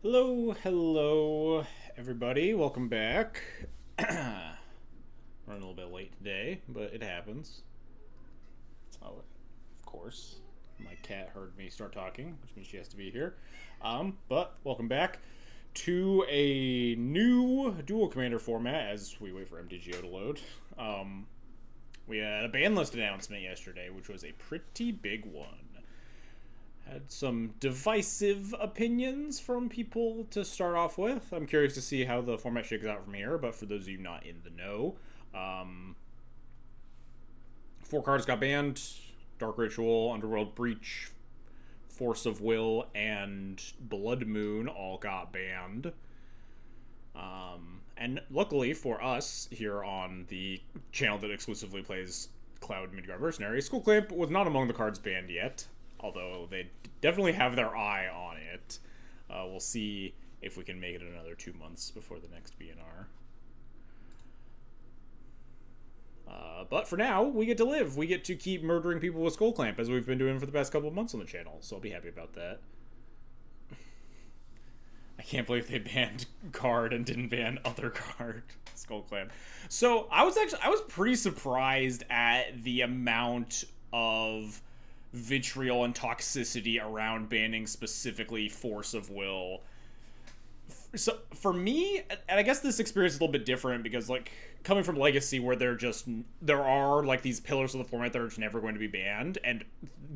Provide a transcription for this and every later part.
Hello, everybody. Welcome back. Running a little bit late today, but it happens. Oh, of course. My cat heard me start talking, which means she has to be here. But welcome back to a new Duel Commander format as we wait for MTGO to load. We had a ban list announcement yesterday, which was a pretty big one. Had some divisive opinions from people to start off with. I'm curious to see how the format shakes out from here, but for those of you not in the know, 4 cards got banned. Dark Ritual, Underworld Breach, Force of Will, and Blood Moon all got banned. And luckily for us here on the channel that exclusively plays Cloud Midgard Mercenary, Skull Clamp was not among the cards banned yet, although they definitely have their eye on it. We'll see if we can make it another 2 months before the next BNR. But for now, we get to live. We get to keep murdering people with Skull Clamp, as we've been doing for the past couple of months on the channel, so I'll be happy about that. I can't believe they banned card and didn't ban other card. Skull Clamp. So I was pretty surprised at the amount of vitriol and toxicity around banning specifically Force of Will. So for me, and I guess this experience is a little bit different because, like, coming from Legacy, where there are like these pillars of the format that are just never going to be banned, and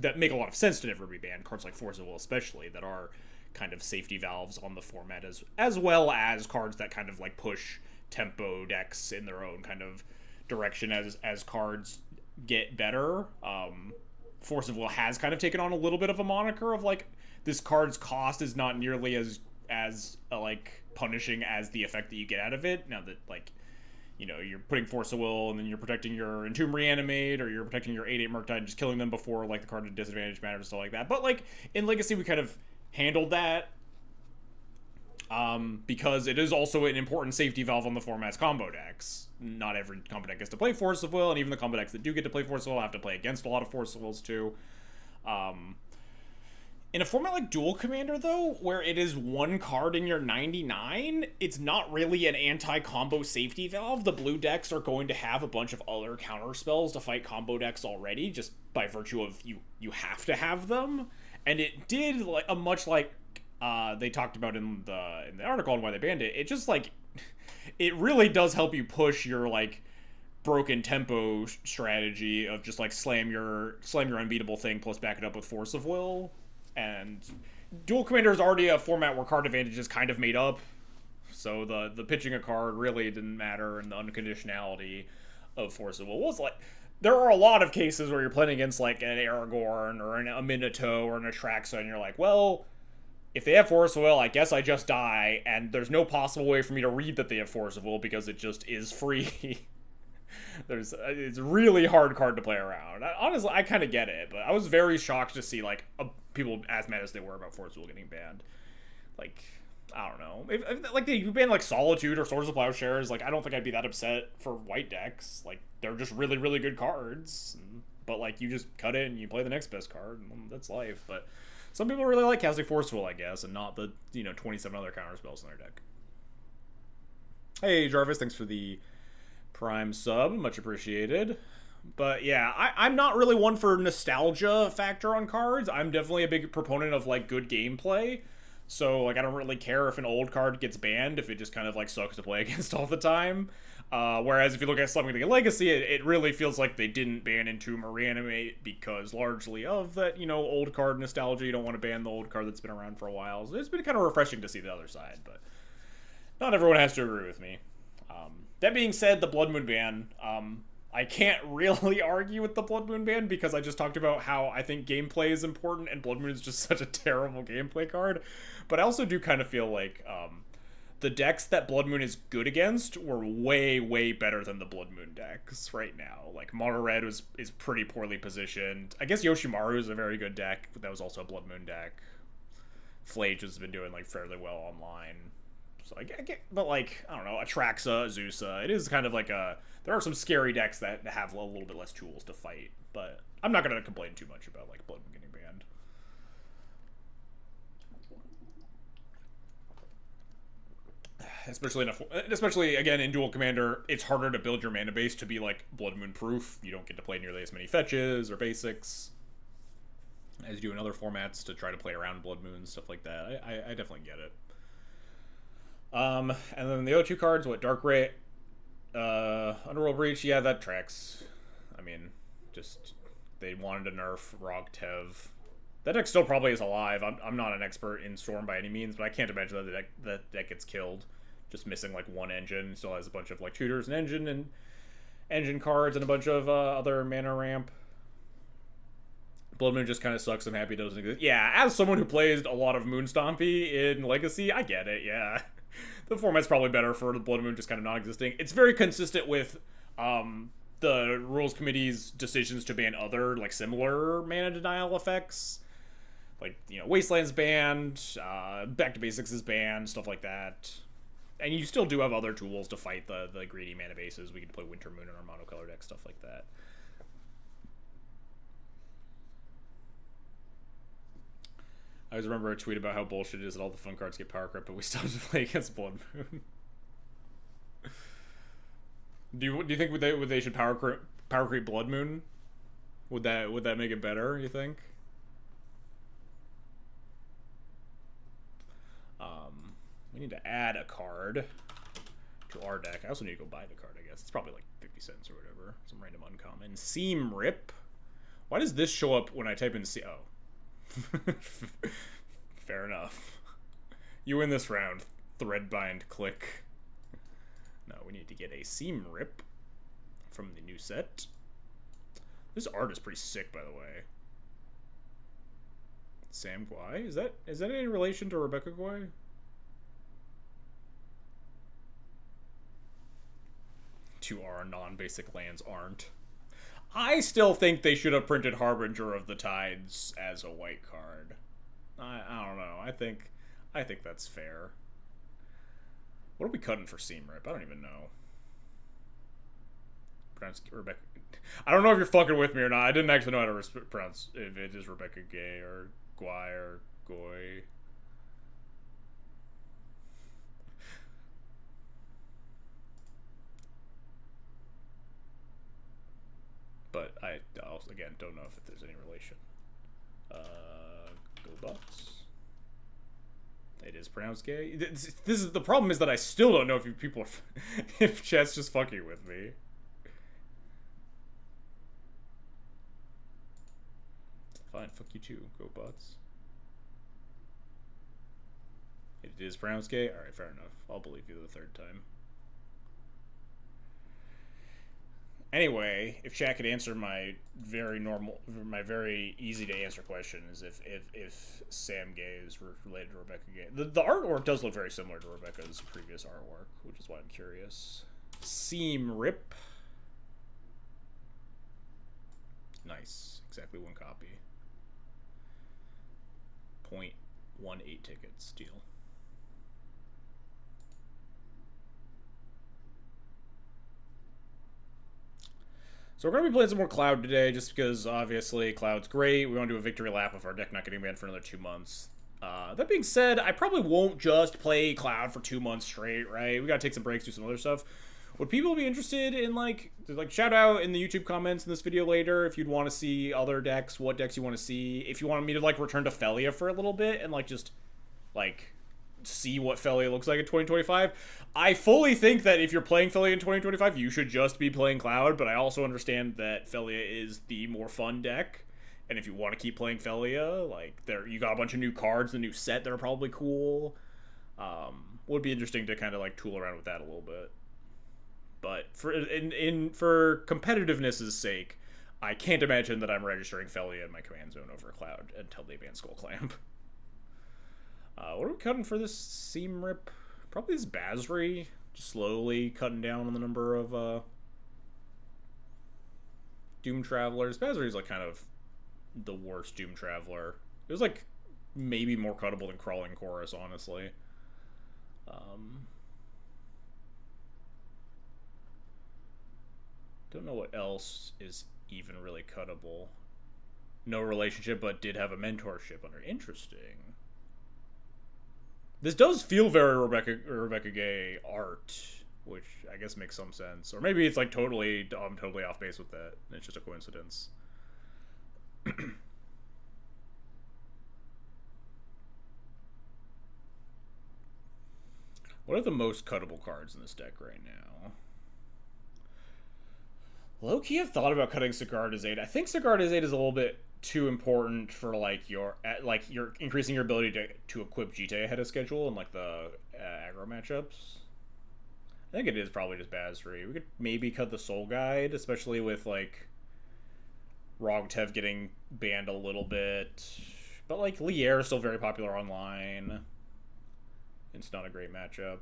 that make a lot of sense to never be banned. Cards like Force of Will, especially, that are kind of safety valves on the format, as well as cards that kind of like push tempo decks in their own kind of direction as cards get better. Force of Will has kind of taken on a little bit of a moniker of like, this card's cost is not nearly as like punishing as the effect that you get out of it. Now that, like, you know, you're putting Force of Will and then you're protecting your Entomb Reanimate, or you're protecting your 8/8 Murktide and just killing them before like the card at disadvantage matters and stuff like that. But like in Legacy, we kind of handled that because it is also an important safety valve on the format's combo decks. Not every combo deck gets to play Force of Will, and even the combo decks that do get to play Force of Will have to play against a lot of Force of Wills too. In a format like Duel Commander, though, where it is one card in your 99, it's not really an anti-combo safety valve. The blue decks are going to have a bunch of other counter spells to fight combo decks already, just by virtue of you have to have them. And it did, like, a much like they talked about in the article on why they banned it. It just, like, it really does help you push your, like, broken tempo strategy of just like slam your unbeatable thing plus back it up with Force of Will. And Duel Commander is already a format where card advantage is kind of made up, so the pitching a card really didn't matter, and the unconditionality of Force of Will was like, there are a lot of cases where you're playing against like an Aragorn or a Minato or an Atraxa, and you're like, well, if they have Force of Will, I guess I just die, and there's no possible way for me to read that they have Force of Will because it just is free. It's a really hard card to play around. Honestly, I kind of get it, but I was very shocked to see like people as mad as they were about Force of Will getting banned. Like, I don't know, if like you ban like Solitude or Swords of Plowshares, like I don't think I'd be that upset for white decks. Like, they're just really, really good cards, but like you just cut it and you play the next best card, and that's life. But some people really like casting Force of Will, I guess, and not the 27 other counter spells in their deck. Hey Jarvis, thanks for the Prime sub, much appreciated. But yeah, I'm not really one for nostalgia factor on cards. I'm definitely a big proponent of like good gameplay. So like I don't really care if an old card gets banned if it just kind of like sucks to play against all the time. Whereas if you look at something like a Legacy, it really feels like they didn't ban Entomb or Reanimate because largely of that, old card nostalgia. You don't want to ban the old card that's been around for a while. So it's been kind of refreshing to see the other side, but not everyone has to agree with me. That being said, the Blood Moon ban, I can't really argue with the Blood Moon ban because I just talked about how I think gameplay is important and Blood Moon is just such a terrible gameplay card. But I also do kind of feel like the decks that Blood Moon is good against were way, way better than the Blood Moon decks right now. Like, Mono Red is pretty poorly positioned. I guess Yoshimaru is a very good deck, but that was also a Blood Moon deck. Flage has been doing like fairly well online. So I get, but like, I don't know, Atraxa, Azusa, it is kind of like there are some scary decks that have a little bit less tools to fight, but I'm not going to complain too much about like Blood Moon getting banned. especially again in Duel Commander, it's harder to build your mana base to be like Blood Moon proof. You don't get to play nearly as many fetches or basics as you do in other formats to try to play around Blood Moon, stuff like that. I definitely get it. And then the O2 cards, what, Dark Ray, Underworld Breach, yeah, that tracks. I mean, just, they wanted to nerf Rog Tev. That deck still probably is alive. I'm not an expert in Storm by any means, but I can't imagine that that deck gets killed. Just missing, like, one engine. Still has a bunch of, like, tutors and engine cards and a bunch of other mana ramp. Blood Moon just kind of sucks. I'm happy it doesn't exist. Yeah, as someone who plays a lot of Moon Stompy in Legacy, I get it, yeah. The format's probably better for the Blood Moon just kind of non-existing. It's very consistent with the Rules Committee's decisions to ban other, like, similar mana denial effects. Like, you know, Wasteland's banned, Back to Basics is banned, stuff like that. And you still do have other tools to fight the greedy mana bases. We can play Winter Moon in our monocolor deck, stuff like that. I always remember a tweet about how bullshit it is that all the fun cards get power creep, but we still have to play against Blood Moon. do you think they should power creep Blood Moon? Would that make it better, you think? We need to add a card to our deck. I also need to go buy the card, I guess. It's probably like 50 cents or whatever. Some random uncommon. Seam Rip. Why does this show up when I type in Oh. Fair enough. You win this round. Threadbind, click. No, we need to get a Seam Rip from the new set. This art is pretty sick, by the way. Sam Guay? Is that any relation to Rebecca Guay? Two our non-basic lands aren't. I still think they should have printed Harbinger of the Tides as a white card. I don't know. I think that's fair. What are we cutting for Seam Rip? I don't even know. Pronounce Rebecca. I don't know if you're fucking with me or not. I didn't actually know how to pronounce if it is Rebecca Gay or Guay or Goy. But I also, again, don't know if there's any relation. Go Bucks. It is pronounced gay. This is the problem, is that I still don't know if people are, if chat's just fucking with me. Fine, fuck you too. Go Bucks. It is pronounced gay. All right, fair enough. I'll believe you the third time. Anyway, if chat could answer my very easy to answer question is if Sam Gay is related to Rebecca Gay. The artwork does look very similar to Rebecca's previous artwork, which is why I'm curious. Seam Rip. Nice. Exactly one copy. 0.18 tickets. Deal. So we're going to be playing some more Cloud today, just because, obviously, Cloud's great. We want to do a victory lap of our deck not getting banned for another 2 months. That being said, I probably won't just play Cloud for 2 months straight, right? We got to take some breaks, do some other stuff. Would people be interested in, like, shout out in the YouTube comments in this video later if you'd want to see other decks, what decks you want to see. If you want me to, like, return to Felia for a little bit and, like, just, like, see what Felia looks like in 2025. I fully think that if you're playing Felia in 2025, you should just be playing Cloud, but I also understand that Felia is the more fun deck, and if you want to keep playing Felia, like, you got a bunch of new cards, the new set that are probably cool. Would be interesting to kind of, like, tool around with that a little bit. But for competitiveness' sake, I can't imagine that I'm registering Felia in my command zone over Cloud until they ban Skull Clamp. What are we cutting for this Seam Rip? Probably this Basri. Just slowly cutting down on the number of Doom Travelers. Basri's like kind of the worst Doom Traveler. It was like maybe more cuttable than Crawling Chorus, honestly. Don't know what else is even really cuttable. No relationship, but did have a mentorship under. Interesting. This does feel very Rebecca Gay art, which I guess makes some sense. Or maybe it's like I'm totally off base with that. And it's just a coincidence. What are the most cuttable cards in this deck right now? Low-key, I've thought about cutting Cigar Dazade. I think Cigar Dazade is a little bit too important for you're increasing your ability to equip GT ahead of schedule and like the aggro matchups. I think it is probably just Basri. We could maybe cut the Soul Guide, especially with like Rogtev getting banned a little bit. But like Lier is still very popular online. It's not a great matchup.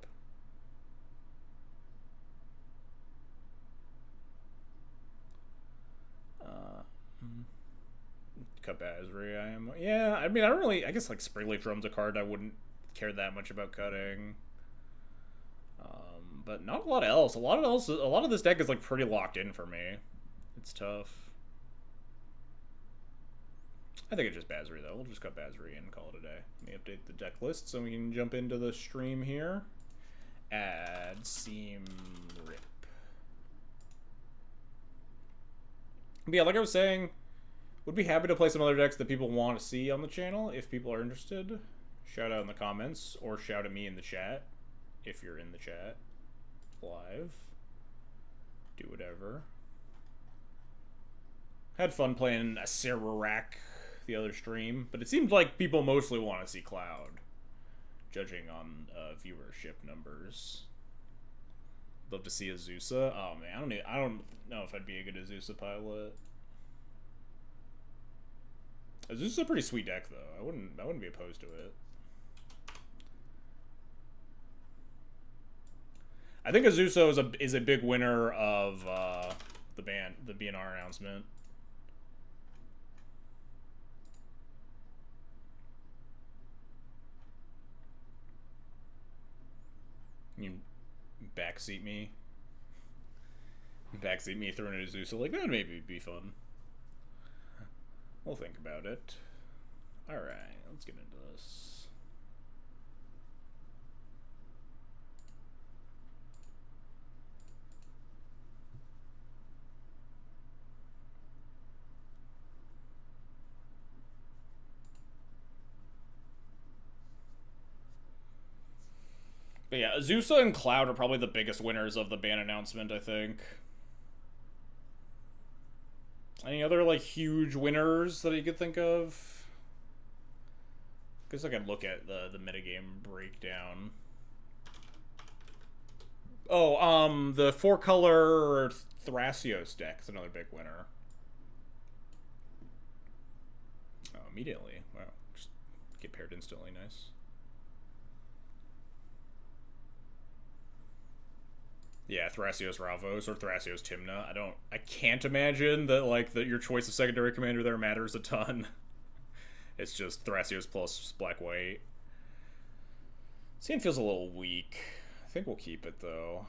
Cut Basri, I am. Yeah, I mean, I don't really. I guess like Springleaf Drum's a card I wouldn't care that much about cutting. But not a lot else. A lot of this deck is like pretty locked in for me. It's tough. I think it's just Basri though. We'll just cut Basri and call it a day. Let me update the deck list so we can jump into the stream here. Add Seam Rip. But yeah, like I was saying, would be happy to play some other decks that people want to see on the channel if people are interested. Shout out in the comments or shout at me in the chat if you're in the chat live. Do whatever. Had fun playing a Sararak the other stream, but it seems like people mostly want to see Cloud, judging on viewership numbers. Love to see Azusa. Oh man, I don't know if I'd be a good Azusa pilot. Azusa's a pretty sweet deck though. I wouldn't be opposed to it. I think Azusa is a big winner of the BNR announcement. You backseat me. Backseat me throwing an Azusa. Like, that would maybe be fun. We'll think about it. Alright, let's get into this. But yeah, Azusa and Cloud are probably the biggest winners of the ban announcement, I think. Any other, like, huge winners that you could think of? I guess I could look at the metagame breakdown. Oh, the 4-color Thrasios deck is another big winner. Oh, immediately. Wow. Just get paired instantly. Nice. Yeah, Thrasios Ravos or Thrasios Timna. I can't imagine that like your choice of secondary commander there matters a ton. It's just Thrasios plus Black White. This hand feels a little weak. I think we'll keep it though.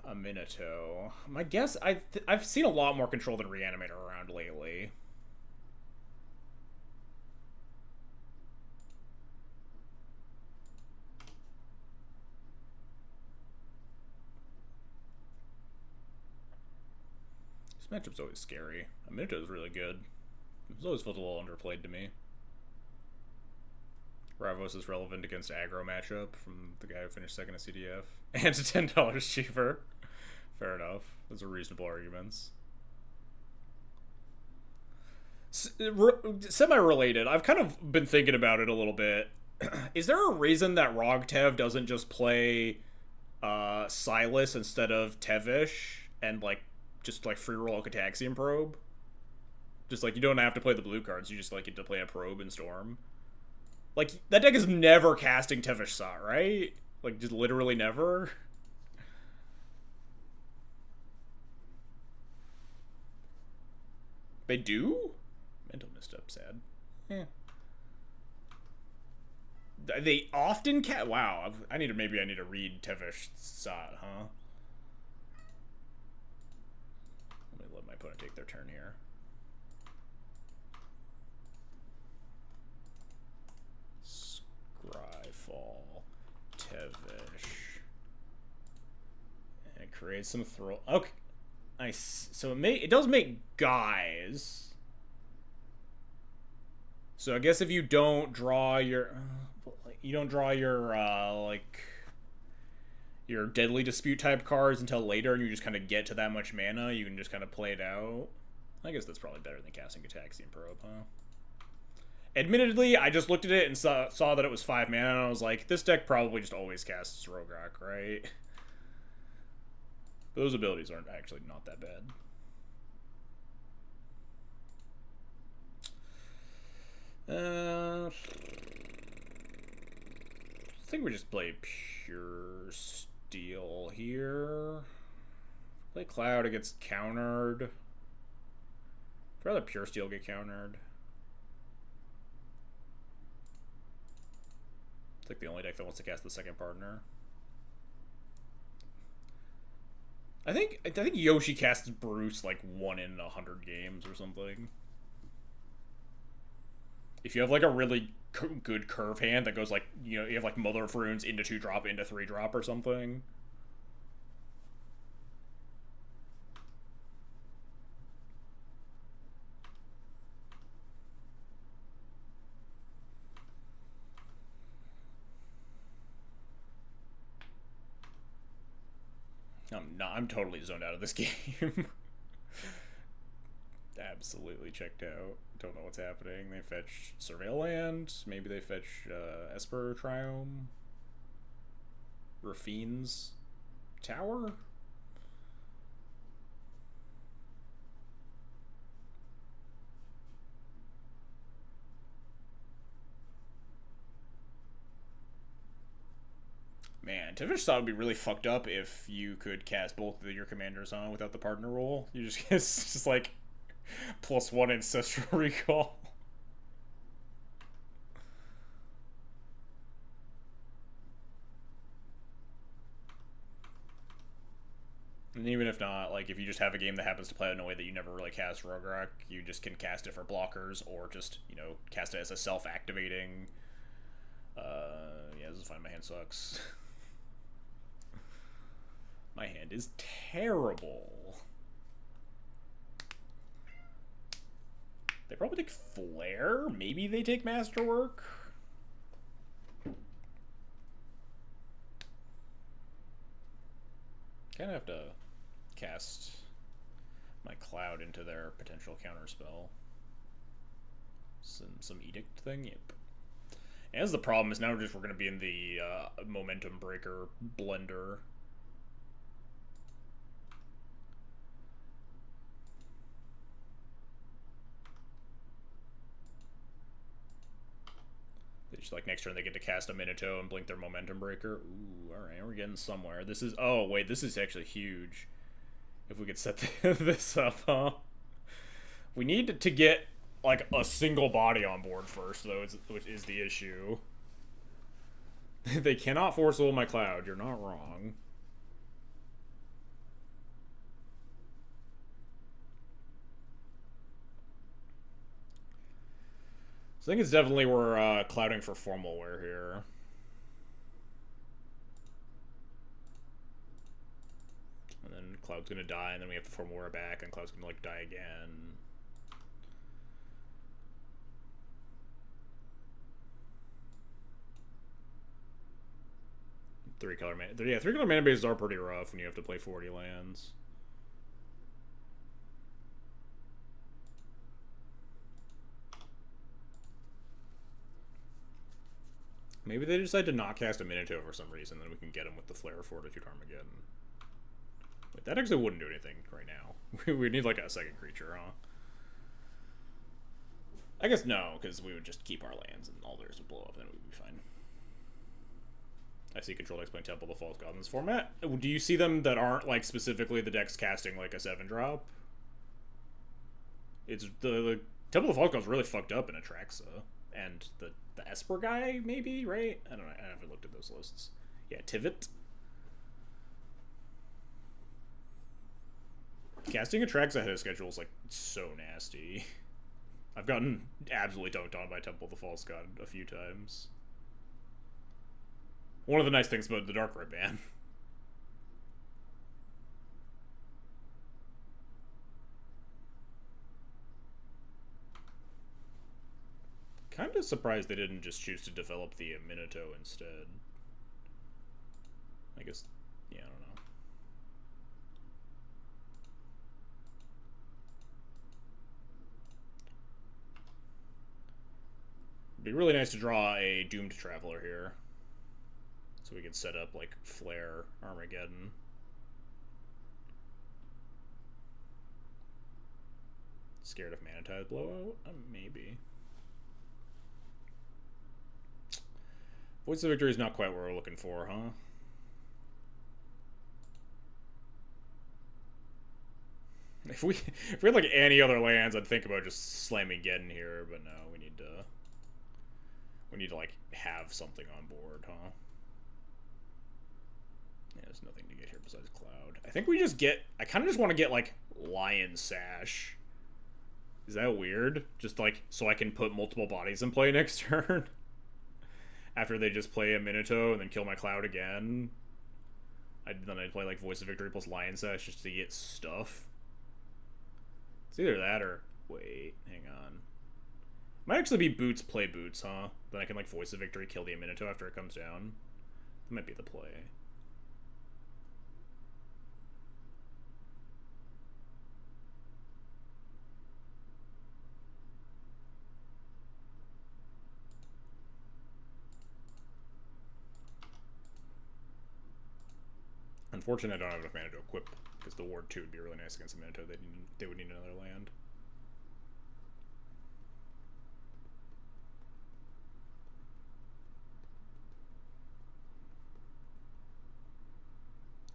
A Minato. My guess, I've seen a lot more control than Reanimator around lately. This matchup's always scary. Minato is really good. It's always felt a little underplayed to me. Ravos is relevant against aggro matchup from the guy who finished second at CDF. And to $10 cheaper. Fair enough. Those are reasonable arguments. Semi-related. I've kind of been thinking about it a little bit. Is there a reason that Rogtev doesn't just play Silas instead of Tevish and just free roll a Cataxian Probe? Just you don't have to play the blue cards, you just get to play a Probe and Storm. That deck is never casting Tevish Sot, right? Just literally never. They do? Mental misstep, sad. Yeah. They often wow, maybe I need to read Tevish Sot, huh? Let me let my opponent take their turn here. Scryfall. Tevish. And it creates some throw. Okay. Nice. So it does make guys. So I guess if you don't draw your like your Deadly Dispute type cards until later, and you just kind of get to that much mana, you can just kind of play it out. I guess that's probably better than casting Ataxian Probe, huh? Admittedly, I just looked at it and saw that it was 5 mana, and I was like, this deck probably just always casts Rograk, right? Those abilities aren't actually not that bad. I think we just play Pure Steel here. Play Cloud, it gets countered. I'd rather Pure Steel get countered. It's like the only deck that wants to cast the second partner. I think Yoshi casts Bruce like 1 in 100 games or something. If you have like a really good curve hand that goes like, you know, you have like Mother of Runes into 2-drop, into 3-drop or something. I'm totally zoned out of this game. Absolutely checked out. Don't know what's happening. They fetch Surveil Land. Maybe they fetch Esper Triome. Rafine's Tower. Man, Tivish thought it would be really fucked up if you could cast both of your commanders on without the partner roll. You just it's just like +1 Ancestral Recall. And even if not, like if you just have a game that happens to play in a way that you never really cast Rograk, you just can cast it for blockers or just, you know, cast it as a self-activating. Yeah, this is fine. My hand sucks. My hand is terrible. They probably take Flare. Maybe they take Masterwork. Kind of have to cast my Cloud into their potential counterspell. Some Edict thing. Yep. And that's the problem. Is now we're going to be in the Momentum Breaker blender. Just like next turn they get to cast a Minato and blink their Momentum Breaker. Ooh, alright, we're getting somewhere. This is, oh wait, this is actually huge. If we could set this up, huh? We need to get like a single body on board first, though, which is the issue. They cannot force hold my Cloud, you're not wrong. So I think it's definitely we're clouding for formal wear here. And then Cloud's gonna die, and then we have the formal wear back, and Cloud's gonna like die again. Three-color mana bases are pretty rough when you have to play 40 lands. Maybe they decide to not cast a Minato for some reason, then we can get him with the Flare Fortitude Armageddon. Wait, that actually wouldn't do anything right now. We need like a second creature, huh? I guess no, because we would just keep our lands and all theirs would blow up, and then we'd be fine. I see control decks playing Temple of the False God in this format. Do you see them that aren't like specifically the decks casting like a 7-drop? It's the Temple of the False God's really fucked up in Atraxa. And the Esper guy, maybe, right? I don't know. I haven't looked at those lists. Yeah, Tivit. Casting Atraxa ahead of schedule is like so nasty. I've gotten absolutely dunked on by Temple of the False God a few times. One of the nice things about the Dark Red ban. Kind of surprised they didn't just choose to develop the Minato instead. I guess, yeah, I don't know. It'd be really nice to draw a Doomed Traveler here. So we could set up, like, Flare Armageddon. Scared of Mana Tide Blowout? Maybe. Voice of Victory is not quite what we're looking for, huh? If we had like any other lands, I'd think about just slamming Geddon here, but no, we need to like have something on board, huh? Yeah, there's nothing to get here besides Cloud. I think we just get. I kind of just want to get like Lion Sash. Is that weird? Just like so I can put multiple bodies in play next turn. After they just play a Minato and then kill my Cloud again. Then I'd play like Voice of Victory plus Lion Sash just to get stuff. It's either that or... Wait, hang on. Might actually be Boots, play Boots, huh? Then I can like Voice of Victory, kill the Minato after it comes down. That might be the play. Unfortunately, I don't have enough mana to equip, because the Ward 2 would be really nice against the Minato. They would need another land.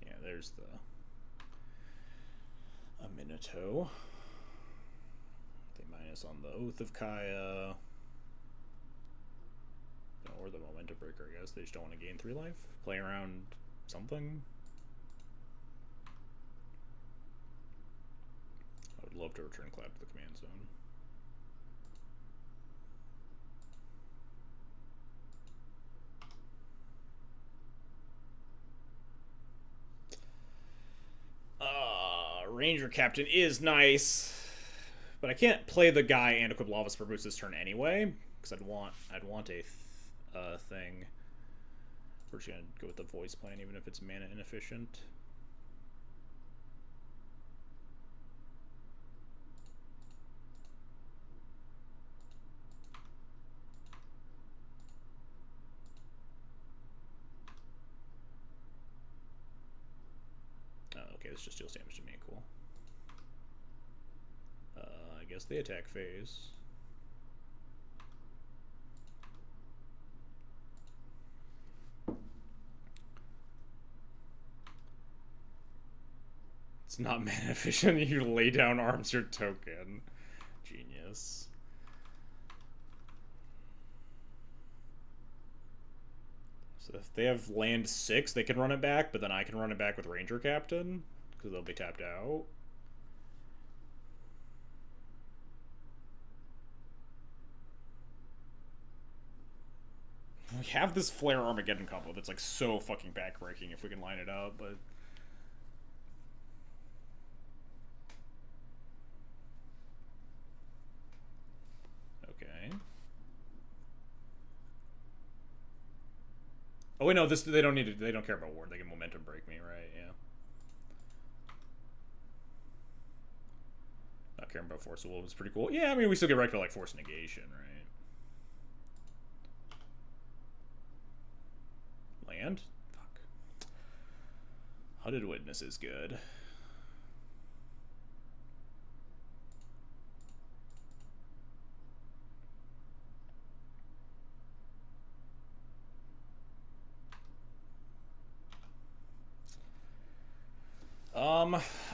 Yeah, there's the... a Minato. They minus on the Oath of Kaya. Or the Momentum Breaker, I guess. They just don't want to gain 3 life. Play around something. I would love to return Cloud to the command zone. Ranger Captain is nice, but I can't play the guy and equip Lava Spur Boots this turn anyway, because I'd want a thing. We're just gonna go with the Voice plan, even if it's mana inefficient. Okay, this just deals damage to me. Cool. I guess the attack phase. It's not mana efficient. You lay down arms your token. Genius. So if they have land 6, they can run it back, but then I can run it back with Ranger Captain, because they'll be tapped out. We have this Flare Armageddon combo that's like so fucking backbreaking if we can line it up, but... Okay. Oh wait, no, this they don't need to. They don't care about Ward. They can Momentum Break me, right? Yeah. Not caring about Force of Will is pretty cool. Yeah, I mean we still get right to like Force Negation, right? Land? Fuck. Hooded Witness is good.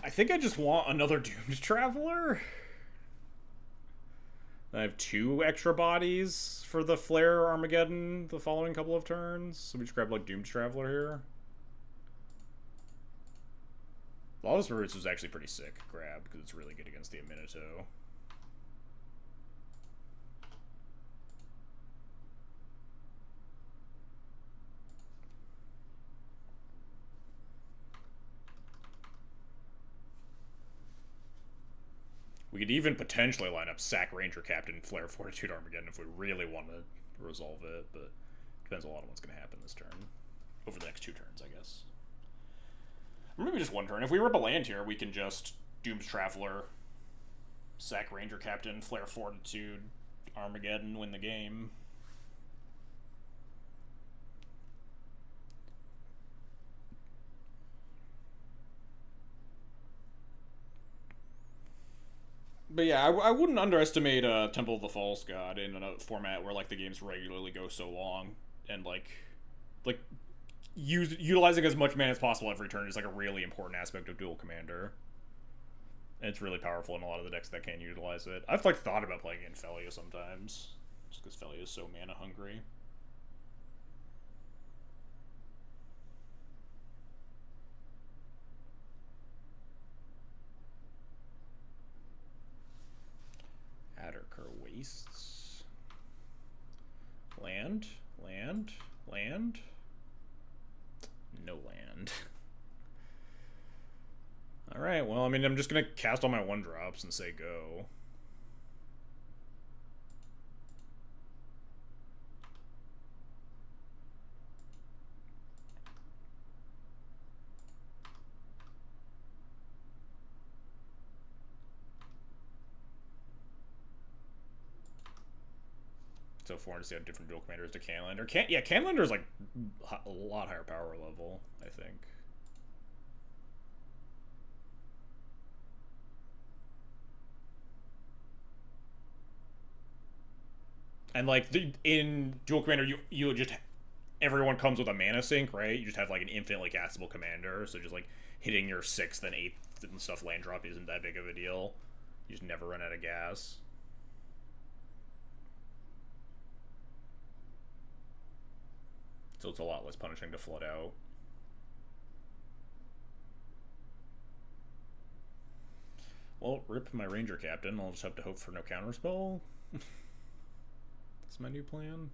I think I just want another Doomed Traveler. I have 2 extra bodies for the Flare Armageddon the following couple of turns. So we just grab like Doomed Traveler here. Lava Spirits was actually pretty sick grab because it's really good against the Minato. We could even potentially line up Sack Ranger Captain, Flare Fortitude Armageddon if we really want to resolve it, but depends a lot on what's going to happen this turn. Over the next 2 turns, I guess. Or maybe just 1 turn. If we rip a land here, we can just Doom's Traveler, Sack Ranger Captain, Flare Fortitude, Armageddon, win the game. But yeah, I wouldn't underestimate Temple of the False God in a format where like the games regularly go so long, and like utilizing as much mana as possible every turn is like a really important aspect of Duel Commander. And it's really powerful in a lot of the decks that can utilize it. I've like thought about playing in Felia sometimes, just because Felia is so mana hungry. Adderker Wastes. Land. No land. Alright, well, I mean, I'm just gonna cast all my 1-drops and say go. So 400 to see how different Duel Commander is to Canlander. Canlander is like a lot higher power level, I think. And like in Duel Commander, you just everyone comes with a mana sink, right? You just have like an infinitely castable commander, so just like hitting your 6th and 8th and stuff land drop isn't that big of a deal. You just never run out of gas. So it's a lot less punishing to flood out. Well, rip my Ranger Captain. I'll just have to hope for no counterspell. That's my new plan.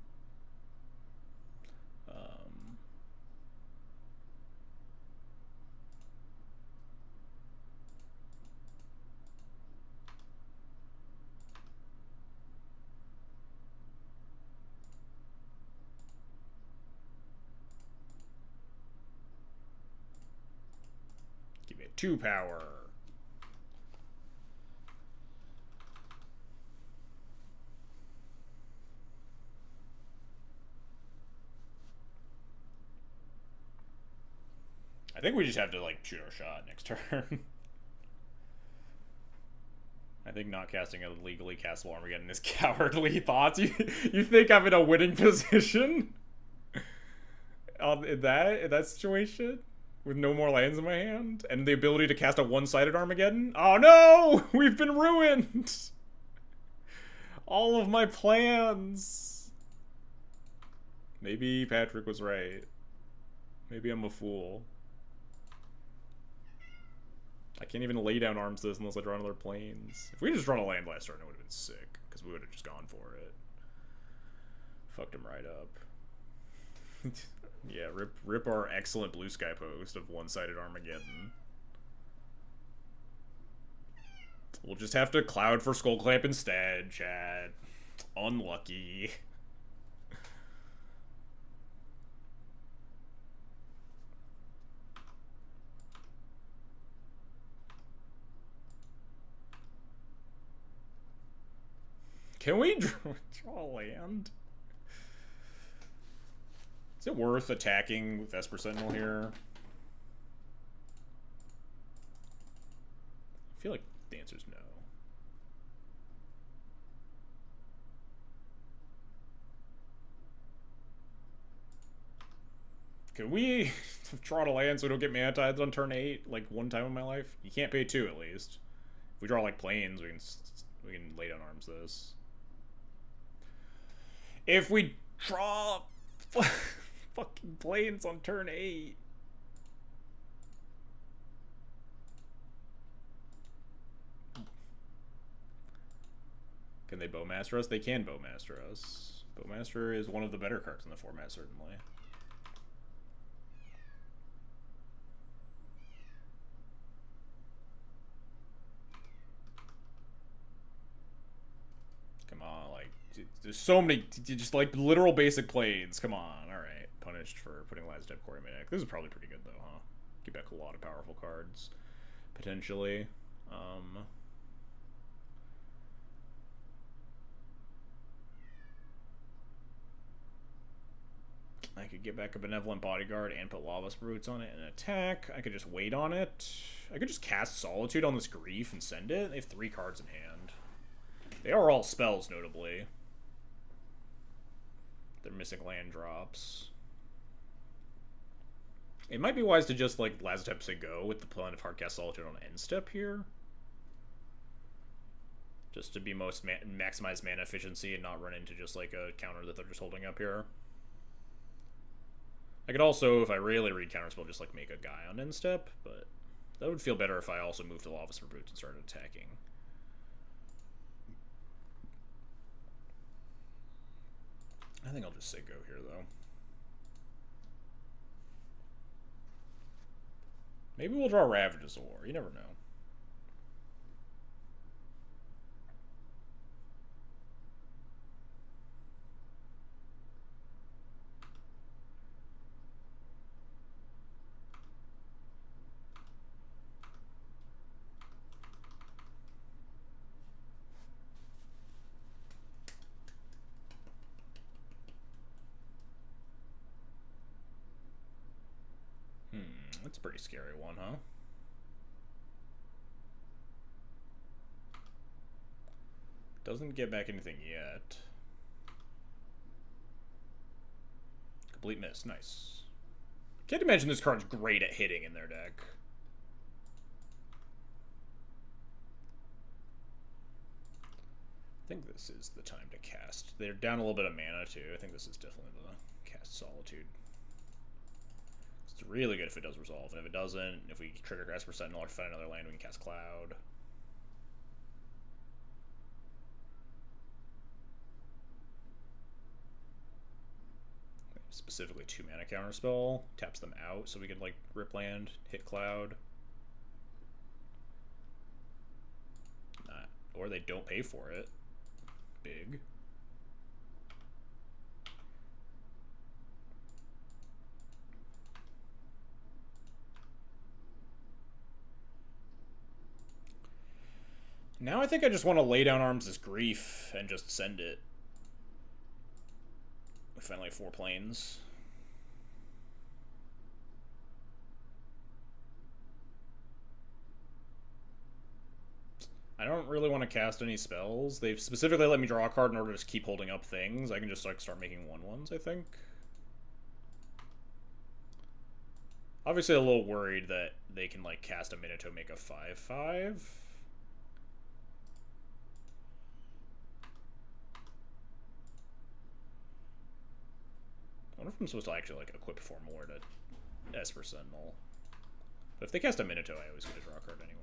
Give me a 2 power. I think we just have to like shoot our shot next turn. I think not casting a legally castable Armageddon is cowardly thoughts. You think I'm in a winning position? In that situation? With no more lands in my hand? And the ability to cast a one-sided Armageddon? Oh no! We've been ruined! All of my plans! Maybe Patrick was right. Maybe I'm a fool. I can't even lay down arms this unless I draw another planes. If we had just drawn a land last turn, it would have been sick. Because we would have just gone for it. Fucked him right up. Yeah, rip our excellent blue sky post of one-sided Armageddon. We'll just have to cloud for Skull Clamp instead, Chad. Unlucky. Can we draw land? Is it worth attacking with Esper Sentinel here? I feel like the answer is no. Can we draw a land so we don't get Mana Tides on turn 8 like 1 time in my life? You can't pay 2 at least. If we draw like planes, we can lay down arms this. If we draw fucking planes on turn 8. Can they Bowmaster us? They can Bowmaster us. Bowmaster is one of the better cards in the format, certainly. There's so many, just like literal basic plays. Come on, all right. Punished for putting Last Step Quarry in my deck. This is probably pretty good though, huh? Get back a lot of powerful cards, potentially. I could get back a Benevolent Bodyguard and put Lawless Brutes on it and attack. I could just wait on it. I could just cast Solitude on this Grief and send it. They have 3 cards in hand. They are all spells, notably. They're missing land drops. It might be wise to just, like, last step say go with the plan of Hardcast Solitude on end step here. Just to be most maximize mana efficiency and not run into just, like, a counter that they're just holding up here. I could also, if I really read Counterspell, just, like, make a guy on end step, but that would feel better if I also moved to Lawless Brutes and started attacking. I think I'll just say go here, though. Maybe we'll draw Ravages of War. You never know. That's a pretty scary one, huh? Doesn't get back anything yet. Complete miss. Nice. Can't imagine this card's great at hitting in their deck. I think this is the time to cast. They're down a little bit of mana, too. I think this is definitely the cast Solitude. It's really good if it does resolve, and if it doesn't, if we trigger Grasp Sentinel or find another land, we can cast Cloud. Specifically 2 mana counterspell, taps them out, so we could like rip land, hit Cloud. Or they don't pay for it. Big. Now I think I just want to lay down arms as Grief and just send it. We finally have 4 planes. I don't really want to cast any spells. They've specifically let me draw a card in order to just keep holding up things. I can just like start making 1/1s, I think. Obviously a little worried that they can like cast a Minato, make a 5/5. I wonder if I'm supposed to actually like equip 4 more to Esper Sentinel. But if they cast a Minato, I always get a draw card anyway.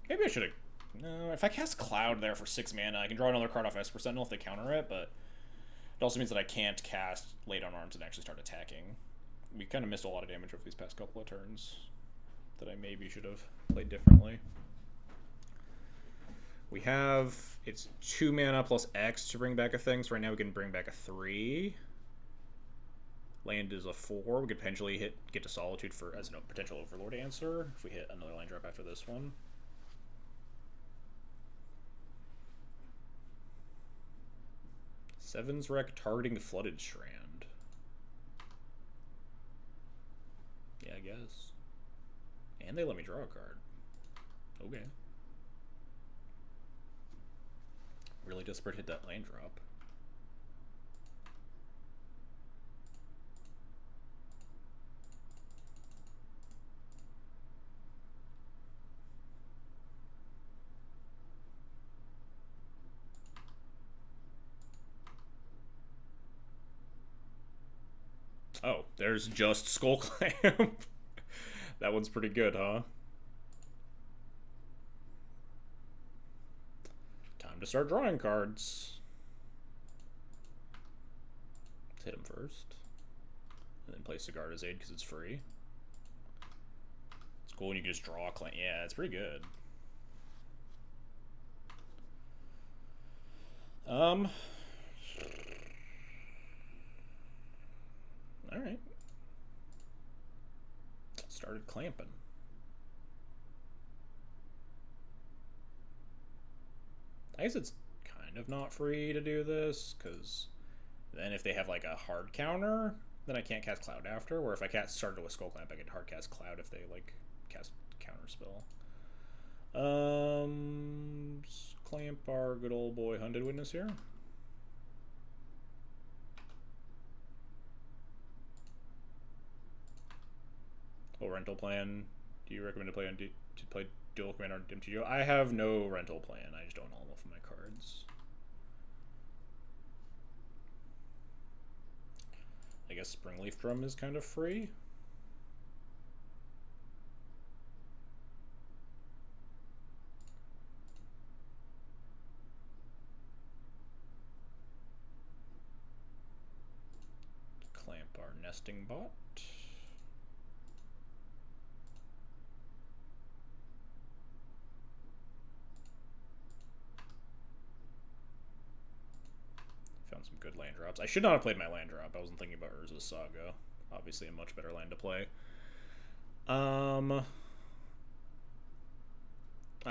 Maybe I should have... No, if I cast Cloud there for 6 mana, I can draw another card off Esper Sentinel if they counter it, but it also means that I can't cast Lay Down Arms and actually start attacking. We kind of missed a lot of damage over these past couple of turns that I maybe should have played differently. We have... It's 2 mana plus X to bring back a thing, so right now we can bring back a 3. Land is a 4. We could potentially get to Solitude for as a potential Overlord answer if we hit another land drop after this one. Seven's Wreck targeting the Flooded Strand. Yeah, I guess. And they let me draw a card. Okay. Really desperate to hit that land drop. Oh, there's just Skull Clamp. That one's pretty good, huh? Time to start drawing cards. Let's hit him first. And then play Cigar as aid because it's free. It's cool when you can just draw a clamp. Yeah, it's pretty good. Um. All right. Started clamping. I guess it's kind of not free to do this, because then if they have like a hard counter, then I can't cast Cloud after. Where if I cast started with Skull Clamp, I could hard cast Cloud if they like cast counter spell. Clamp our good old boy Hunted Witness here. What rental plan do you recommend to play to play Duel Commander on MTGO? I have no rental plan. I just own all of my cards. I guess Springleaf Drum is kind of free. Clamp our Nesting Bot. Found some good land drops. I should not have played my land drop. I wasn't thinking about Urza's Saga. Obviously a much better land to play. I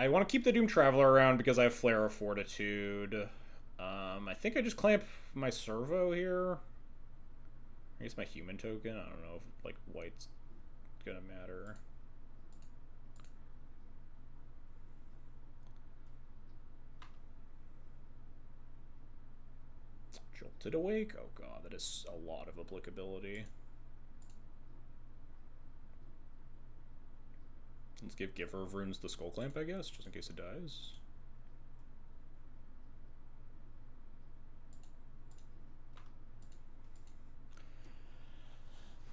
want to keep the Doom Traveler around because I have Flare of Fortitude. I think I just clamp my Servo here. I guess my human token. I don't know if like white's gonna matter. Jolted Awake? Oh god, that is a lot of applicability. Let's give Giver of Runes the Skull Clamp, I guess, just in case it dies.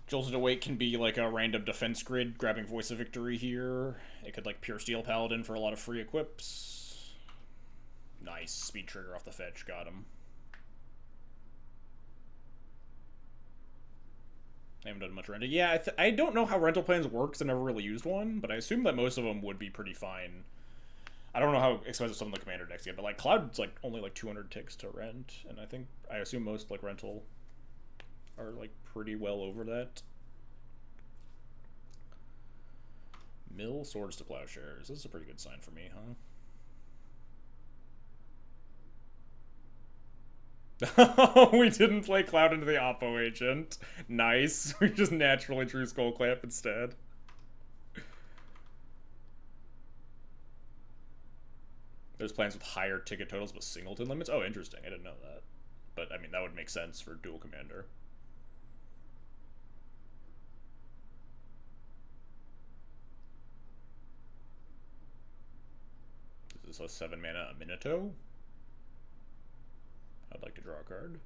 Jolted Awake can be like a random defense grid, grabbing Voice of Victory here. It could like Pure Steel Paladin for a lot of free equips. Nice, speed trigger off the fetch, got him. I haven't done much rental. Yeah, I don't know how rental plans work because I never really used one, but I assume that most of them would be pretty fine. I don't know how expensive some of the commander decks get, but like Cloud's like only like 200 ticks to rent, and I assume most like rental are like pretty well over that. Mill Swords to Plowshares. This is a pretty good sign for me, huh? We didn't play Cloud into the Oppo Agent. Nice. We just naturally drew Skull Clamp instead. There's plans with higher ticket totals but singleton limits? Oh, interesting. I didn't know that. But, I mean, that would make sense for Dual Commander. Is this a 7 mana Minato? I'd like to draw a card.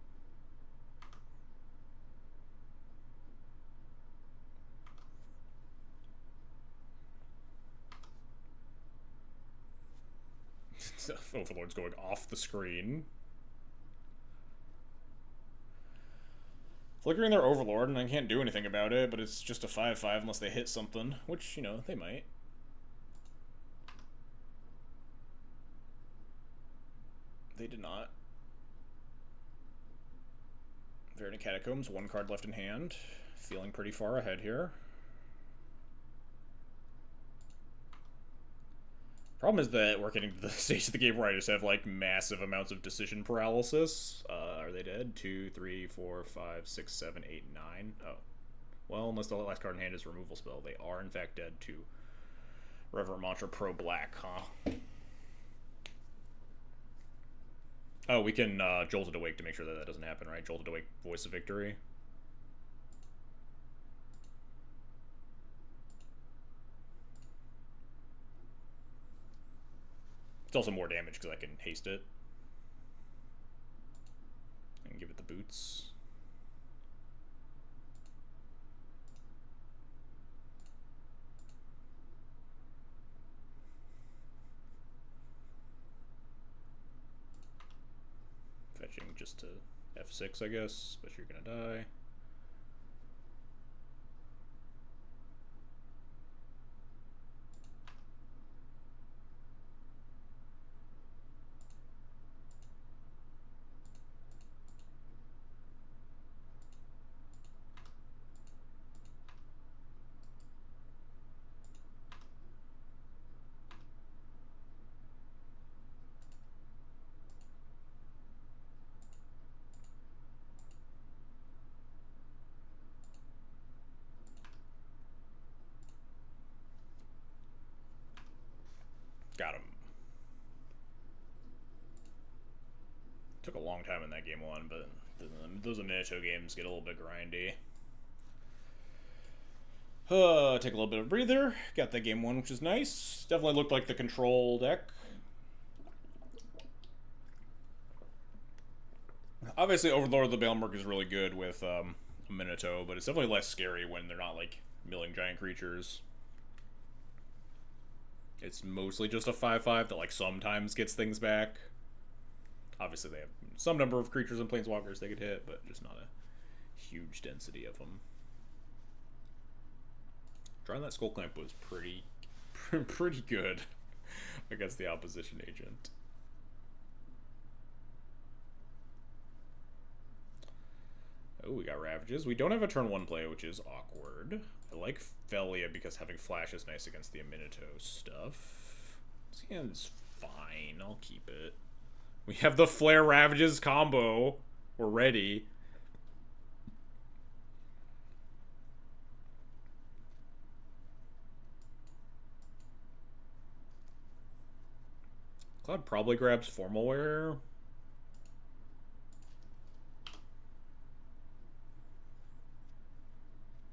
Overlord's going off the screen. Flickering their Overlord, and I can't do anything about it, but it's just a 5/5 unless they hit something, which, you know, they might. They did not. Verity Catacombs, 1 card left in hand. Feeling pretty far ahead here. Problem is that we're getting to the stage of the game where I just have like massive amounts of decision paralysis. Are they dead? 2, 3, 4, 5, 6, 7, 8, 9. Oh. Well, unless the last card in hand is a removal spell. They are in fact dead to Reverent Mantra Pro Black, huh? Oh, we can Jolted Awake to make sure that that doesn't happen, right? Jolted Awake, Voice of Victory. It's also more damage because I can haste it. I can give it the boots. Fetching just to F6, I guess, but you're gonna die. Took a long time in that game one, but those Minato games get a little bit grindy. Take a little bit of a breather. Got that game one, which is nice. Definitely looked like the control deck. Obviously, Overlord of the Bailmerk is really good with Minato, but it's definitely less scary when they're not, like, milling giant creatures. It's mostly just a 5/5 that, like, sometimes gets things back. Obviously, they have some number of creatures and planeswalkers they could hit, but just not a huge density of them. Drawing that Skull Clamp was pretty good against the opposition agent. Oh, we got Ravages. We don't have a turn 1 play, which is awkward. I like Felia because having Flash is nice against the Minato stuff. This hand's fine. I'll keep it. We have the Flare Ravages combo. We're ready. Cloud probably grabs Formal Wear.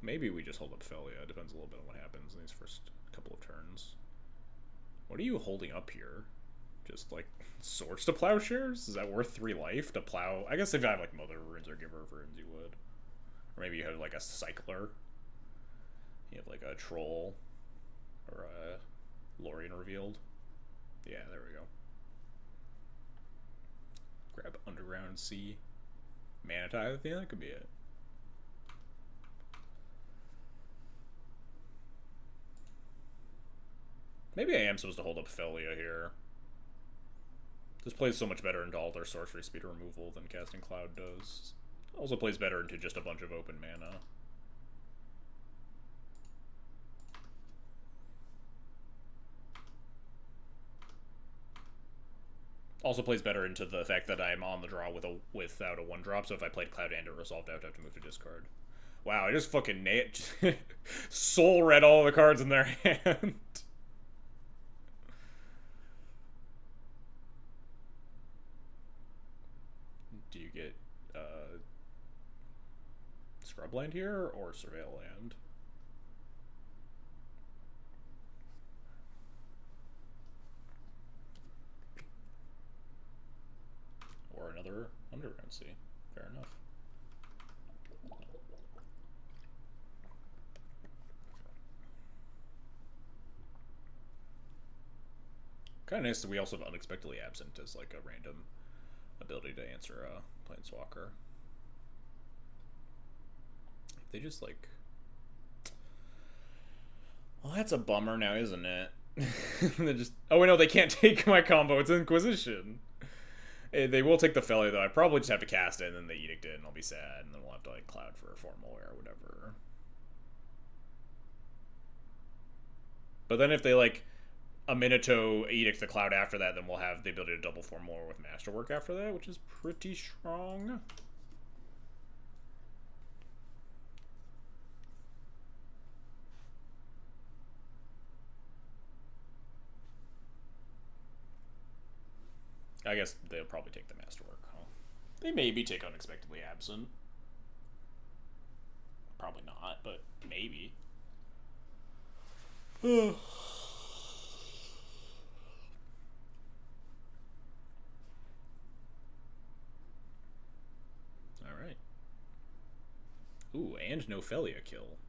Maybe we just hold up Felia. It depends a little bit on what happens in these first couple of turns. What are you holding up here? Just, like, Swords to Plowshares? Is that worth 3 life to plow? I guess if you have, like, Mother Runes or Giver of Runes, you would. Or maybe you have, like, a Cycler. You have, like, a Troll. Or a Lorien Revealed. Yeah, there we go. Grab Underground Sea. Mana Tithe, yeah, that could be it. Maybe I am supposed to hold up Felia here. This plays so much better into all their sorcery speed removal than casting Cloud does. Also plays better into just a bunch of open mana. Also plays better into the fact that I'm on the draw without a 1-drop, so if I played Cloud and it resolved, I would have to move to discard. Wow, I just fucking soul read all the cards in their hand. Do you get Scrubland here or Surveil Land? Or another Underground Sea. Fair enough. Kind of nice that we also have Unexpectedly Absent as like a random ability to answer a Planeswalker. If they just like... Well, that's a bummer now, isn't it? They just... Oh, wait, no, they can't take my combo. It's Inquisition. They will take the Felia, though. I probably just have to cast it, and then they Edict it, and I'll be sad, and then we'll have to, like, Cloud for a Formal Wear or whatever. But then if they, like, a Minato Edict the Cloud after that, then we'll have the ability to double Formal Wear with Masterwork after that, which is pretty strong. I guess they'll probably take the Masterwork, huh? They maybe take Unexpectedly Absent. Probably not, but maybe. Alright. Ooh, and no Felia kill.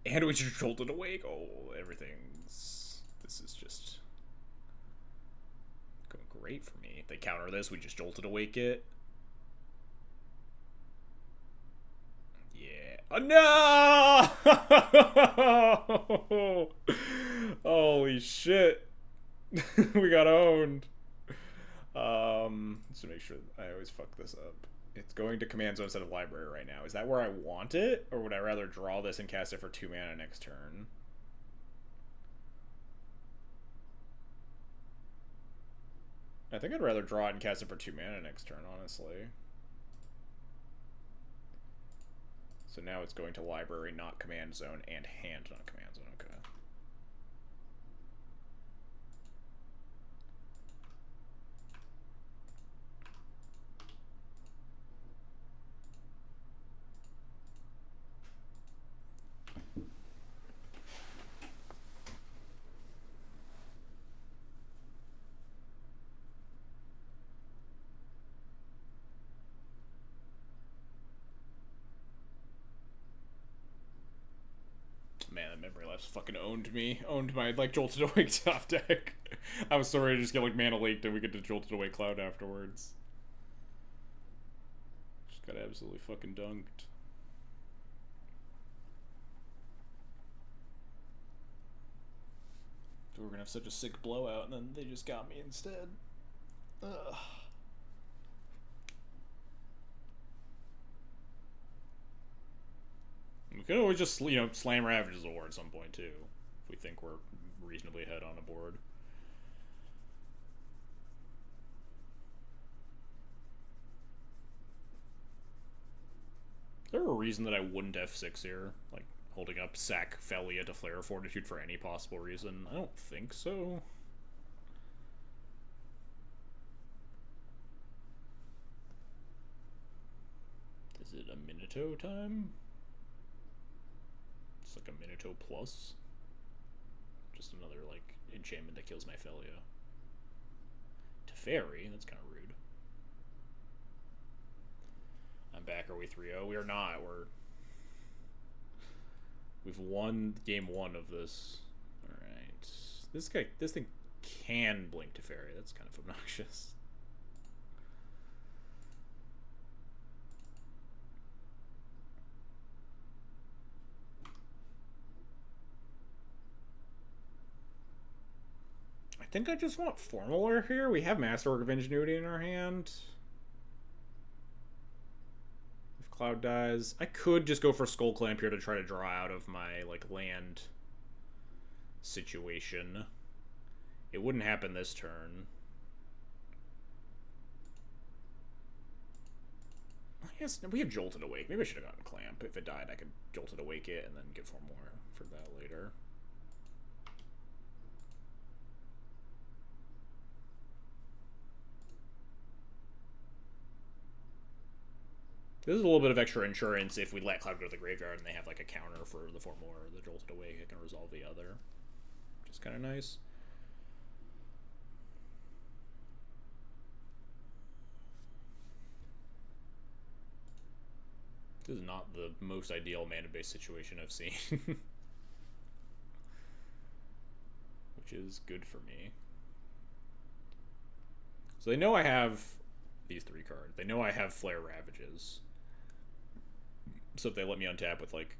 And we just jolted awake. Oh, everything's... This is just... going great for me. If they counter this, we just jolted awake it. Yeah. Oh, no! Holy shit. We got owned. Just to make sure I always fuck this up. It's going to command zone instead of library right now. Is that where I want it? Or would I rather draw this and cast it for 2 mana next turn? I think I'd rather draw it and cast it for 2 mana next turn, honestly. So now it's going to library, not command zone, and hand, not command zone. Okay. Man, that memory lapse fucking owned me. Owned my, like, Jolted Awake top deck. I was so ready to just get, like, Mana Leaked and we get to Jolted Awake Cloud afterwards. Just got absolutely fucking dunked. We're gonna have such a sick blowout, and then they just got me instead. Ugh. We could always just, slam Ravages of War at some point, too. If we think we're reasonably ahead on a board. Is there a reason that I wouldn't F6 here? Like, holding up Sack Felia to Flare Fortitude for any possible reason? I don't think so. Is it a Minato time? It's like a Minato plus. Just another, like, enchantment that kills my Felia. Teferi? That's kind of rude. I'm back. Are we 3-0? We are not. We've won game 1 of this. Alright. This thing can blink Teferi. That's kind of obnoxious. I think I just want Formula here. We have Masterwork of Ingenuity in our hand. If Cloud dies, I could just go for Skull Clamp here to try to draw out of my, like, land situation. It wouldn't happen this turn. I guess we have Jolted Awake. Maybe I should have gotten Clamp. If it died, I could Jolted Awake it and then get 4 more for that later. This is a little bit of extra insurance if we let Cloud go to the graveyard and they have, like, a counter for the 4 more or the Jolted Awake. It can resolve the other. Which is kind of nice. This is not the most ideal mana-based situation I've seen. Which is good for me. So they know I have these 3 cards. They know I have Flare Ravages. So if they let me untap with, like,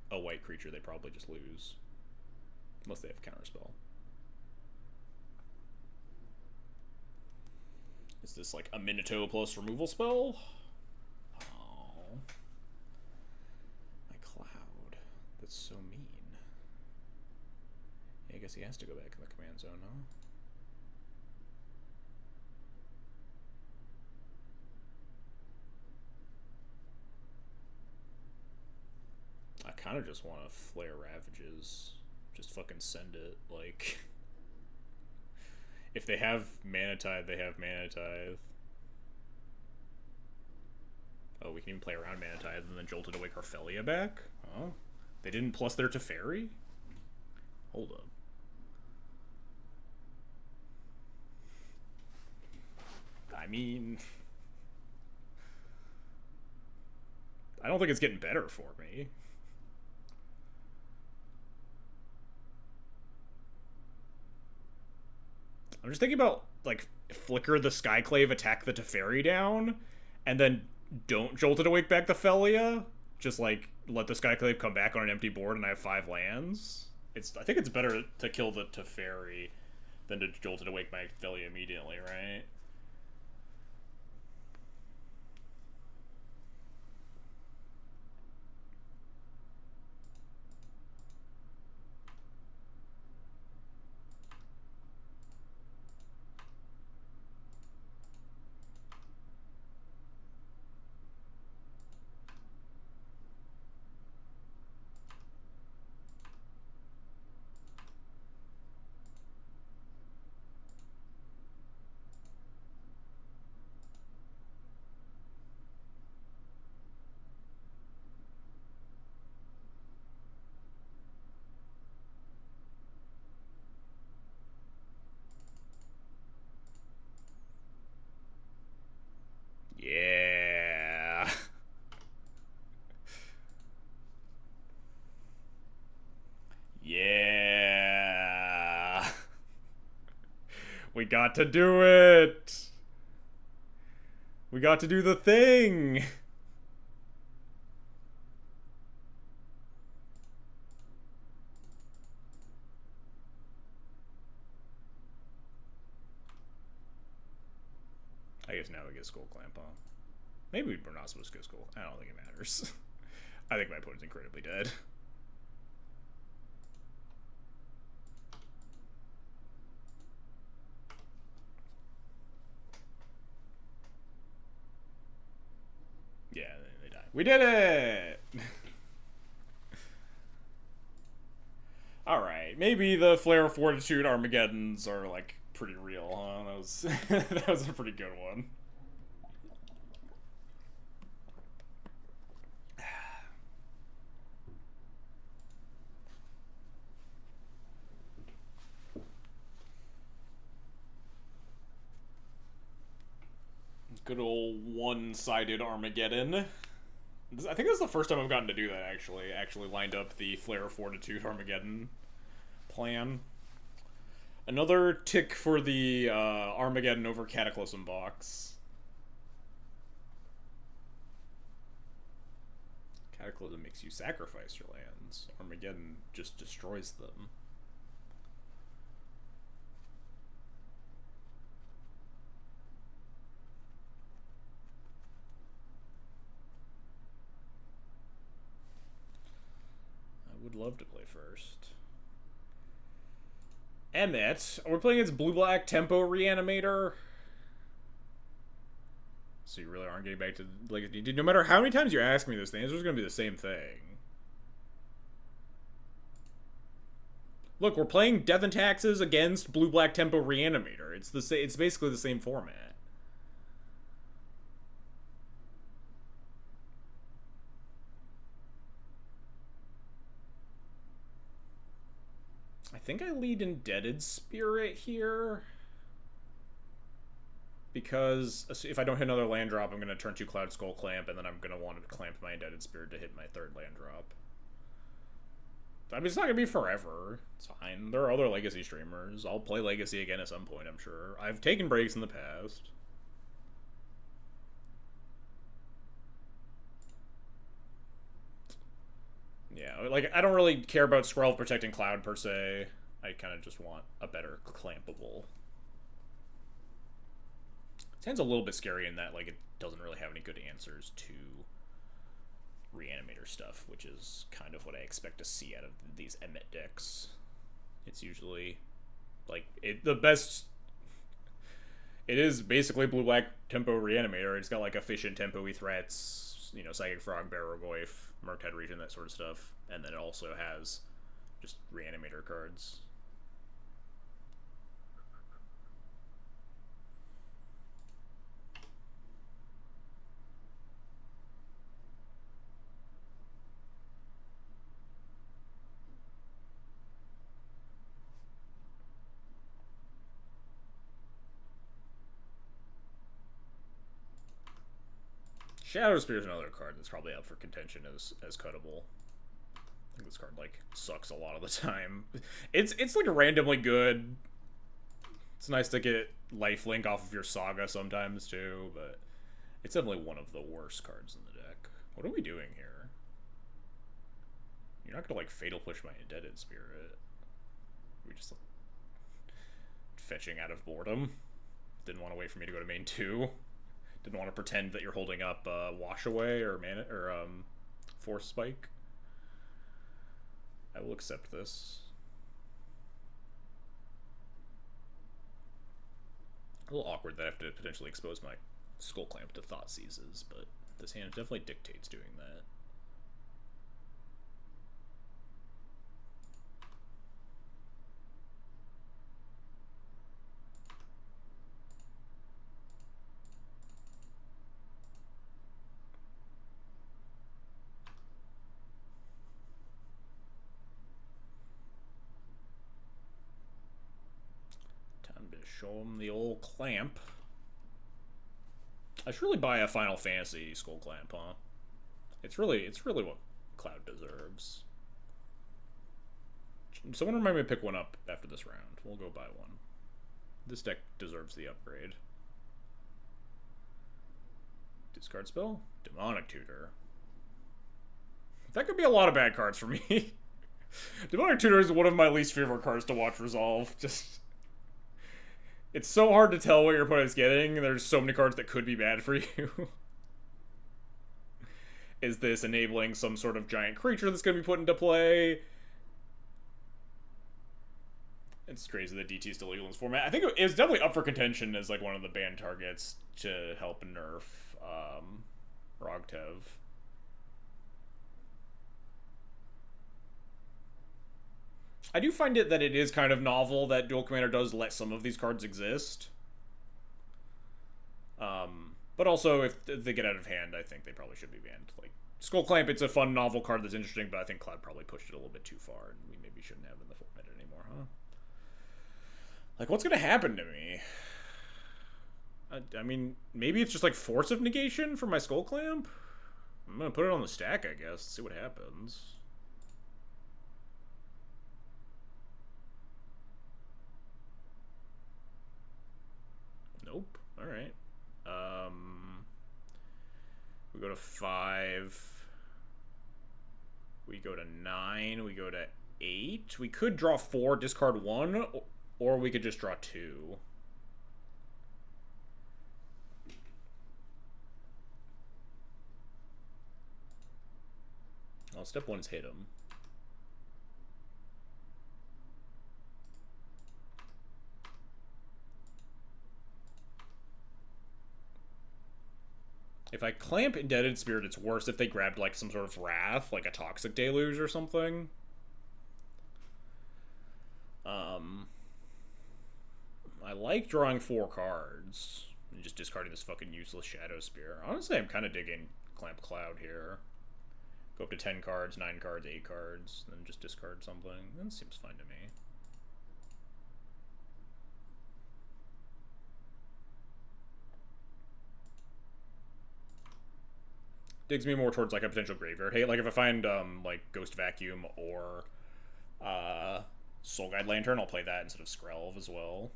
a white creature, they probably just lose. Unless they have Counterspell. Is this, like, a Minato plus removal spell? Oh. My Cloud. That's so mean. Yeah, I guess he has to go back in the command zone, huh? I kind of just want to Flare Ravages. Just fucking send it. Like, if they have Mana Tithe, they have Mana Tithe. Oh, we can even play around Mana Tithe and then Jolted Awake Arfelia back? Oh. They didn't plus their Teferi? Hold up. I mean, I don't think it's getting better for me. I'm just thinking about, like, flicker the Skyclave, attack the Teferi down, and then don't Jolted Awake back the Felia. Just, like, let the Skyclave come back on an empty board and I have 5 lands. I think it's better to kill the Teferi than to Jolted Awake my Felia immediately, right? got to do it! We got to do the thing! I guess now we get Skull Clamp, huh? Maybe we're not supposed to go Skull. I don't think it matters. I think my opponent's incredibly dead. Yeah, they die. We did it! Alright, maybe the Flare Fortitude Armageddons are, like, pretty real, huh? That was, that was a pretty good one. Good old one-sided Armageddon. I think that's the first time I've gotten to do that, actually. Actually lined up the Flare Fortitude Armageddon plan. Another tick for the Armageddon over Cataclysm box. Cataclysm makes you sacrifice your lands. Armageddon just destroys them. Would love to play first. Emmet. We're playing against Blue-Black Tempo Reanimator. So you really aren't getting back to... like, no matter how many times you ask me this, the answer's going to be the same thing. Look, we're playing Death and Taxes against Blue-Black Tempo Reanimator. It's basically the same format. I think I lead Indebted Spirit here. Because if I don't hit another land drop, I'm going to turn 2 Cloud Skull Clamp, and then I'm going to want to clamp my Indebted Spirit to hit my 3rd land drop. I mean, it's not going to be forever. It's fine. There are other Legacy streamers. I'll play Legacy again at some point, I'm sure. I've taken breaks in the past. Yeah, like, I don't really care about Squirrel protecting Cloud, per se. I kind of just want a better clampable. Sounds a little bit scary in that, like, it doesn't really have any good answers to Reanimator stuff, which is kind of what I expect to see out of these Emmet decks. It's usually, like, the best... It is basically Blue-Black Tempo Reanimator. It's got, like, efficient tempo-y threats, you know, Psychic Frog, Barrogoyf, Murktide Region, that sort of stuff. And then it also has just Reanimator cards. Shadow Spear is another card that's probably up for contention as cuttable. I think this card, like, sucks a lot of the time. It's like randomly good. It's nice to get lifelink off of your Saga sometimes, too, but it's definitely one of the worst cards in the deck. What are we doing here? You're not gonna, like, Fatal Push my Indebted Spirit. We just, like, fetching out of boredom. Didn't want to wait for me to go to main 2. Didn't want to pretend that you're holding up Wash Away or Force Spike. I will accept this. A little awkward that I have to potentially expose my Skull Clamp to Thought Seizes, but this hand definitely dictates doing that. Show him the old clamp. I should really buy a Final Fantasy Skull Clamp, huh? It's really what Cloud deserves. Someone remind me to pick one up after this round. We'll go buy one. This deck deserves the upgrade. Discard spell? Demonic Tutor. That could be a lot of bad cards for me. Demonic Tutor is one of my least favorite cards to watch resolve. Just... It's so hard to tell what your opponent's getting, and there's so many cards that could be bad for you. Is this enabling some sort of giant creature that's going to be put into play? It's crazy that DT is still legal in this format. I think it was definitely up for contention as like one of the ban targets to help nerf Rogtev. I do find it that it is kind of novel that Duel Commander does let some of these cards exist. But also, if they get out of hand, I think they probably should be banned. Like, Skull Clamp, it's a fun novel card that's interesting, but I think Cloud probably pushed it a little bit too far, and we maybe shouldn't have in the format anymore, huh? Like, what's gonna happen to me? I mean, maybe it's just like Force of Negation for my Skull Clamp? I'm gonna put it on the stack, I guess, see what happens. Nope. Alright. We go to 5. We go to 9. We go to 8. We could draw 4, discard 1, or we could just draw 2. Well, step 1's hit him. If I clamp Indebted Spirit, it's worse if they grabbed like some sort of Wrath, like a Toxic Deluge or something. I like drawing 4 cards and just discarding this fucking useless Shadow Spear. Honestly, I'm kind of digging Clamp Cloud here. Go up to 10 cards, 9 cards, 8 cards, then just discard something. That seems fine to me. Digs me more towards like a potential graveyard hate. Like if I find like Ghost Vacuum or Soul Guide Lantern, I'll play that instead of Skrelv as well.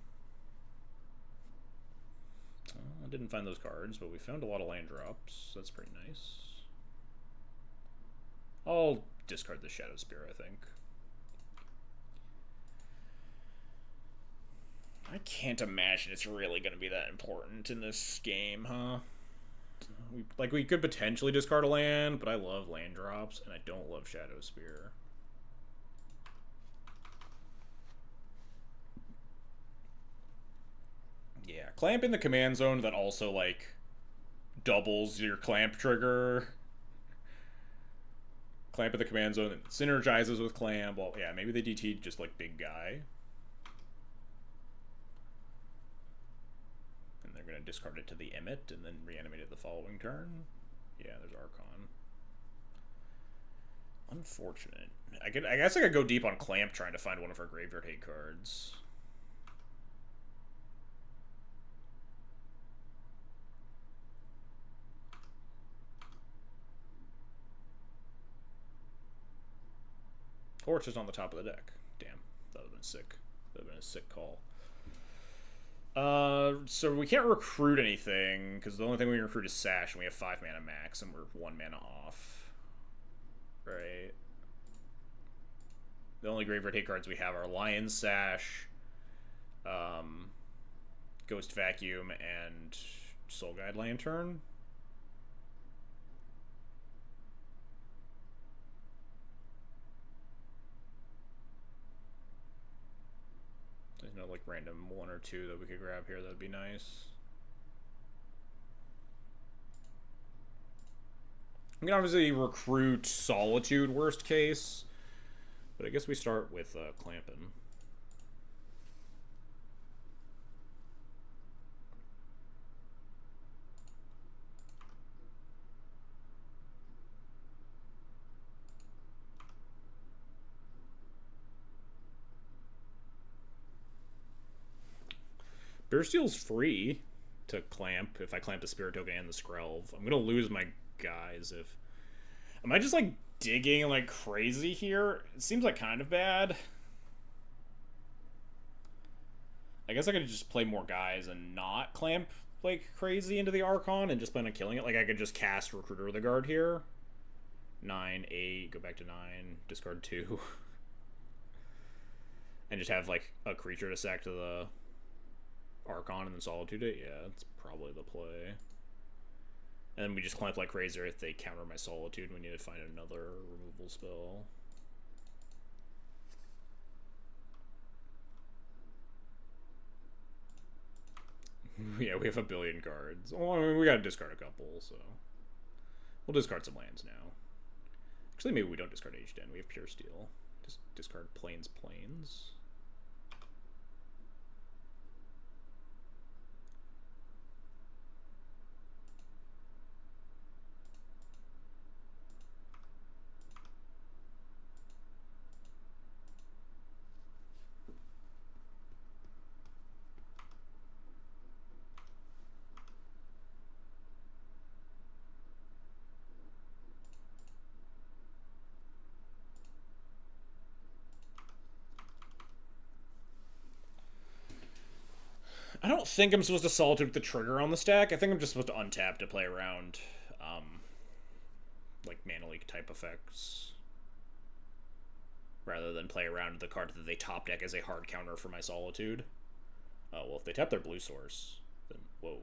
I didn't find those cards, but we found a lot of land drops. That's pretty nice. I'll discard the Shadow Spear, I think. I can't imagine it's really going to be that important in this game, huh? We could potentially discard a land, but I love land drops, and I don't love Shadow Spear. Yeah, clamp in the command zone that also, like, doubles your clamp trigger. Clamp in the command zone that synergizes with clamp. Well, yeah, maybe they DT'd just, like, big guy. Going to discard it to the Emmet and then reanimate it the following turn. Yeah, there's Archon. Unfortunate. I guess I could go deep on Clamp trying to find one of her graveyard hate cards. Or it's just on the top of the deck. Damn, that would have been sick. That would have been a sick call. So we can't recruit anything, because the only thing we can recruit is Sash, and we have 5 mana max, and we're 1 mana off. Right. The only graveyard hate cards we have are Lion's Sash, Ghost Vacuum, and Soul Guide Lantern. There's no, like, random 1 or 2 that we could grab here. That'd be nice. We can obviously recruit Solitude, worst case. But I guess we start with Clampin'. Bearsteel's free to clamp if I clamp the Spirit Token and the Skrelv. I'm gonna lose my guys if... Am I just, like, digging like crazy here? It seems like kind of bad. I guess I could just play more guys and not clamp like crazy into the Archon and just plan on killing it. Like I could just cast Recruiter of the Guard here. 9, 8, go back to 9, discard 2. And just have like a creature to sack to the Archon and then Solitude it. Yeah, that's probably the play. And then we just clamp like crazy if they counter my Solitude. We need to find another removal spell. Yeah, we have a billion cards. Well, I mean, we gotta discard a couple, so we'll discard some lands now. Actually, maybe we don't discard H-Den. We have Pure Steel. Just discard Plains. I don't think I'm supposed to Solitude with the trigger on the stack. I think I'm just supposed to untap to play around, like Mana Leak type effects, rather than play around the card that they top deck as a hard counter for my Solitude. Oh, well, if they tap their blue source, then whoa.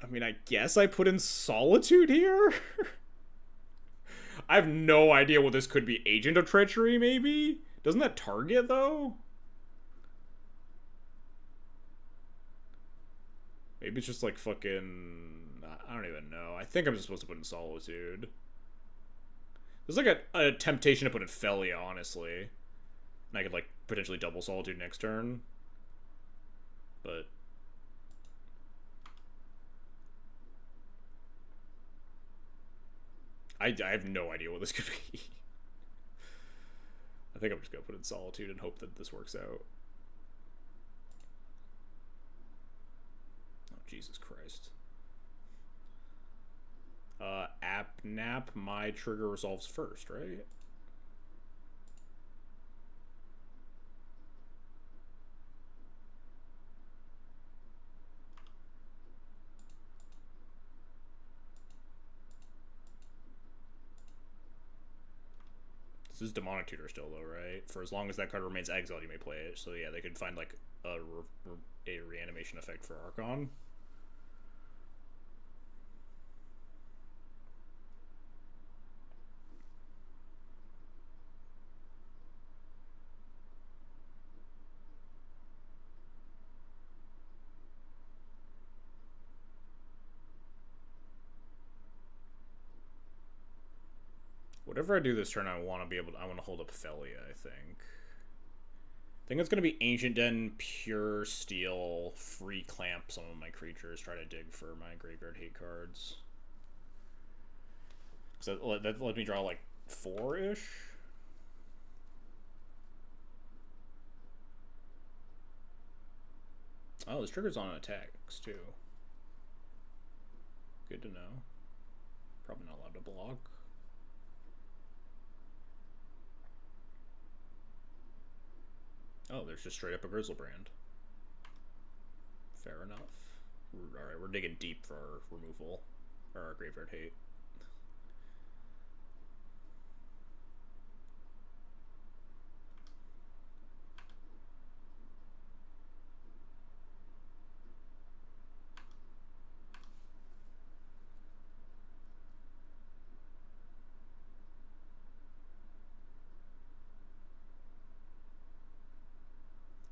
I mean, I guess I put in Solitude here? I have no idea what this could be. Agent of Treachery, maybe? Doesn't that target, though? Maybe it's just like fucking... I don't even know. I think I'm just supposed to put in Solitude. There's like a temptation to put in Felia, honestly. And I could like potentially double Solitude next turn. But... I have no idea what this could be. I think I'm just going to put in Solitude and hope that this works out. Oh, Jesus Christ. Nap, my trigger resolves first, right? This is Demonic Tutor still, though, right? For as long as that card remains exiled, you may play it. So yeah, they could find like a reanimation effect for Archon. Whatever I do this turn, I want to hold up Felia, I think. I think it's going to be Ancient Den, Pure Steel, free clamp some of my creatures, try to dig for my Graveyard Hate cards. So that let me draw like 4-ish? Oh, this trigger's on attacks, too. Good to know. Probably not allowed to block. Oh, there's just straight up a Grizzlebrand. Fair enough. Alright, we're digging deep for our removal. Or our Graveyard Hate.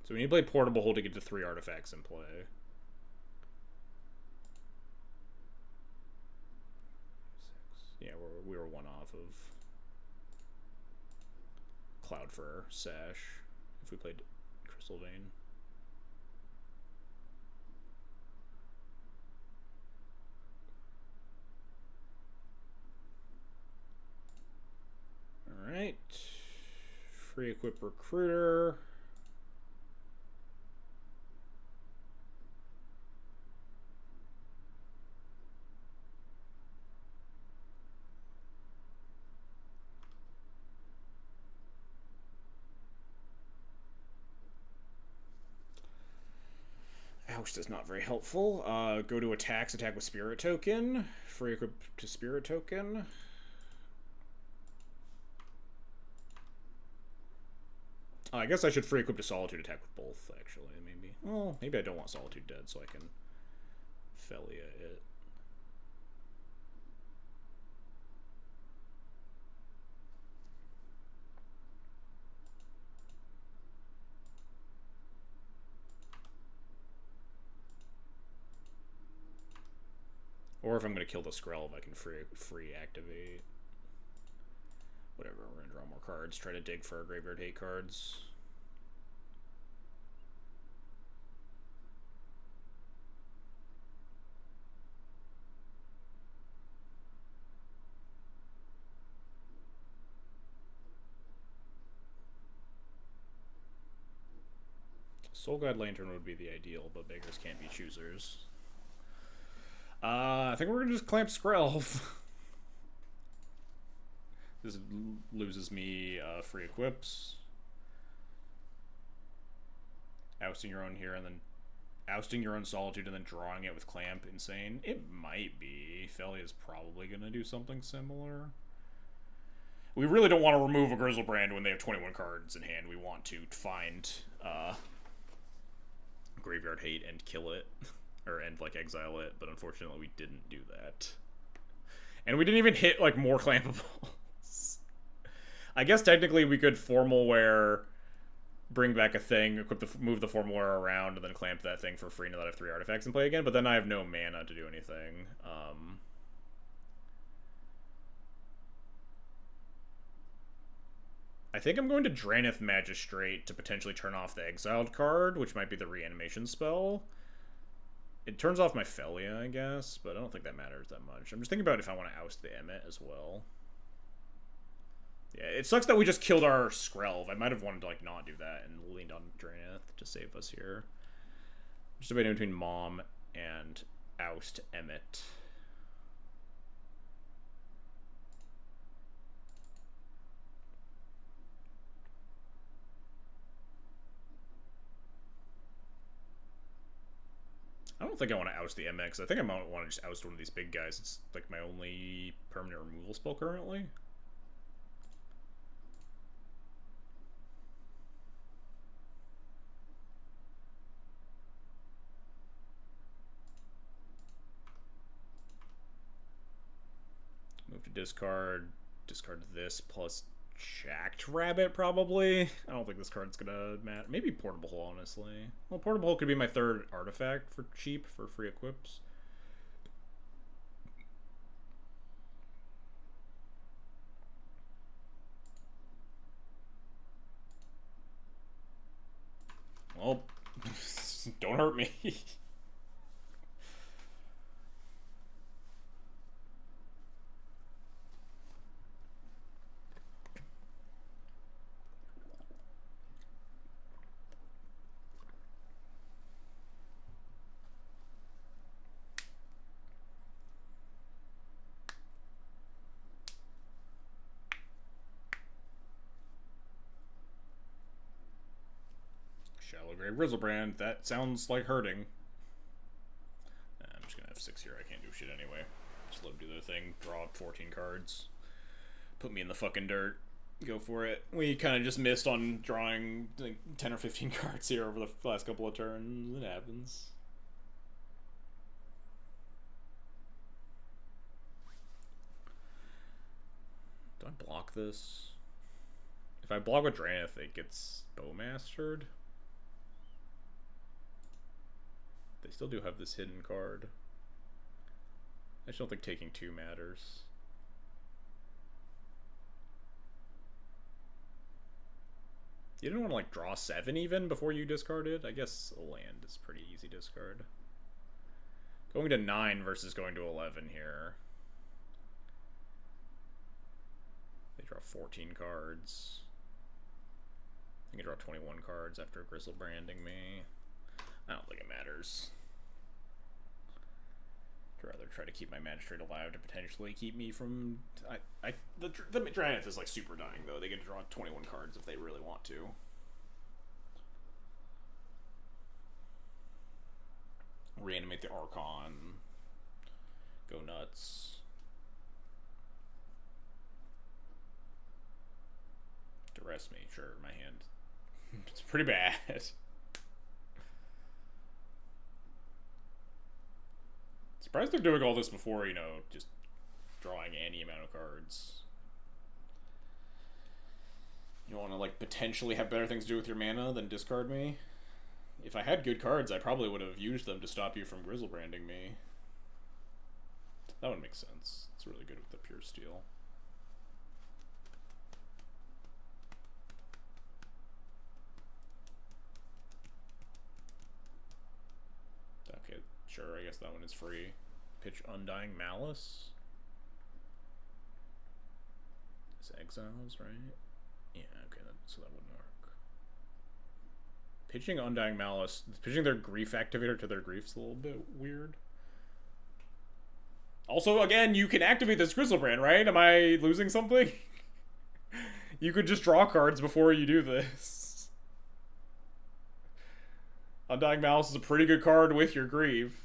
So we need to play Portable Hold to get to 3 artifacts in play. 6. Yeah, we were one off of Cloud for Sash if we played Crystal Vein. Alright. Free equip Recruiter. Oust is not very helpful. Go to attacks, attack with Spirit Token. Free equip to Spirit Token. I guess I should free equip to Solitude attack with both, actually, maybe. Well, maybe I don't want Solitude dead, so I can Felia it. Or if I'm going to kill the Skrelv, I can free activate. Whatever, we're going to draw more cards. Try to dig for our Graveyard Hate cards. Soul Guide Lantern would be the ideal, but beggars can't be choosers. I think we're going to just clamp Skrelv. This loses me free equips. Ousting your own here and then ousting your own Solitude and then drawing it with clamp. Insane. It might be. Felia is probably going to do something similar. We really don't want to remove a Grizzlebrand when they have 21 cards in hand. We want to find Graveyard Hate and kill it. And like exile it, but unfortunately we didn't do that. And we didn't even hit like more clampables. I guess technically we could Formalware, bring back a thing, move the Formalware around, and then clamp that thing for free and let I have 3 artifacts and play again, but then I have no mana to do anything. I think I'm going to Drannith Magistrate to potentially turn off the exiled card, which might be the reanimation spell. It turns off my Felia, I guess, but I don't think that matters that much. I'm just thinking about if I want to oust the Emmet as well. Yeah, it sucks that we just killed our Skrelv. I might have wanted to like not do that and leaned on Drannith to save us here. Just debating between Mom and oust Emmet. I don't think I want to oust the MX. I think I might want to just oust one of these big guys. It's like my only permanent removal spell currently. Move to discard. Discard this plus Jacked Rabbit, probably. I don't think this card's gonna matter. Maybe Portable Hole, honestly. Well, Portable Hole could be my 3rd artifact for cheap, for free equips. Well, don't hurt me. Shallow Grave Grizzlebrand. That sounds like hurting. I'm just gonna have 6 here. I can't do shit anyway. Just let them do their thing. Draw 14 cards. Put me in the fucking dirt. Go for it. We kind of just missed on drawing like 10 or 15 cards here over the last couple of turns. It happens. Do I block this? If I block with Drannith, it gets Bowmastered. They still do have this hidden card. I just don't think taking 2 matters. You didn't want to like draw 7 even before you discard it? I guess a land is pretty easy discard. Going to 9 versus going to 11 here. They draw 14 cards. I can draw 21 cards after Grizzlebranding me. I don't think it matters. I'd rather try to keep my Magistrate alive to potentially keep me from... The Drannith is like super dying though. They can draw 21 cards if they really want to. Reanimate the Archon. Go nuts. Duress me, sure, my hand. It's pretty bad. Surprised they're doing all this before, you know, just drawing any amount of cards. You want to, like, potentially have better things to do with your mana than discard me? If I had good cards, I probably would have used them to stop you from Grizzlebranding me. That would make sense. It's really good with the pure steel. Okay, sure, I guess that one is free. Pitch Undying Malice. It's Exiles, right? Yeah, okay, so that wouldn't work. Pitching Undying Malice, pitching their Grief activator to their Grief's a little bit weird. Also, again, you can activate this Grizzlebrand, right? Am I losing something? You could just draw cards before you do this. Undying Malice is a pretty good card with your Grief.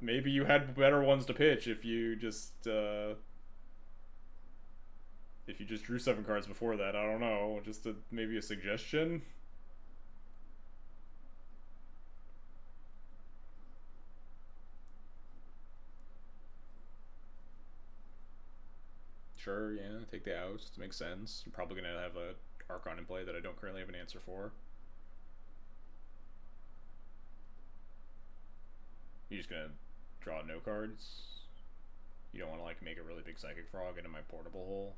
Maybe you had better ones to pitch if you just drew 7 cards before that. I don't know. Just maybe a suggestion. Sure, yeah, take the oust. Makes sense. You're probably going to have a Archon in play that I don't currently have an answer for. You're just going to draw no cards? You don't want to, like, make a really big Psychic Frog into my portable hole?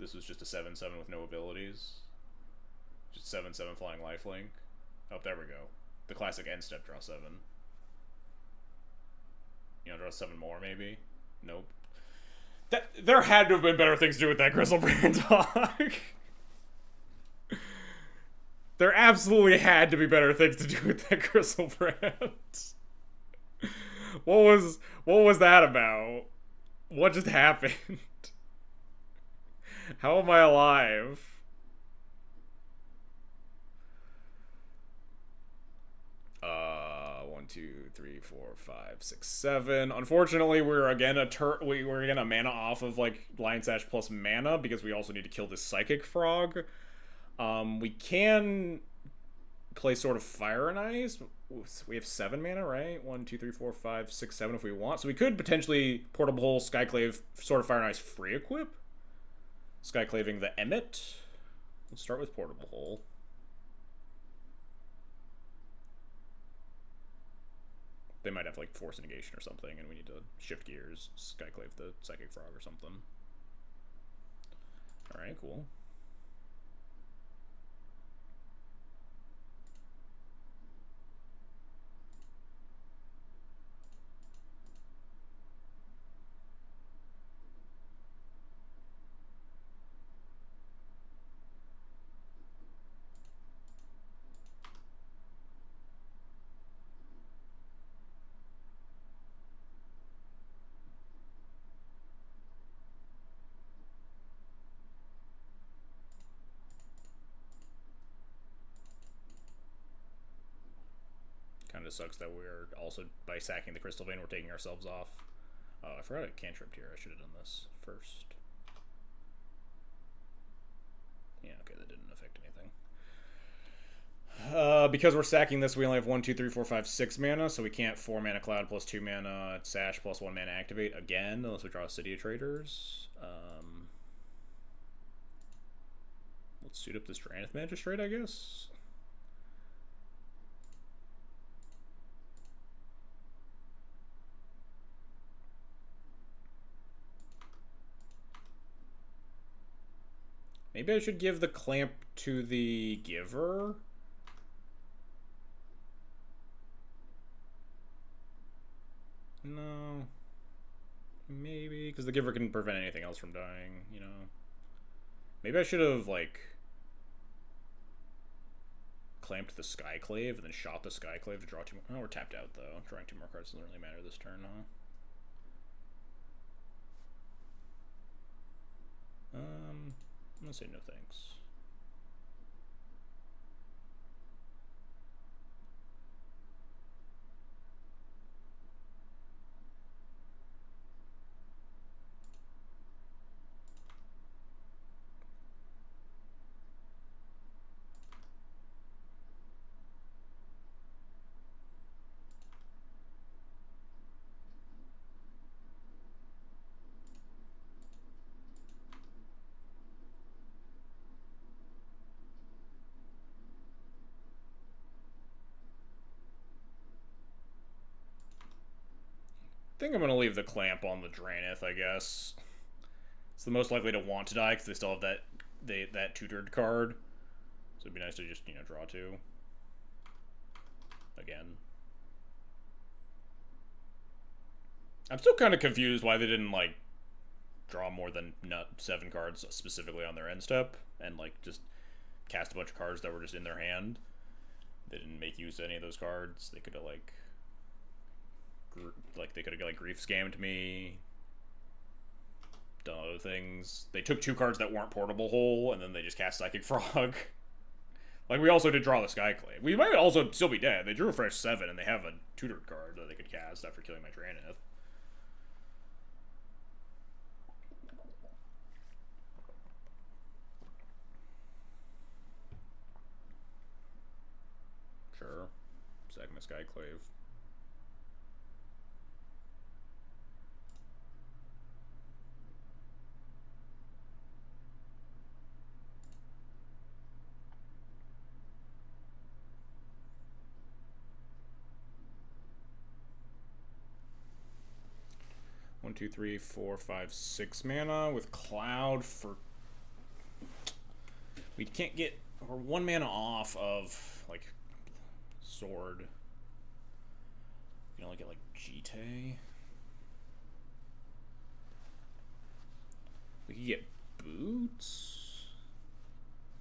This was just a 7/7 with no abilities. Just 7/7 flying lifelink. Oh, there we go. The classic end step draw 7. You know, draw 7 more, maybe? Nope. There had to have been better things to do with that Grizzlebrand dog. There absolutely had to be better things to do with that Grizzlebrand. What was that about? What just happened? How am I alive? One, two, three, 4, 5, 6, 7. Unfortunately, we're again we're gonna mana off of like Lion Sash plus mana because we also need to kill this Psychic Frog. We can play Sword of Fire and Ice. We have 7 mana, right? 1, 2, 3, 4, 5, 6, 7 if we want. So we could potentially Portable Hole, Skyclave, Sword of Fire and Ice free equip. Skyclaving the Emmet. Let's start with Portable Hole. They might have like Force Negation or something, and we need to shift gears, Skyclave the Psychic Frog or something. Alright, cool. Kind of sucks that we're also, by sacking the Crystal Vein, we're taking ourselves off. Oh, I forgot I cantripped here. I should have done this first. Yeah, okay, that didn't affect anything. Because we're sacking this, we only have 1, 2, 3, 4, 5, 6 mana, so we can't 4 mana Cloud plus 2 mana Sash plus 1 mana Activate again, unless we draw City of Traders. Let's suit up this Drannith Magistrate, I guess. Maybe I should give the Clamp to the Giver. No. Maybe, because the Giver can prevent anything else from dying, you know. Maybe I should have, like, clamped the Skyclave and then shot the Skyclave to draw 2 more. Oh, we're tapped out, though. Drawing 2 more cards doesn't really matter this turn, huh? I'm gonna say no thanks. think I'm gonna leave the clamp on the Draenith, I guess. It's the most likely to want to die because they still have that tutored card. So it'd be nice to just, draw two. Again. I'm still kind of confused why they didn't, like, draw more than 7 cards specifically on their end step and, like, just cast a bunch of cards that were just in their hand. They didn't make use of any of those cards. They could have, they could have, grief scammed me. Done other things. They took 2 cards that weren't Portable Hole, and then they just cast Psychic Frog. Like, we also did draw the Skyclave. We might also still be dead. They drew a fresh 7, and they have a tutored card that they could cast after killing my Draenith. Sure. Sack my Skyclave. One, 2, 3, 4, 5, 6 mana with Cloud for. We can't get. We're 1 mana off of, like, Sword. You can only get, like, Jite. We could get Boots.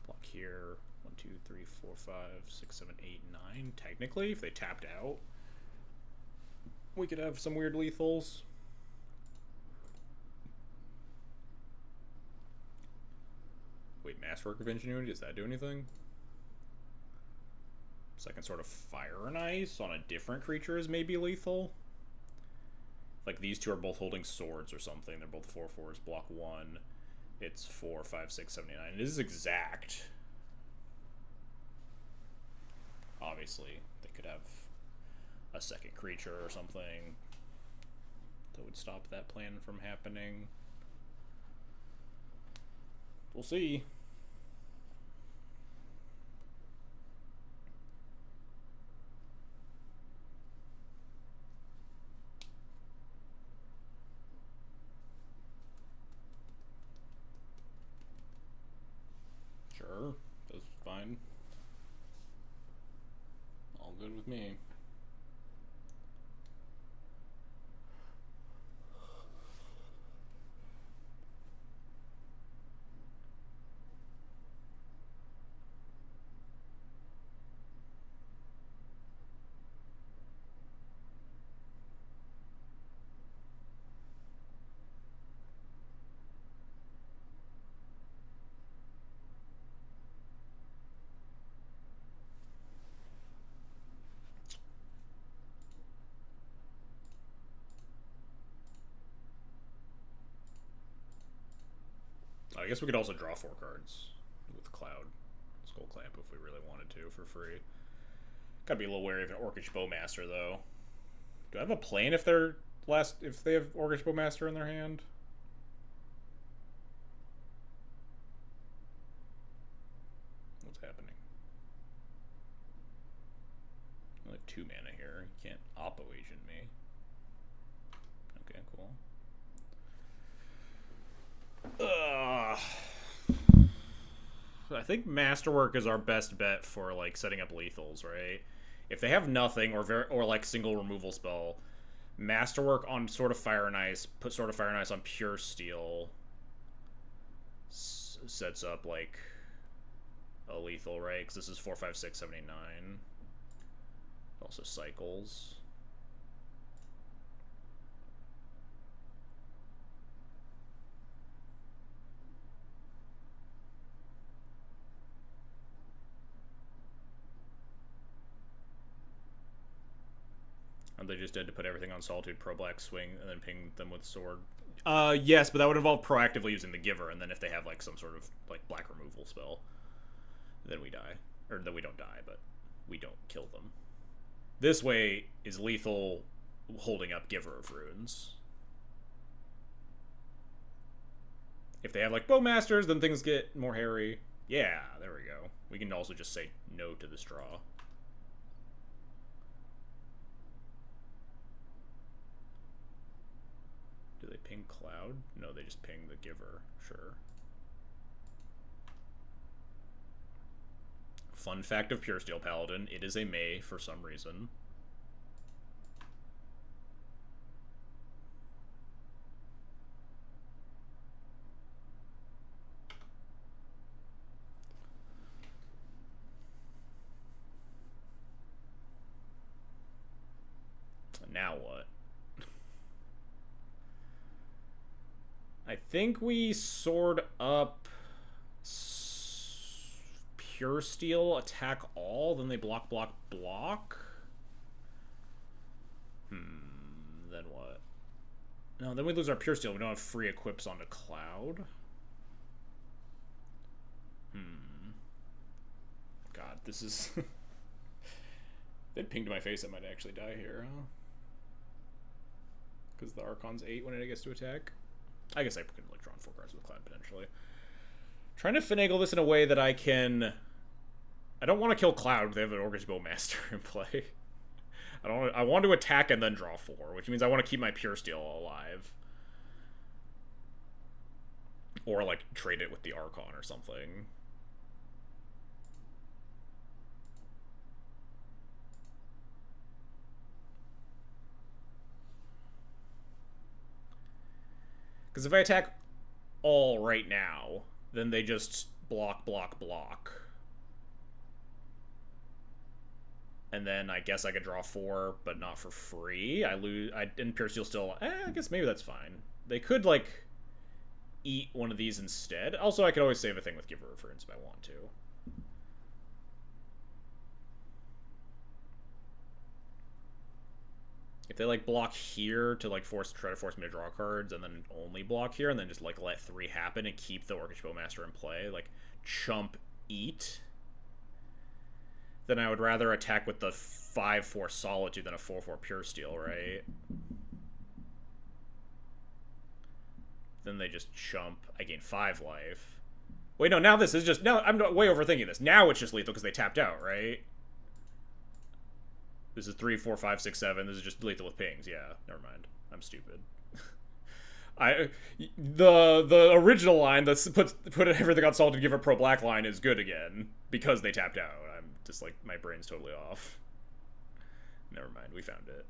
Block here. 1, 2, 3, 4, 5, 6, 7, 8, 9. Technically, if they tapped out, we could have some weird lethals. Wait, Masterwork of Ingenuity, does that do anything? Second sort of Fire and Ice on a different creature is maybe lethal. Like, these two are both holding swords or something. They're both 4/4s. Block 1. It's 4, 5, 6, 7, 8, 9. It is exact. Obviously, they could have a second creature or something that would stop that plan from happening. We'll see. Sure, that's fine. All good with me. I guess we could also draw 4 cards with Cloud Skull Clamp if we really wanted to for free. Gotta be a little wary of an Orcish Bowmaster though. Do I have a plane if they have Orcish Bowmaster in their hand? What's happening? I have 2 mana here. You can't Oppo Agent me. Okay, cool. I think Masterwork is our best bet for, like, setting up lethals, right? If they have nothing or like single removal spell, Masterwork on Sword of Fire and Ice, put Sword of Fire and Ice on Pure Steel, sets up, like, a lethal, right? Because this is 4, 5, 6, 7, 8, 9. Also cycles. They just had to put everything on Solitude, Pro Black Swing, and then ping them with Sword. Yes, but that would involve proactively using the Giver, and then if they have, like, some sort of, like, black removal spell, then we die. Or then we don't die, but we don't kill them. This way is lethal holding up Giver of Runes. If they have, like, Bowmasters, then things get more hairy. Yeah, there we go. We can also just say no to this draw. ping Cloud? No, they just ping the Giver. Sure. Fun fact of Pure Steel Paladin, it is a May for some reason. Now what? I think we sword up Pure Steel, attack all, then they block, block, block. Then what? No, then we lose our Pure Steel. We don't have free equips onto Cloud. God, this is... They pinged my face, I might actually die here, huh? Because the Archon's 8 when it gets to attack. I guess I could like draw 4 cards with Cloud potentially. Trying to finagle this in a way that I can... I don't want to kill Cloud. They have an Orcish Bowmaster in play. I want to attack and then draw 4, which means I want to keep my Pure Steel alive. Or like trade it with the Archon or something. Because if I attack all right now, then they just block, block, block. And then I guess I could draw 4, but not for free. I lose. And Pure Steel still... I guess maybe that's fine. They could, like, eat one of these instead. Also, I could always save a thing with Giver Reference if I want to. If they, like, block here to, like, try to force me to draw cards, and then only block here, and then just, like, let 3 happen and keep the Orcish Bowmaster in play, like, chump eat, then I would rather attack with the 5-4 Solitude than a 4-4 Pure Steel, right? Then they just chump. I gain 5 life. Wait, no, now this is just... Now, I'm way overthinking this. Now it's just lethal because they tapped out, right? This is 3, 4, 5, 6, 7. This is just lethal with pings. Yeah, never mind. I'm stupid. The original line that put everything on Salt and give a pro black line is good again because they tapped out. I'm just like, my brain's totally off. Never mind, we found it.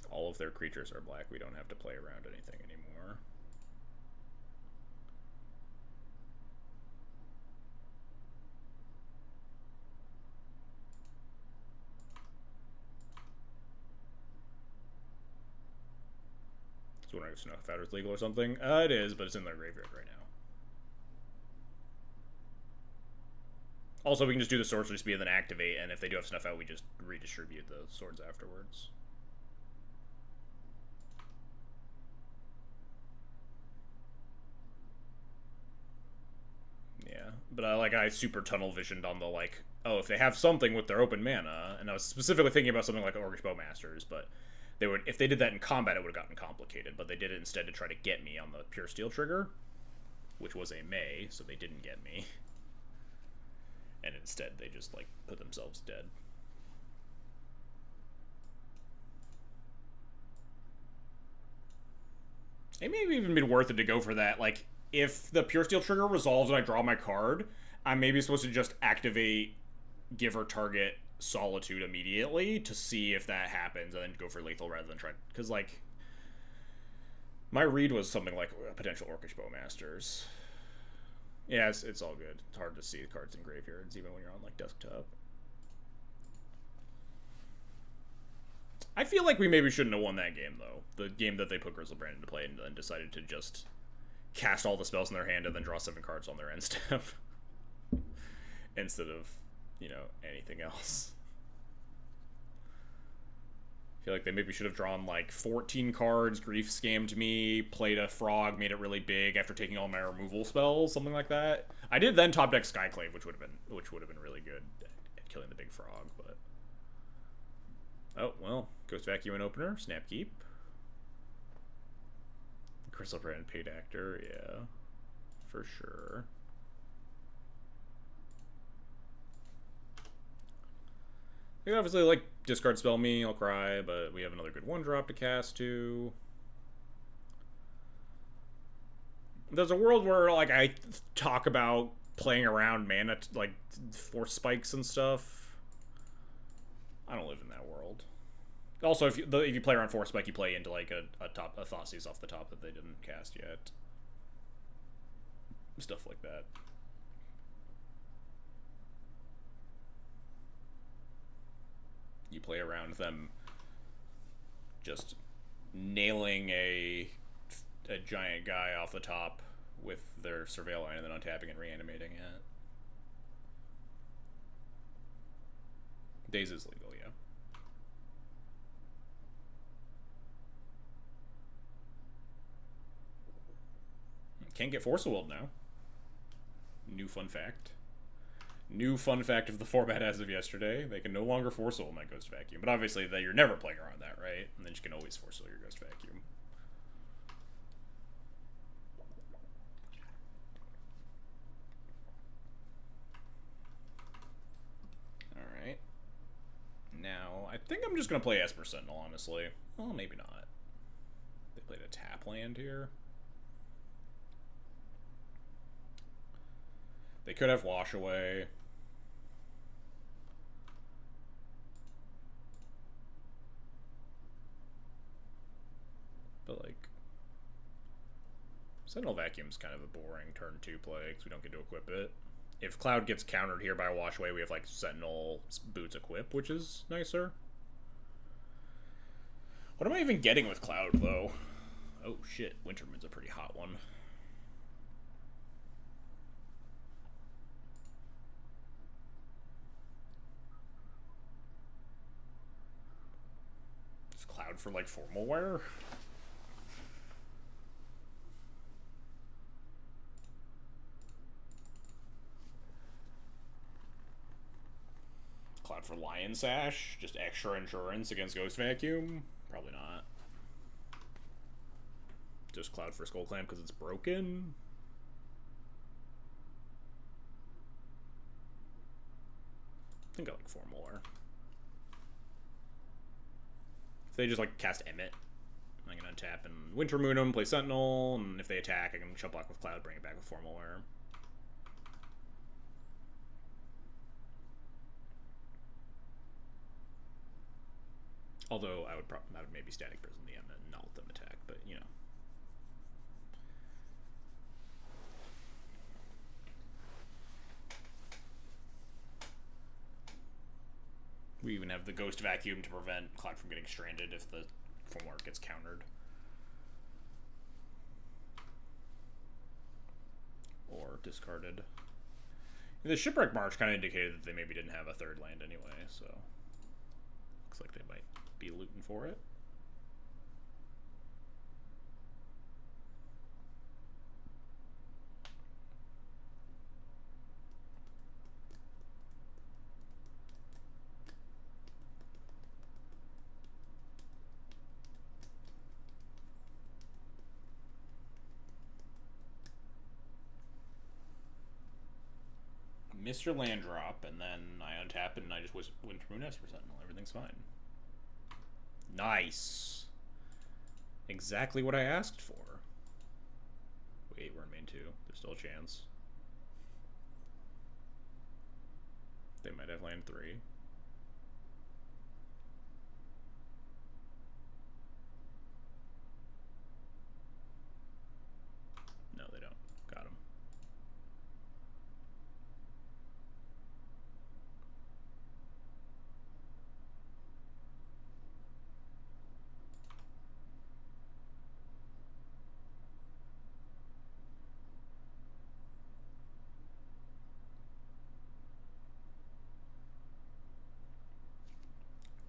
All of their creatures are black. We don't have to play around anything anymore. So wondering if Snuff Outer is legal or something. It is, but it's in their graveyard right now. Also, we can just do the Sorcery Speed and then activate, and if they do have Snuff Out, we just redistribute the swords afterwards. Yeah, but I super tunnel visioned on the, like, oh, if they have something with their open mana, and I was specifically thinking about something like Orcish Bowmasters, but they would, if they did that in combat, it would have gotten complicated, but they did it instead to try to get me on the Pure Steel trigger, which was a May, so they didn't get me. And instead, they just, like, put themselves dead. It may have even been worth it to go for that, like, if the Pure Steel trigger resolves and I draw my card, I'm maybe supposed to just activate Giver target Solitude immediately to see if that happens and then go for lethal rather than try... Because, like, my read was something like potential Orcish Bowmasters. Yeah, it's all good. It's hard to see the cards in graveyards even when you're on, like, desktop. I feel like we maybe shouldn't have won that game, though. The game that they put Grizzlebrand into play and then decided to just cast all the spells in their hand and then draw 7 cards on their end step. Instead of, you know, anything else. I feel like they maybe should have drawn, like, 14 cards, grief scammed me, played a frog, made it really big after taking all my removal spells, something like that. I did then top deck Skyclave, which would have been really good at killing the big frog, but... Oh, well, Ghost Vacuum and Opener, Snap Keep. Crystal Brand paid actor, yeah. For sure. You can obviously, like, discard spell me, I'll cry, but we have another good 1-drop to cast, too. There's a world where, like, I talk about playing around mana, like, for spikes and stuff. I don't live in that world. Also, if you play around 4 spike, you play into, like, a Thoughtseize off the top that they didn't cast yet. Stuff like that. You play around them just nailing a giant guy off the top with their Surveil Line and then untapping and reanimating it. Daze is legal, yeah. Can't get Force of Will now. New fun fact. New fun fact of the format as of yesterday. They can no longer Force Will my Ghost Vacuum. But obviously, you're never playing around that, right? And then you can always Force Will your Ghost Vacuum. Alright. Now, I think I'm just going to play Esper Sentinel, honestly. Well, maybe not. They played a tap land here. They could have Wash Away. But, like, Sentinel Vacuum's kind of a boring turn 2 play because we don't get to equip it. If Cloud gets countered here by a Wash Away, we have, like, Sentinel Boots equip, which is nicer. What am I even getting with Cloud, though? Oh, shit. Wintermoon's a pretty hot one. Cloud for, like, formal wear? Cloud for Lion Sash? Just extra insurance against Ghost Vacuum? Probably not. Just Cloud for Skull Clamp because it's broken? I think I like formal wear. They just, like, cast Emmet. I can untap and Wintermoon them, play Sentinel, and if they attack, I can shut block with Cloud, bring it back with Formal Wear. Although I would maybe Static Prison the Emmet and not let them attack, but, you know. We even have the Ghost Vacuum to prevent Cloud from getting stranded if the form work gets countered. Or discarded. The Shipwreck March kind of indicated that they maybe didn't have a third land anyway, so looks like they might be looting for it. Mr. Land Drop, and then I untap it, and I just Wintermoon Esper Sentinel. Everything's fine. Nice. Exactly what I asked for. Wait, we're in main 2. There's still a chance. They might have land 3. No, they don't. Got him.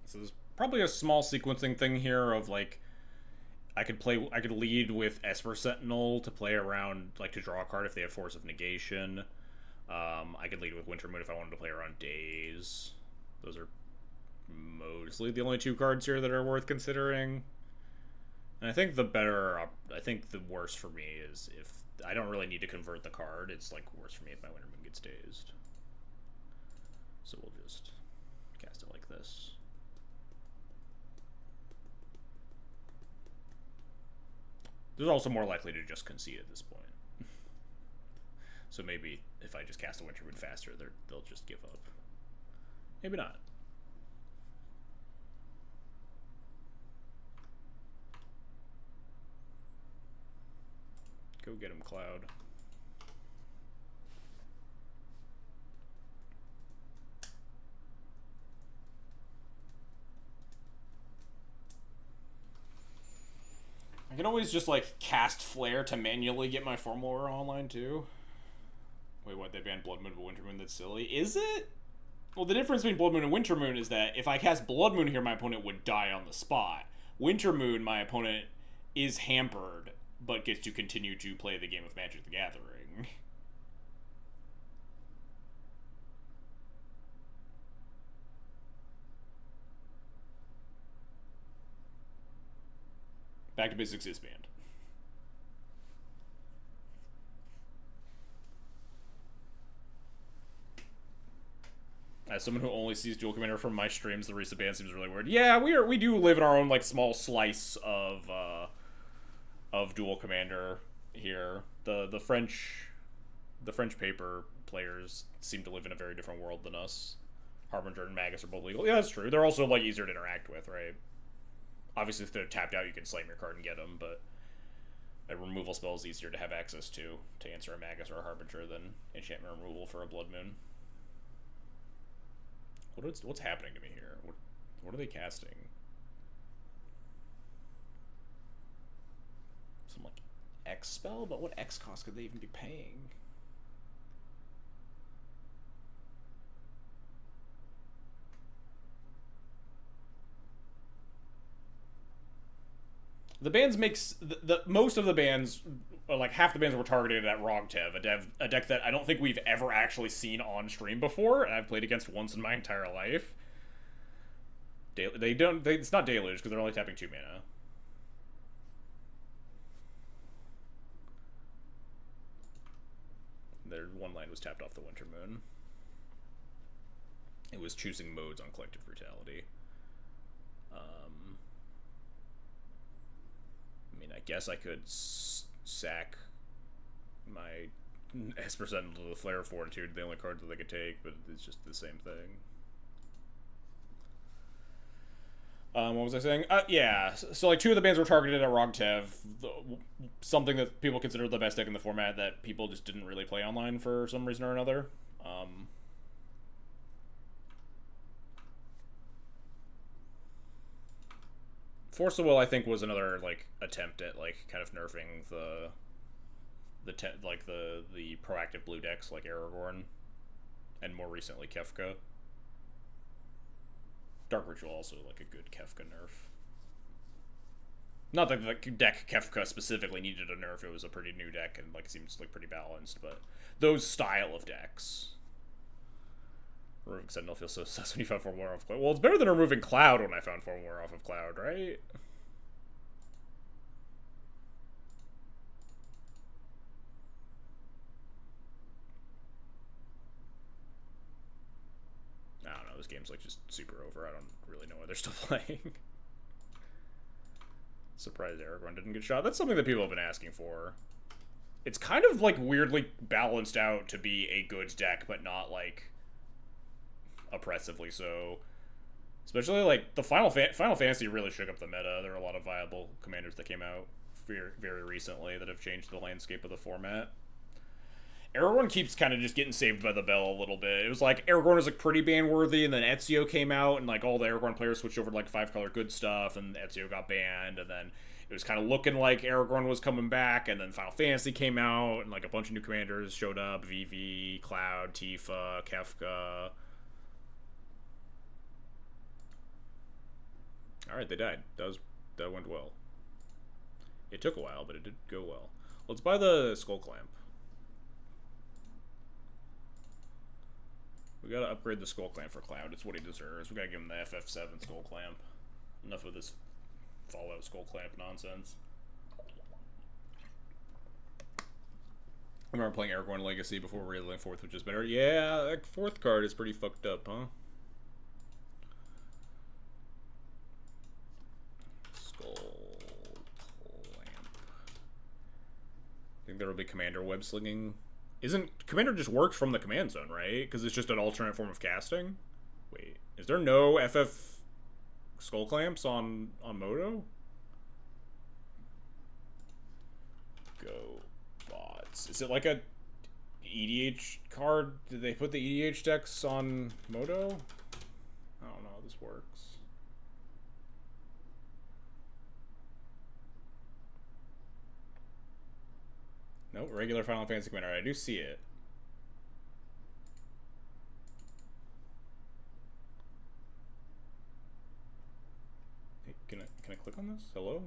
So there's probably a small sequencing thing here of, like, I could lead with Esper Sentinel to play around, like, to draw a card if they have Force of Negation. I could lead with Wintermoon if I wanted to play around Daze. Those are mostly the only 2 cards here that are worth considering. And I think the better, I think the worse for me is if I don't really need to convert the card. It's like worse for me if my Wintermoon gets dazed. So we'll just cast it like this. They're also more likely to just concede at this point. So maybe if I just cast a Wintermoon faster, they'll just give up. Maybe not. Go get him, Cloud. I can always just, like, cast Flare to manually get my Form War online, too. Wait, what? They banned Blood Moon but Wintermoon? That's silly. Is it? Well, the difference between Blood Moon and Wintermoon is that if I cast Blood Moon here, my opponent would die on the spot. Wintermoon, my opponent is hampered, but gets to continue to play the game of Magic the Gathering. Back to Basics is banned. As someone who only sees Duel Commander from my streams, the recent ban seems really weird. Yeah, we do live in our own like small slice of Duel Commander here. The French paper players seem to live in a very different world than us. Harbinger and Magus are both legal. Yeah, that's true. They're also like easier to interact with, right? Obviously, if they're tapped out, you can slam your card and get them, but a removal spell is easier to have access to answer a Magus or a Harbinger than enchantment removal for a Blood Moon. What's happening to me here? What are they casting? Some like X spell? But what X cost could they even be paying? The bans makes the most of the bans, like half the bans were targeted at Rogtev, a deck that I don't think we've ever actually seen on stream before, and I've played against once in my entire life. It's not Deluge because they're only tapping 2 mana. Their one land was tapped off the Wintermoon. It was choosing modes on Collective Brutality. I mean, I guess I could sack my Esper into the Flare of Fortitude, the only cards that they could take, but it's just the same thing. What was I saying? Yeah, so like 2 of the bans were targeted at Rogtev, something that people consider the best deck in the format that people just didn't really play online for some reason or another. Force of Will, I think, was another like attempt at like kind of nerfing the proactive blue decks like Aragorn, and more recently Kefka. Dark Ritual also like a good Kefka nerf. Not that the deck Kefka specifically needed a nerf; it was a pretty new deck and like seems like pretty balanced. But those style of decks. Removing Sentinel feels so sus when you found Formula off of Cloud. Well, it's better than removing Cloud when I found Formula off of Cloud, right? I don't know, this game's like just super over. I don't really know why they're still playing. Surprised Aragorn didn't get shot. That's something that people have been asking for. It's kind of like weirdly balanced out to be a good deck, but not like oppressively so. Especially like the Final Fantasy really shook up the meta. There are a lot of viable commanders that came out very, very recently that have changed the landscape of the format. Aragorn keeps kind of just getting saved by the bell a little bit. It was like Aragorn was like pretty ban worthy, and then Ezio came out, and like all the Aragorn players switched over to like 5-color good stuff, and Ezio got banned, and then it was kind of looking like Aragorn was coming back, and then Final Fantasy came out, and like a bunch of new commanders showed up: Vivi, Cloud, Tifa, Kefka. Alright, they died. That went well. It took a while, but it did go well. Let's buy the Skull Clamp. We gotta upgrade the Skull Clamp for Cloud. It's what he deserves. We gotta give him the FF7 Skull Clamp. Enough of this Fallout Skull Clamp nonsense. I remember playing Aragorn Legacy before realizing 4th, which is better. Yeah, that 4th card is pretty fucked up, huh? Skull Clamp. I think there will be Commander Web Slinging. Isn't Commander just works from the command zone, right? Because it's just an alternate form of casting. Wait, is there no FF Skull Clamps on Moto? Go bots. Is it like a EDH card? Did they put the EDH decks on Moto? I don't know how this works. Nope, regular Final Fantasy Commander. I do see it. Hey, can I click on this? Hello?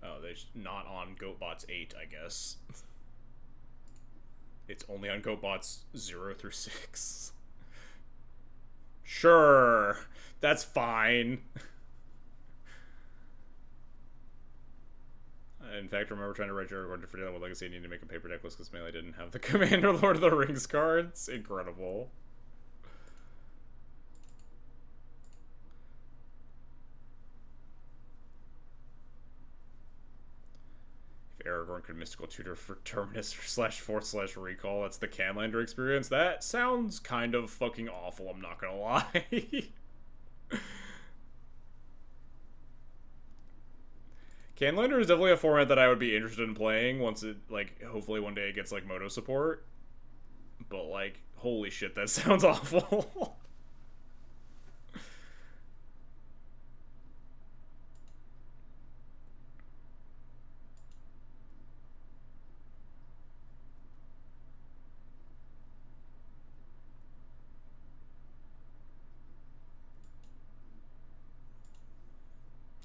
Oh, they're not on GoatBots 8, I guess. It's only on GoatBots 0 through 6. Sure, that's fine. In fact, I remember trying to write Aragorn for dealing with Legacy. I needed to make a paper deck list because Melee didn't have the Commander Lord of the Rings cards. Incredible. If Aragorn could mystical tutor for Terminus /4/ recall, that's the Canlander experience. That sounds kind of fucking awful, I'm not gonna lie. Canlander is definitely a format that I would be interested in playing once it, like, hopefully one day it gets, like, Moto support. But, like, holy shit, that sounds awful.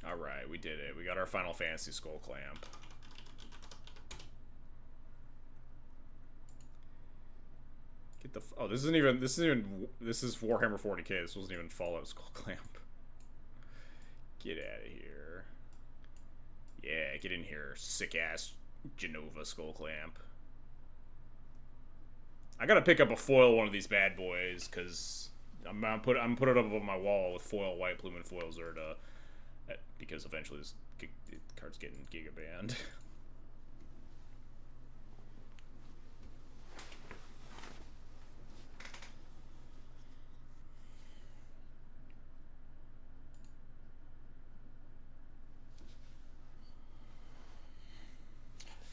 Alright, we did it. We got our Final Fantasy Skull Clamp. Get the... Oh, this is Warhammer 40k. This wasn't even Fallout Skull Clamp. Get out of here. Yeah, get in here. Sick-ass Genova Skull Clamp. I gotta pick up a foil one of these bad boys, because I'm put it up on my wall with foil White Plume and foil Zerda. Because eventually this card's getting Giga banned.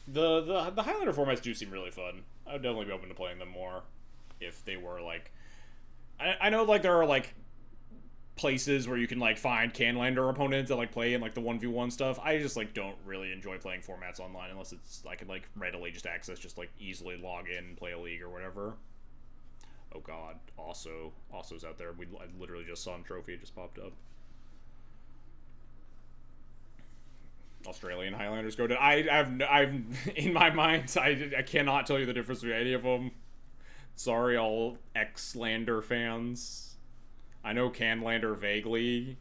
The Highlander formats do seem really fun. I would definitely be open to playing them more if they were like... I know like there are like places where you can like find Canlander opponents that like play in like the 1v1 stuff. I just like don't really enjoy playing formats online unless it's I can like readily just access, just like easily log in and play a league or whatever. Oh god, Also's out there. I literally just saw him trophy, it just popped up. Australian Highlanders go to... I've in my mind, I cannot tell you the difference between any of them. Sorry, all ex-Lander fans. I know Canlander vaguely,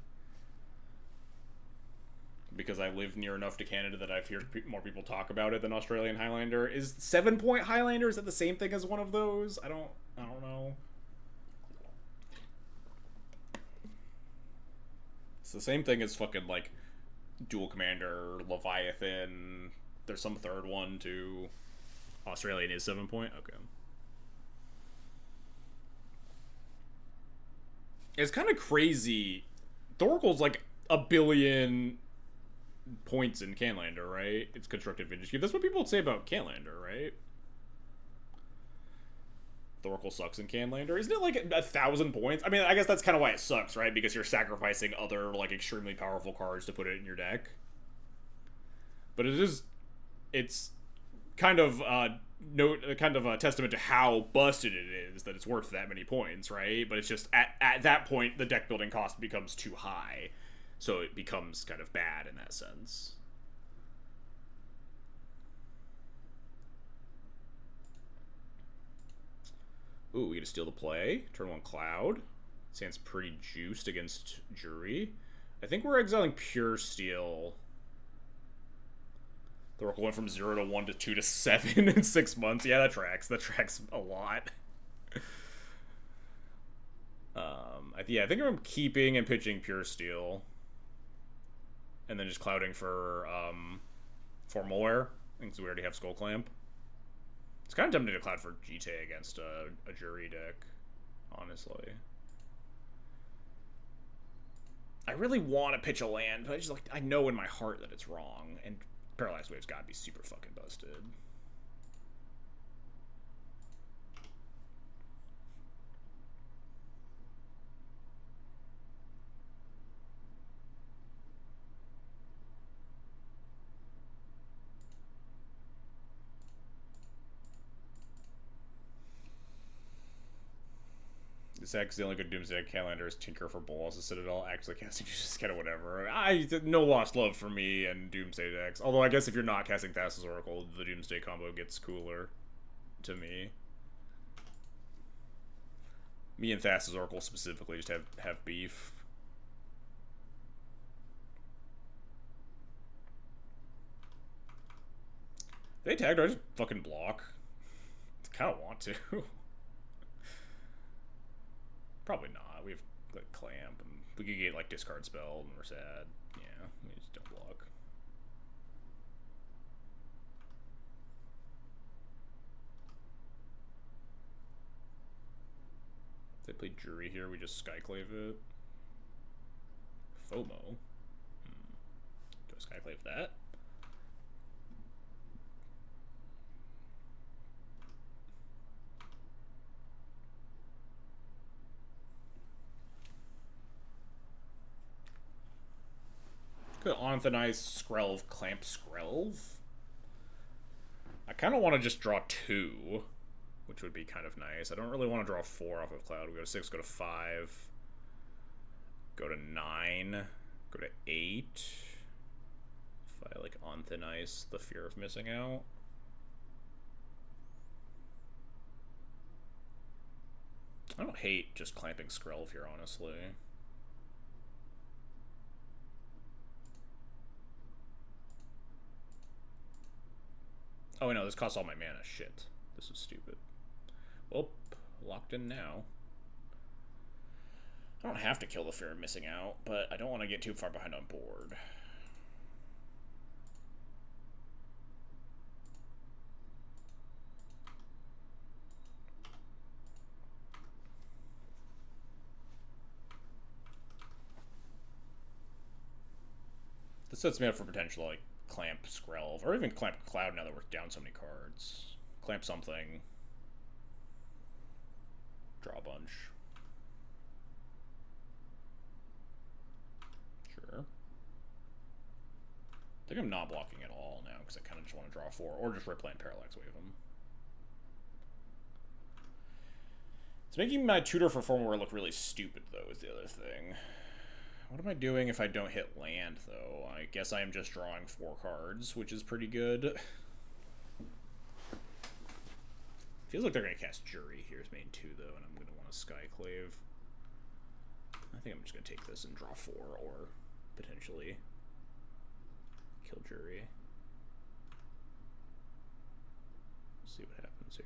because I live near enough to Canada that I've heard more people talk about it than Australian Highlander. Is 7-point Highlander, is that the same thing as one of those? I don't know. It's the same thing as fucking like Dual Commander, Leviathan. There's some third one too. Australian is 7-point? Okay. It's kind of crazy. Thorkel's like 1 billion points in Canlander, right? It's constructed vintage cube. That's what people would say about Canlander, right? Thorkel sucks in Canlander. Isn't it like 1,000 points? I mean, I guess that's kind of why it sucks, right? Because you're sacrificing other like extremely powerful cards to put it in your deck. But it's kind of a testament to how busted it is that it's worth that many points, right? But it's just at that point the deck building cost becomes too high, so it becomes kind of bad in that sense. Ooh, we get to steal the play. Turn 1 Cloud. Sounds pretty juiced against Jury. I think we're exiling Pure Steel. The Oracle went from 0 to 1 to 2 to 7 in 6 months. Yeah, that tracks. That tracks a lot. Yeah, I think I'm keeping and pitching Pure Steel. And then just clouding for Formalware, because we already have Skull Clamp. It's kind of tempting to cloud for GTA against a Jury deck, honestly. I really want to pitch a land, but I know in my heart that it's wrong, and Parallax Wave's gotta be super fucking busted. This deck's the only good Doomsday Calendar is Tinker for Bolas, the Citadel, actually casting just kind of whatever. No lost love for me and Doomsday decks. Although I guess if you're not casting Thassa's Oracle, the Doomsday combo gets cooler to me. Me and Thassa's Oracle specifically just have beef. If they tagged, I just fucking block. I kind of want to. Probably not. We have like Clamp, and we could get like Discard Spell, and we're sad. Yeah, we just don't block. If they play Jury here, we just Skyclave it. FOMO. Do I Skyclave that? Could Onthanize Skrelv, Clamp Skrelv. I kind of want to just draw 2, which would be kind of nice. I don't really want to draw 4 off of Cloud. We go to 6, go to 5, go to 9, go to 8. If I like Onthanize the fear of missing out. I don't hate just clamping Skrelv here, honestly. Oh, wait, no, this costs all my mana. Shit. This is stupid. Well, locked in now. I don't have to kill the fear of missing out, but I don't want to get too far behind on board. This sets me up for potential, like, Clamp Skrelv, or even Clamp Cloud now that we're down so many cards. Clamp something. Draw a bunch. Sure. I think I'm not blocking at all now, because I kind of just want to draw 4, or just Ripland Parallax Wave them. It's making my tutor for Formware look really stupid, though, is the other thing. What am I doing if I don't hit land, though? I guess I am just drawing 4 cards, which is pretty good. Feels like they're going to cast Jury here as main 2, though, and I'm going to want to Skyclave. I think I'm just going to take this and draw 4, or potentially kill Jury. Let's see what happens here.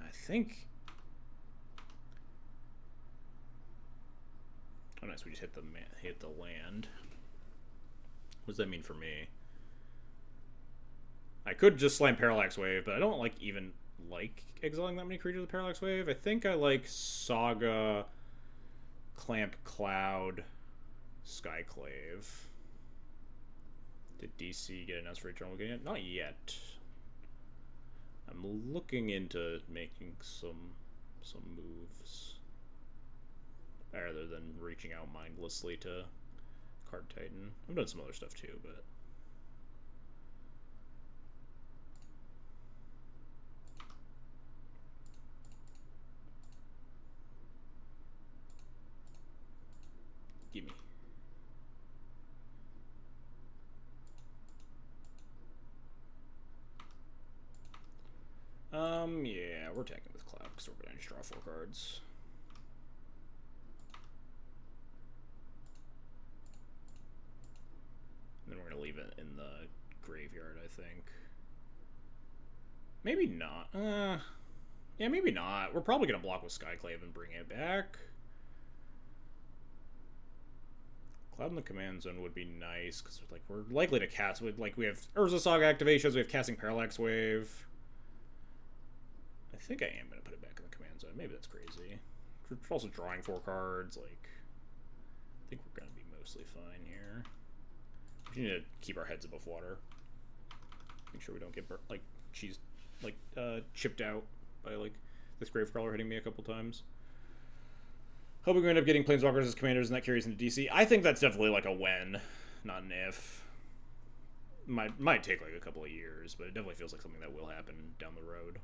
I think. Oh, nice. We just hit the land. What does that mean for me? I could just slam Parallax Wave, but I don't even like exiling that many creatures with Parallax Wave. I think I like Saga, Clamp Cloud, Skyclave. Did DC get announced for Eternal Gain yet? Not yet. I'm looking into making some moves rather than reaching out mindlessly to Card Titan. I've done some other stuff too, but gimme. Yeah, we're attacking with Cloud because we're going to draw 4 cards. And then we're going to leave it in the graveyard, I think. Maybe not. Yeah, maybe not. We're probably going to block with Skyclave and bring it back. Cloud in the command zone would be nice, because like we're likely to cast with we have Urza Saga activations, we have casting Parallax Wave. I think I am going to put it back in the command zone. Maybe that's crazy. We're also drawing 4 cards. Like, I think we're going to be mostly fine here. We need to keep our heads above water. Make sure we don't get chipped out by like this Gravecrawler hitting me a couple times. Hoping we end up getting Planeswalkers as commanders and that carries into DC. I think that's definitely like a when, not an if. Might take like a couple of years, but it definitely feels like something that will happen down the road.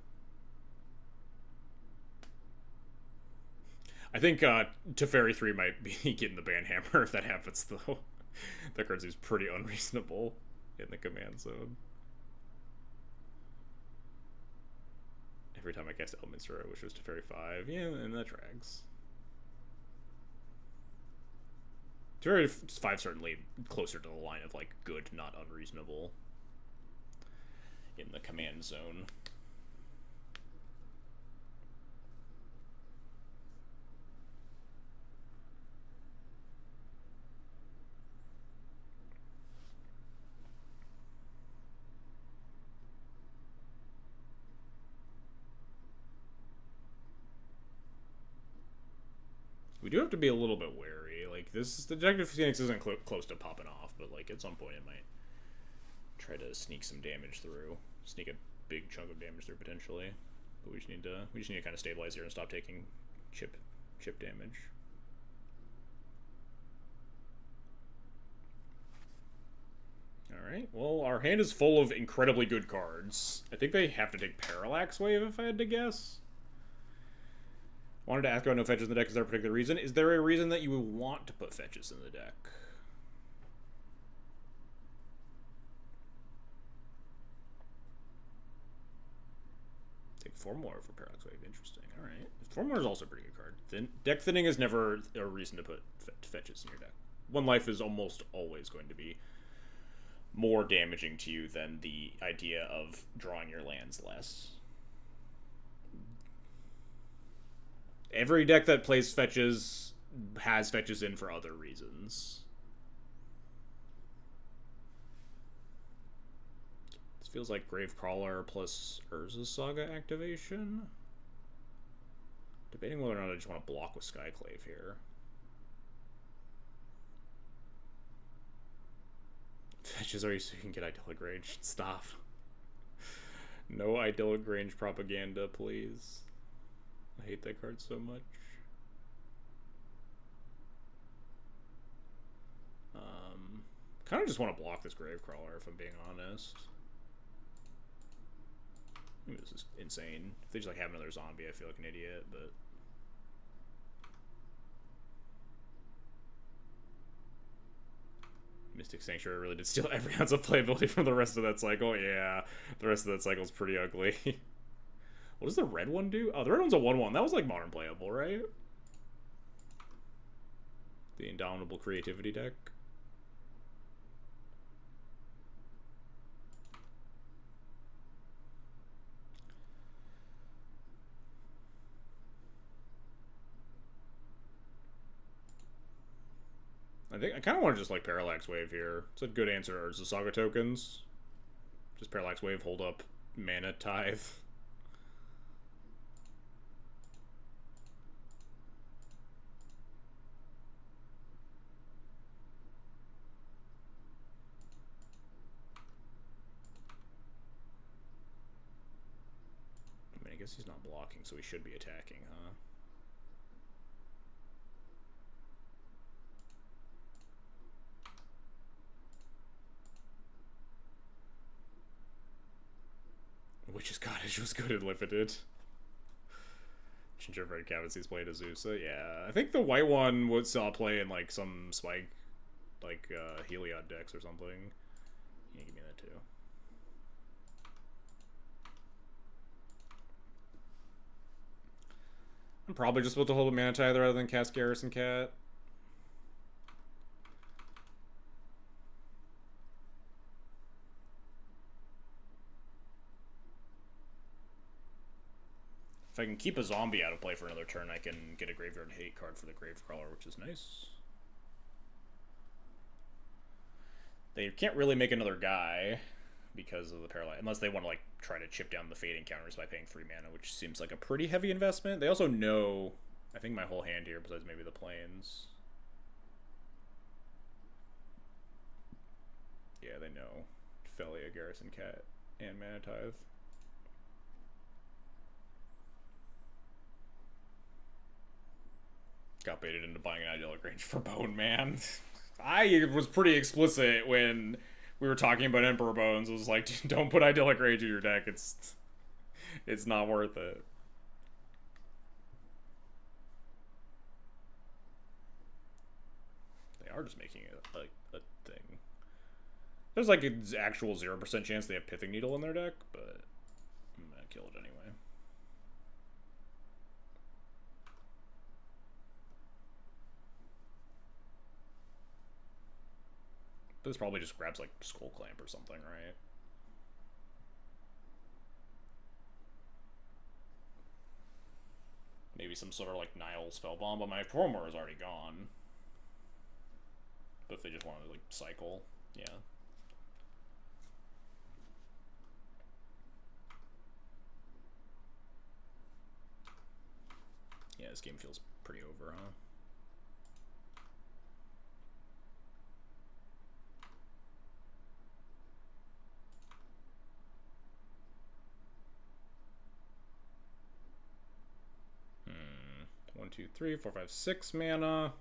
I think Teferi 3 might be getting the Banhammer if that happens, though. That card seems pretty unreasonable in the command zone. Every time I cast Elminster, I wish it was Teferi 5. Yeah, and that tracks. Teferi 5 certainly closer to the line of, like, good, not unreasonable in the command zone. We do have to be a little bit wary. Like, the Detective Phoenix isn't close to popping off, but, like, at some point it might try to sneak some damage through. Sneak a big chunk of damage through, potentially. But we just need to kind of stabilize here and stop taking chip damage. Alright, well, our hand is full of incredibly good cards. I think they have to take Parallax Wave, if I had to guess. Wanted to ask about no fetches in the deck. Is there a particular reason? Is there a reason that you would want to put fetches in the deck? Take 4 more for Parallax Wave. Interesting. Alright. 4 more is also a pretty good card. Deck thinning is never a reason to put fetches in your deck. 1 life is almost always going to be more damaging to you than the idea of drawing your lands less. Every deck that plays fetches has fetches in for other reasons. This feels like Gravecrawler plus Urza Saga activation. Debating whether or not I just want to block with Skyclave here. Fetches are you so you can get Idyllic Range. Stop. No Idyllic Range propaganda, please. I hate that card so much. Kind of just want to block this Gravecrawler, if I'm being honest. I mean, this is insane. If they just like have another zombie, I feel like an idiot, but... Mystic Sanctuary really did steal every ounce of playability from the rest of that cycle. Yeah, the rest of that cycle's pretty ugly. What does the red one do? Oh, the red one's a 1/1. That was like modern playable, right? The Indomitable Creativity deck. I kind of want to just like Parallax Wave here. It's a good answer. Is the Saga tokens? Just Parallax Wave, hold up, Mana Tithe. I mean, I guess he's not blocking, so he should be attacking, huh? Witch's Cottage was good and limited. Gingerbread Cabinet's played Azusa. Yeah, I think the white one would saw play in like some spike, like Heliod decks or something. Yeah, give me that too. Probably just built a hold of Mana Tithe rather than cast Garrison Cat. If I can keep a zombie out of play for another turn, I can get a Graveyard Hate card for the Gravecrawler, which is nice. They can't really make another guy because of the Paralyze, unless they want to like try to chip down the fading counters by paying 3 mana, which seems like a pretty heavy investment. They also know, I think, my whole hand here, besides maybe the plains. Yeah, they know Felia, Garrison Cat, and Mana Tithe. Got baited into buying an Idyllic Range for Bone Man. I was pretty explicit when we were talking about Emperor Bones. I was like, don't put Idyllic Range in your deck. It's not worth it. They are just making it like a thing. There's like an actual 0% chance they have Pithing Needle in their deck, but I'm gonna kill it anyway. This probably just grabs like Skull Clamp or something, right? Maybe some sort of like Nile Spellbomb, but my Promor is already gone. But if they just want to like cycle, yeah. Yeah, this game feels pretty over, huh? One, two, three, four, five, 6 mana.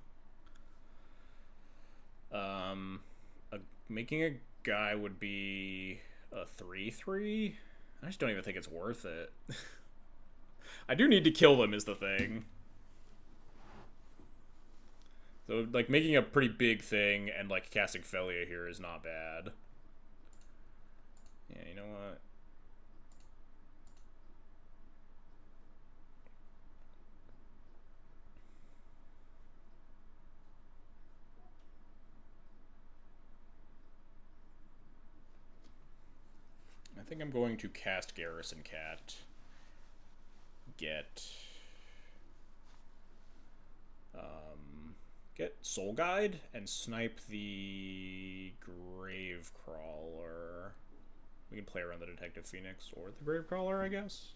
Making a guy would be a 3/3. I just don't even think it's worth it. I do need to kill them is the thing. So, like, making a pretty big thing and, like, casting Felia here is not bad. Yeah, you know what? I think I'm going to cast Garrison Cat. Get Soul Guide and snipe the Gravecrawler. We can play around the Detective Phoenix or the Gravecrawler, I guess.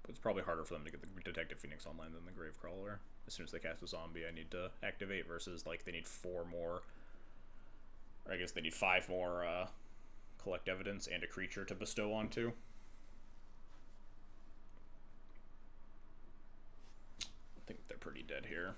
But it's probably harder for them to get the Detective Phoenix online than the Gravecrawler. As soon as they cast a zombie, I need to activate, versus, like, they need 4 more. Or I guess they need 5 more, collect evidence and a creature to bestow onto. I think they're pretty dead here.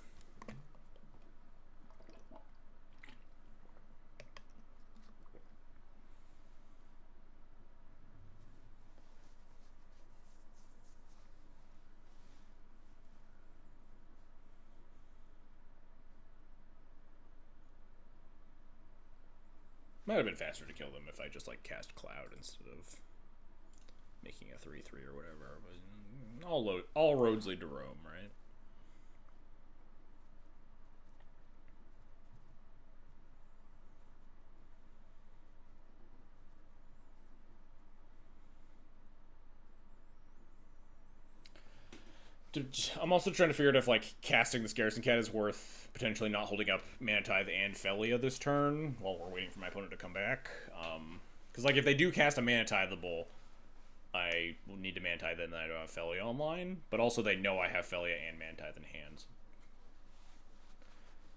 Might have been faster to kill them if I just, like, cast Cloud instead of making a 3/3 or whatever. But all roads lead to Rome, right? I'm also trying to figure out if, like, casting this Garrison Cat is worth potentially not holding up Mana Tithe and Felia this turn while we're waiting for my opponent to come back. Because, like, if they do cast a Mana Titheable, I will need to Mana Tithe and then I don't have Felia online. But also they know I have Felia and Mana Tithe in hand.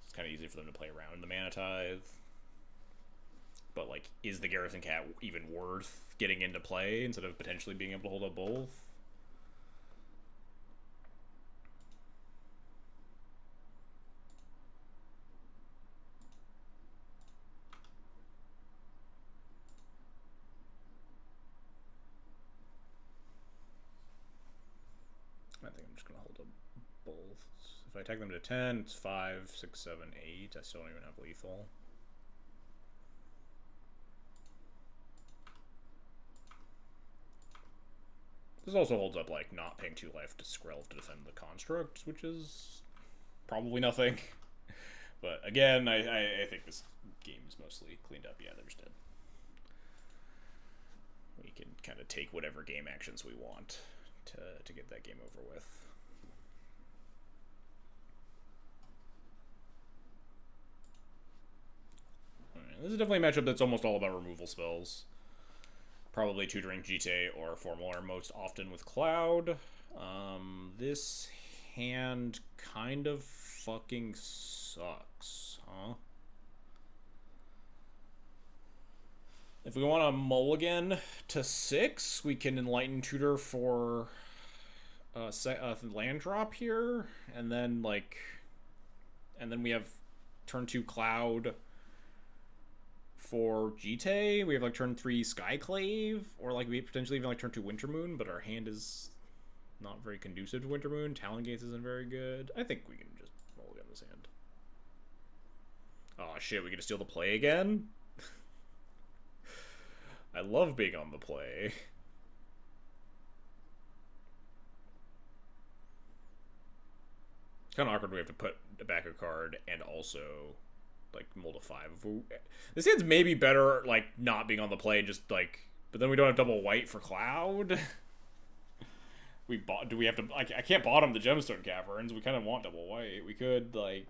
It's kind of easy for them to play around the Mana Tithe. But, like, is the Garrison Cat even worth getting into play instead of potentially being able to hold up both? I think I'm just going to hold up both. If I attack them to 10, it's 5, 6, 7, 8. I still don't even have lethal. This also holds up, like, not paying 2 life to Skrill to defend the construct, which is probably nothing. But again, I think this game is mostly cleaned up. Yeah, they're just dead. We can kind of take whatever game actions we want to get that game over with. Right, this is definitely a matchup that's almost all about removal spells. Probably tutoring GTA or Formula most often with Cloud. This hand kind of fucking sucks, huh? If we want to mulligan to 6, we can Enlighten Tutor for a land drop here, and then we have turn 2 Cloud for GTA. We have like turn 3 Skyclave, or like we potentially even like turn 2 Wintermoon, but our hand is not very conducive to Wintermoon. Talon Gates isn't very good. I think we can just mulligan this hand. Oh shit, we get to steal the play again? I love being on the play. It's kind of awkward we have to put back a card and also like mold a 5. This hand's maybe better like not being on the play, just like, but then we don't have double white for Cloud. Do we have to, I can't bottom the Gemstone Caverns. We kind of want double white. We could like,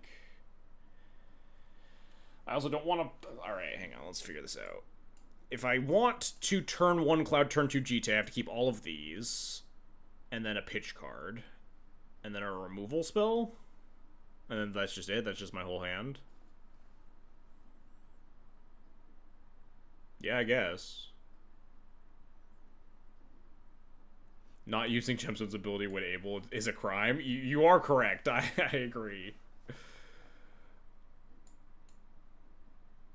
I also don't want to, all right, hang on, let's figure this out. If I want to turn 1 Cloud, turn 2 GTA, I have to keep all of these, and then a pitch card, and then a removal spell, and then that's just it. That's just my whole hand. Yeah, I guess. Not using Gemstone's ability when able is a crime. You are correct. I agree.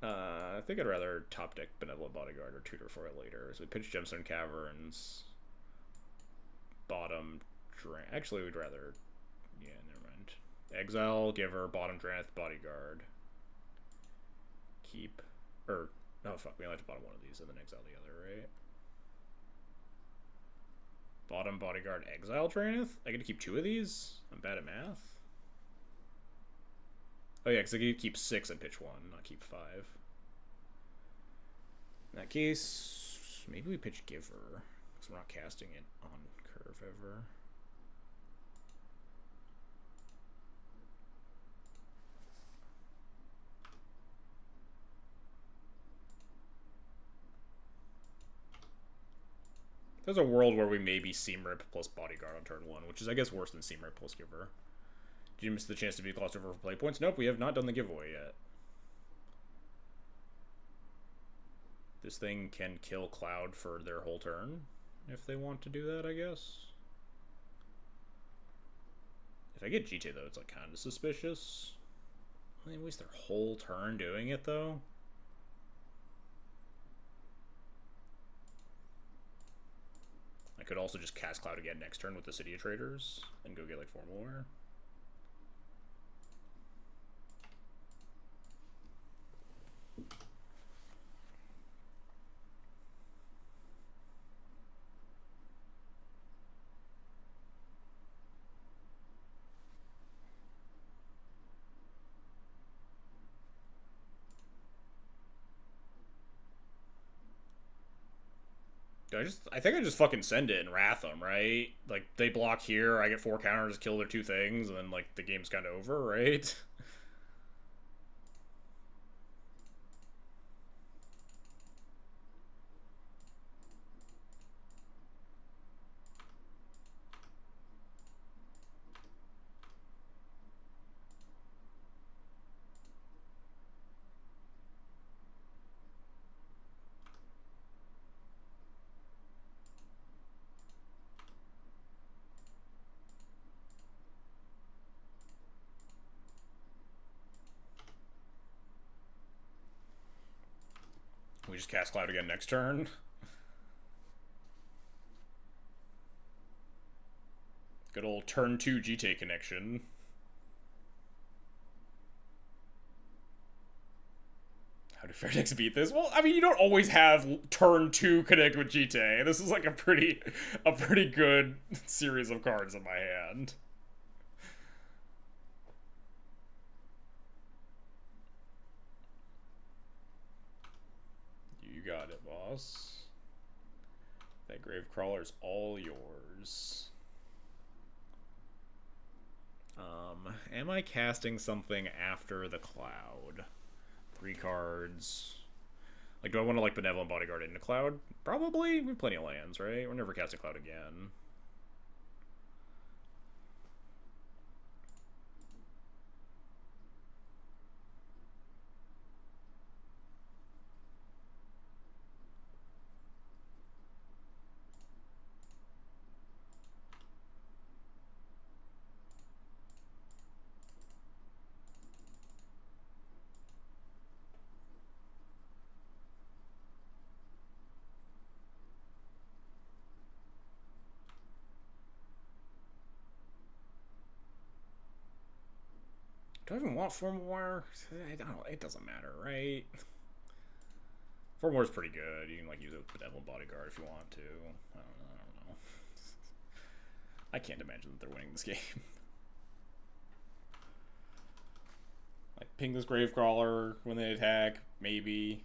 I think I'd rather top deck Benevolent Bodyguard or tutor for it later. So we pitch Gemstone Caverns. Bottom actually, we'd rather, yeah, never mind. Exile, Giver, bottom Dranith, Bodyguard. Keep, or, oh fuck, we only have to bottom one of these and then exile the other, right? Bottom Bodyguard, exile Dranith? I get to keep 2 of these? I'm bad at math. Oh yeah, because I get to keep 6 and pitch 1, not keep 5. In that case, maybe we pitch Giver, because we're not casting it on curve ever. There's a world where we maybe Seam Rip plus Bodyguard on turn 1, which is, I guess, worse than Seam Rip plus Giver. Did you miss the chance to be glossed over for play points? Nope, we have not done the giveaway yet. This thing can kill Cloud for their whole turn, if they want to do that, I guess. If I get GTA, though, it's like kind of suspicious. They waste their whole turn doing it, though. I could also just cast Cloud again next turn with the City of Traders and go get like Formal Wear. I think I just fucking send it and wrath them, right? Like, they block here, I get 4 counters, kill their 2 things, and then, like, the game's kind of over, right? We just cast Cloud again next turn. Good old turn 2 GTA connection. How do fair decks beat this? Well, I mean, you don't always have turn 2 connect with Jite. This is like a pretty good series of cards in my hand. You got it, boss. That Gravecrawler's all yours. Am I casting something after the Cloud? 3 cards. Like, do I want to, like, Benevolent Bodyguard into Cloud? Probably. We have plenty of lands, right? We're never casting Cloud again. Do I even want Formal War? It doesn't matter, right? Formal War is pretty good. You can like use it with Benevolent Bodyguard if you want to. I don't know. I can't imagine that they're winning this game. Like ping this Gravecrawler when they attack, maybe.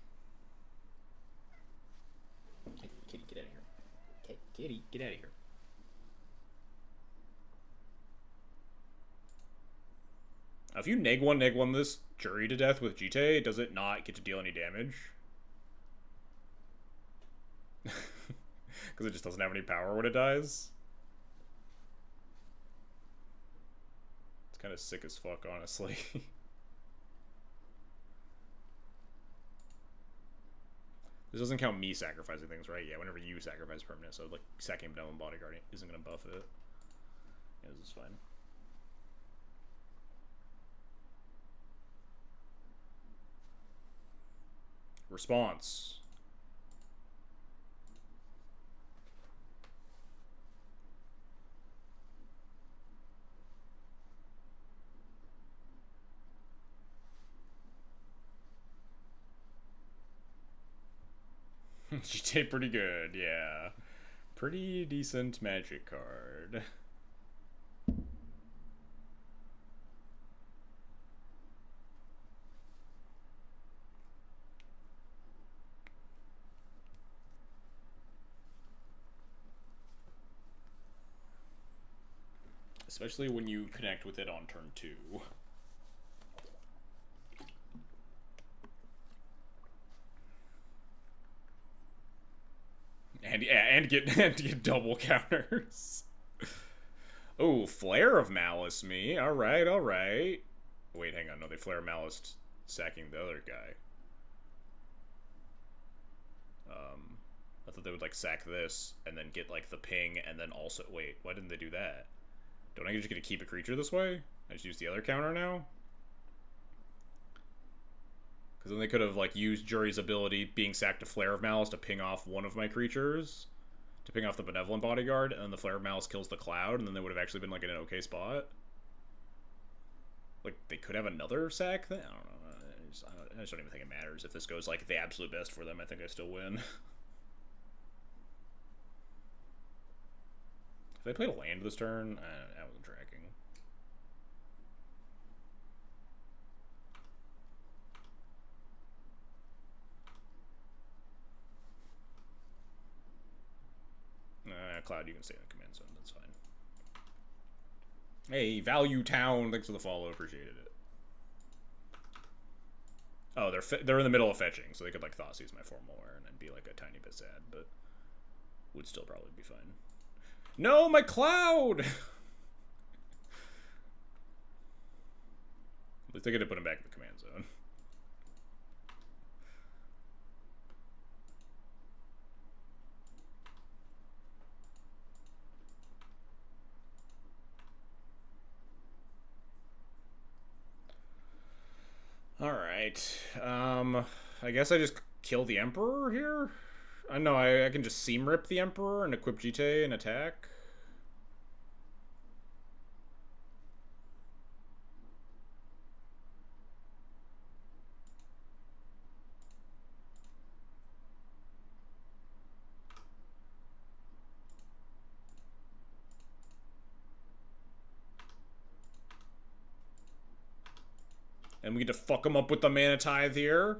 Kitty, get out of here. Kitty, get out of here. If you neg one this Jury to death with Jite, does it not get to deal any damage? Because it just doesn't have any power when it dies? It's kind of sick as fuck, honestly. This doesn't count me sacrificing things, right? Yeah, whenever you sacrifice permanent, so like sacking Benevolent Bodyguard isn't going to buff it. Yeah, this is fine. Response. She did pretty good, yeah. Pretty decent magic card. Especially when you connect with it on turn 2. And yeah, and get double counters. Oh, Flare of Malice me. Alright, alright. Wait, hang on, no, they Flare of Malice sacking the other guy. I thought they would like sack this and then get like the ping and then also wait, why didn't they do that? Don't I just get to keep a creature this way? I just use the other counter now? Because then they could have like used Jury's ability, being sacked to Flare of Malice, to ping off one of my creatures, to ping off the Benevolent Bodyguard, and then the Flare of Malice kills the Cloud, and then they would have actually been like in an okay spot. Like they could have another sack. I don't know. I just don't even think it matters if this goes like the absolute best for them. I think I still win. If they played a land this turn, I wasn't tracking. Cloud, you can stay in the command zone. That's fine. Hey, Value Town. Thanks for the follow. Appreciated it. Oh, they're in the middle of fetching, so they could like Thoughtseize my Formal Wear and then be like a tiny bit sad, but would still probably be fine. No, my Cloud! At least I get to put him back in the command zone. Alright. I guess I just kill the Emperor here? I know, I can just Seam Rip the Emperor and equip Jite and attack. And we get to fuck them up with the Mana Tithe here.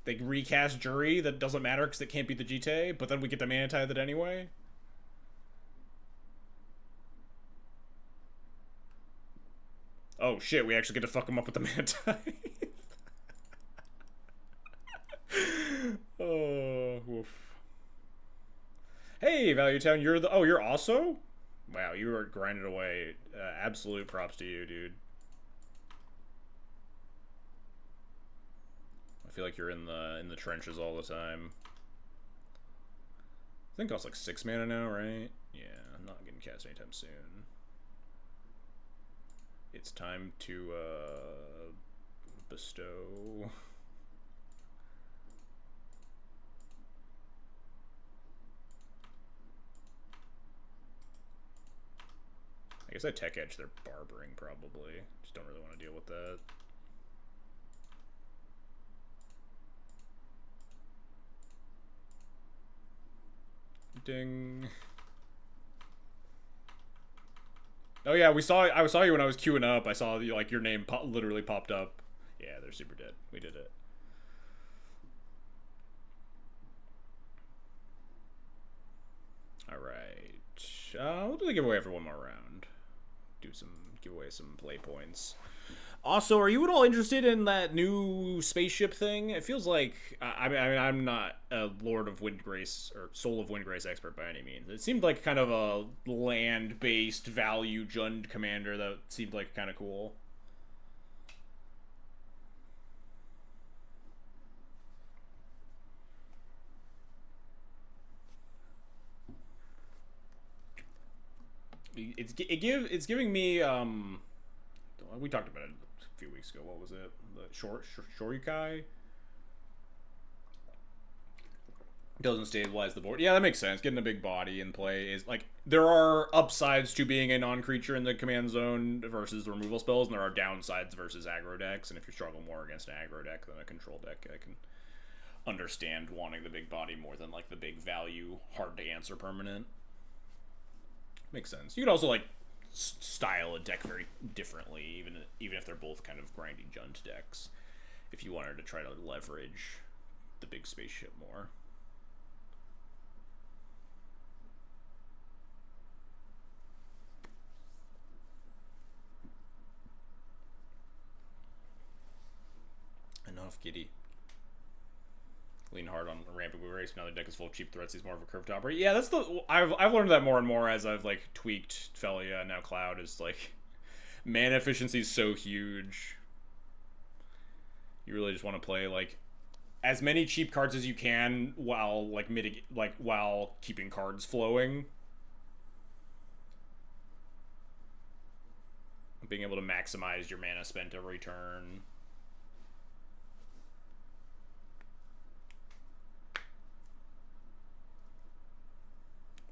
They recast Jury, that doesn't matter because it can't be the GTA, but then we get the Mana Tithe it anyway. Oh shit, we actually get to fuck them up with the Mana Tithe. Oh, woof. Hey, Value Town, you're the. Oh, you're also? Wow, you were grinding away. Absolute props to you, dude. I feel like you're in the trenches all the time. I think it costs like 6 mana now, right? Yeah, I'm not getting cast anytime soon. It's time to bestow. I guess I tech edge their barbering probably. Just don't really want to deal with that. Ding. Oh yeah, I saw you when I was queuing up. I saw like your name literally popped up. Yeah, they're super dead. We did it. All right. We'll do the giveaway for one more round. Give away some play points. Also, are you at all interested in that new spaceship thing? It feels like I mean I'm not a Lord of Windgrace or Soul of Windgrace expert by any means. It seemed like kind of a land-based value Jund commander that seemed like kind of cool. It's giving me we talked about it a few weeks ago. What was it? The Shoryukai doesn't stabilize the board. Yeah, that makes sense. Getting a big body in play is like there are upsides to being a non-creature in the command zone versus the removal spells, and there are downsides versus aggro decks. And if you struggle more against an aggro deck than a control deck, I can understand wanting the big body more than like the big value, hard to answer permanent. Makes sense. You could also like style a deck very differently, even if they're both kind of grindy Jund decks. If you wanted to try to leverage the big spaceship more. Enough, Giddy. Lean hard on rampant blue race. Now the deck is full of cheap threats. He's more of a curve topper. Yeah, that's the. I've learned that more and more as I've like tweaked Felia. And now Cloud is like mana efficiency is so huge. You really just want to play like as many cheap cards as you can while like while keeping cards flowing. Being able to maximize your mana spent every turn.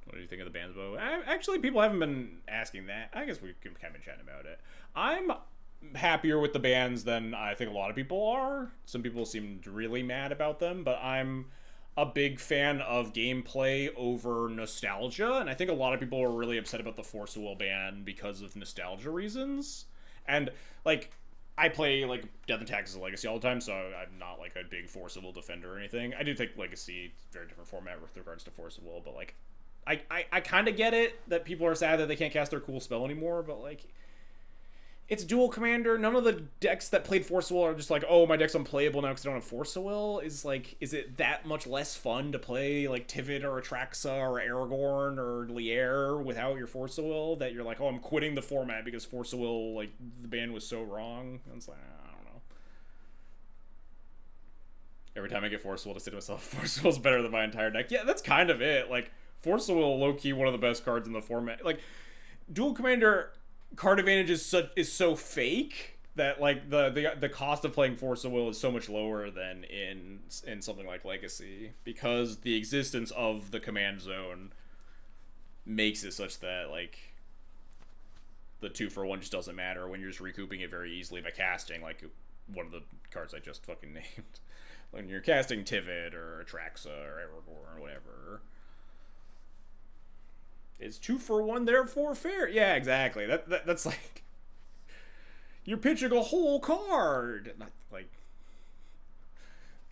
What do you think of the Bansbo? Actually, people haven't been asking that. I guess we've kind of been chatting about it. I'm happier with the bans than I think a lot of people are. Some people seemed really mad about them, but I'm a big fan of gameplay over nostalgia, and I think a lot of people are really upset about the Force of Will ban because of nostalgia reasons. And, like, I play, like, Death and Taxes and Legacy all the time, so I'm not, like, a big Force of Will defender or anything. I do think Legacy is a very different format with regards to Force of Will, but, like, I kind of get it that people are sad that they can't cast their cool spell anymore, but like, it's Duel Commander. None of the decks that played Force of Will are just like, oh, my deck's unplayable now because I don't have Force of Will. Is it that much less fun to play like Tivit or Atraxa or Aragorn or Lier without your Force of Will that you're like, oh, I'm quitting the format because Force of Will, like, the ban was so wrong? And it's like, I don't know. Every time I get Force of Will to say to myself, Force of Will's better than my entire deck. Yeah, that's kind of it. Like, Force of Will, low-key, one of the best cards in the format. Like, Duel Commander card advantage is so fake that like the cost of playing Force of Will is so much lower than in something like Legacy, because the existence of the command zone makes it such that like the 2-for-1 just doesn't matter when you're just recouping it very easily by casting like one of the cards I just fucking named. When you're casting Tivit or Atraxa or Aragorn or whatever. Is 2-for-1 therefore fair? Yeah, exactly. That's like, You're pitching a whole card. Like,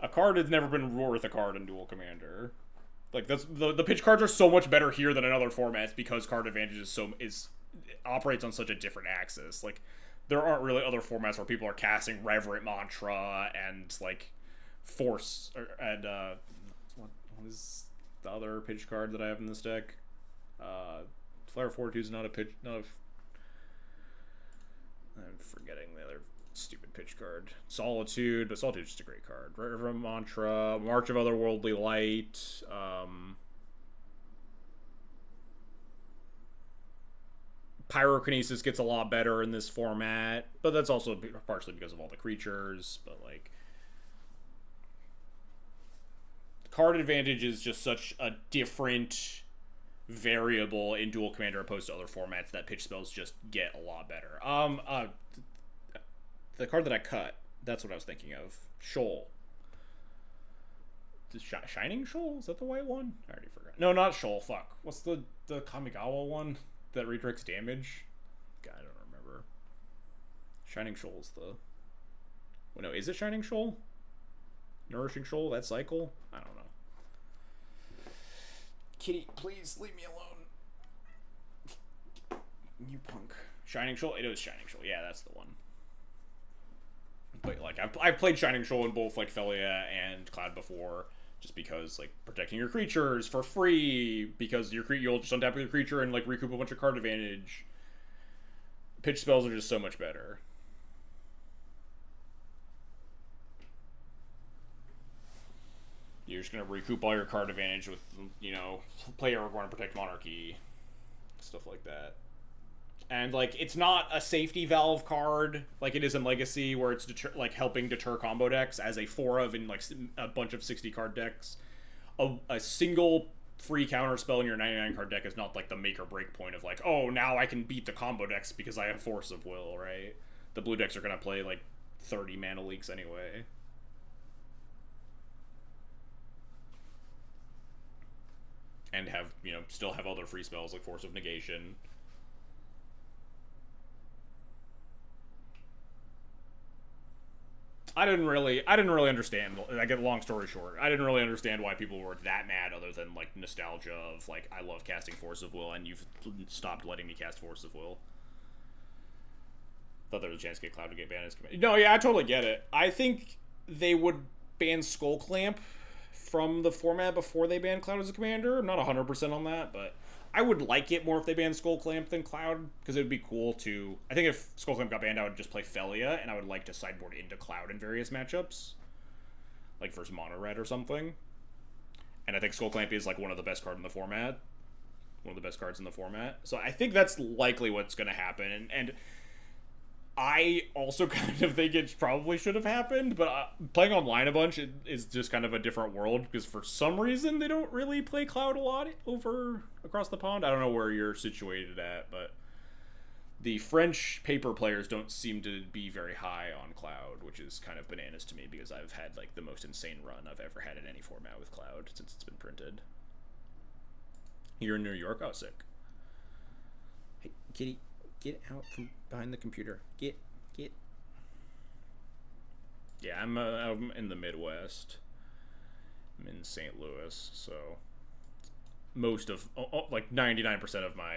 a card has never been worth a card in Duel Commander. Like, that's the pitch cards are so much better here than in other formats because card advantage is operates on such a different axis. Like, there aren't really other formats where people are casting Reverent Mantra and like Force and what is the other pitch card that I have in this deck? Flare of Fortitude is not a pitch. I'm forgetting the other stupid pitch card. Solitude, but Solitude is just a great card. Reverent Mantra, March of Otherworldly Light. Pyrokinesis gets a lot better in this format, but that's also partially because of all the creatures. But like, card advantage is just such a different variable in Duel Commander opposed to other formats that pitch spells just get a lot better. The card that I cut, that's what I was thinking of. Shoal. Shining Shoal? Is that the white one? I already forgot. No, not Shoal. Fuck. What's the Kamigawa one that redirects damage? God, I don't remember. Shining Shoal is the... Well, no, is it Shining Shoal? Nourishing Shoal? That cycle? I don't know. Kitty, please leave me alone. You punk. Shining Shoal? It was Shining Shoal. Yeah, that's the one. But like, I've played Shining Shoal in both like Felia and Cloud before, just because like protecting your creatures for free, because you'll just untap with your creature and like recoup a bunch of card advantage. Pitch spells are just so much better. You're just gonna recoup all your card advantage with, you know, play Aragorn, protect Monarchy, stuff like that. And like, it's not a safety valve card like it is in Legacy, where it's like helping deter combo decks as a 4 of in like a bunch of 60 card decks. A single free counter spell in your 99 card deck is not like the make or break point of like, oh, now I can beat the combo decks because I have Force of Will, right? The blue decks are gonna play like 30 mana leaks anyway. And have, you know, still have other free spells like Force of Negation. I didn't really understand. I get long story short. I didn't really understand why people were that mad, other than like nostalgia of like, I love casting Force of Will, and you've stopped letting me cast Force of Will. Thought there was a chance to get Cloud to get banned as commander. No, yeah, I totally get it. I think they would ban Skull Clamp from the format before they ban Cloud as a commander. I'm not 100% on that, but I would like it more if they banned Skull Clamp than Cloud, because it would be cool to... I think if Skull Clamp got banned, I would just play Felia, and I would like to sideboard into Cloud in various matchups. Like versus Mono Red or something. And I think Skull Clamp is like one of the best cards in the format. One of the best cards in the format. So I think that's likely what's going to happen. And I also kind of think it probably should have happened, but playing online a bunch is just kind of a different world, because for some reason they don't really play Cloud a lot over across the pond. I don't know where you're situated at, but the French paper players don't seem to be very high on Cloud, which is kind of bananas to me, because I've had like the most insane run I've ever had in any format with Cloud since it's been printed. You're in New York? Oh, sick. Hey, kitty. Get out from behind the computer. Get. Yeah, I'm in the Midwest. I'm in St. Louis, so most of, like 99% of my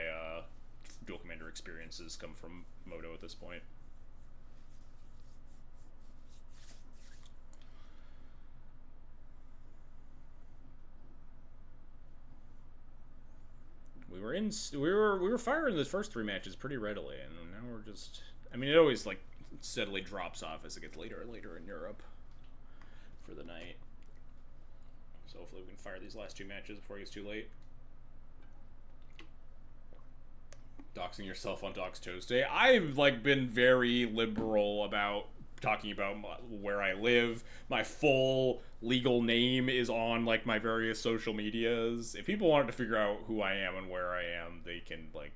Duel Commander experiences come from Moto at this point. We were firing those first 3 matches pretty readily, and now we're just... I mean, it always like steadily drops off as it gets later and later in Europe for the night. So hopefully we can fire these last 2 matches before it gets too late. Doxing yourself on Dox Tuesday. I've like been very liberal about talking about where I live. My full legal name is on like my various social medias. If people wanted to figure out who I am and where I am, they can like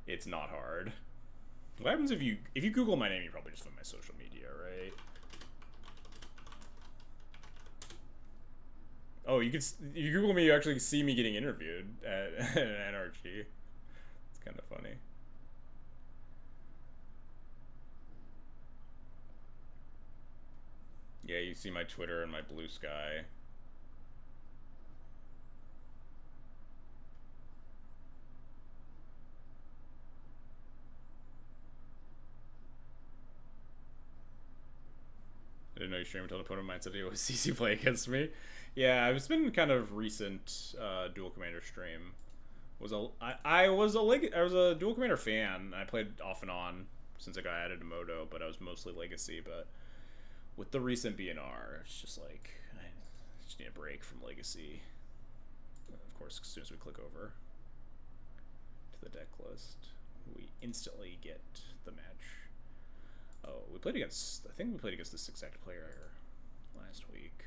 it's not hard. What happens if you Google my name, you probably just find my social media, right? Oh, you Google me, you actually see me getting interviewed at NRG. It's kind of funny. Yeah, you see my Twitter and my Blue Sky. I didn't know you streamed until an opponent might said it was CC play against me. Yeah, it's been kind of recent Duel Commander stream. I was a Duel Commander fan. I played off and on since I got added to Moto, but I was mostly Legacy. But with the recent BNR, it's just like I just need a break from Legacy. Of course, as soon as we click over to the deck list, we instantly get the match. Oh, we played against. I think we played against this exact player last week.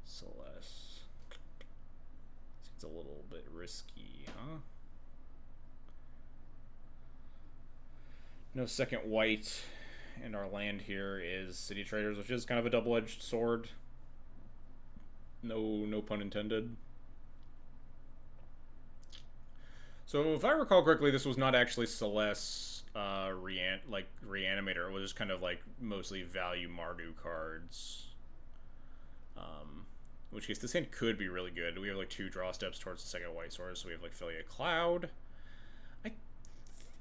Celeste. It's a little bit risky, huh? No second white, and our land here is City Traders, which is kind of a double-edged sword. No pun intended. So if I recall correctly, this was not actually Celeste's reanimator. It was just kind of like mostly value Mardu cards. In which case, this hand could be really good. We have like 2 draw steps towards the second white source. So we have like Philia Cloud. I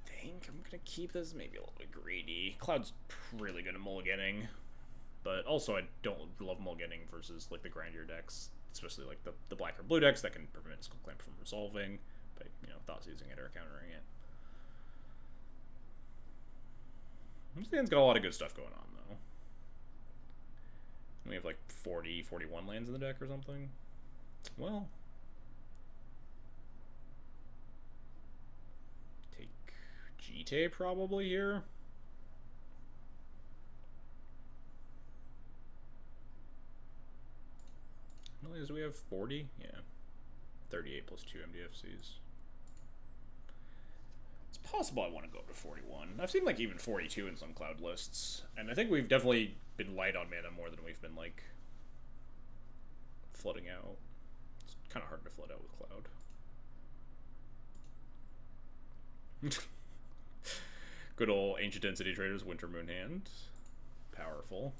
think I'm gonna keep this. Maybe a little bit greedy. Cloud's really good at mulliganing, but also I don't love mulliganing versus like the grindier decks, especially like the black or blue decks that can prevent Skull Clamp from resolving. But thoughts using it or countering it. This hand's got a lot of good stuff going on, though. We have like 40, 41 lands in the deck or something. Well, take Jite probably here. How many do we have? 40? Yeah. 38 plus 2 MDFCs. Possible I want to go up to 41. I've seen like even 42 in some Cloud lists, and I think we've definitely been light on mana more than we've been like flooding out. It's kind of hard to flood out with Cloud. Good old Ancient Density Traders Winter Moon hand. Powerful.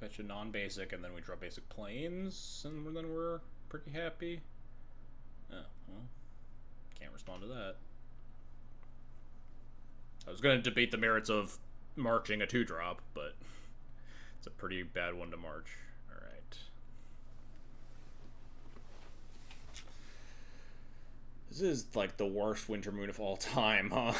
Fetch a non-basic, and then we draw basic planes, and then we're pretty happy. Oh, well, can't respond to that. I was going to debate the merits of marching a 2-drop, but it's a pretty bad one to march. Alright. This is like the worst Winter Moon of all time, huh?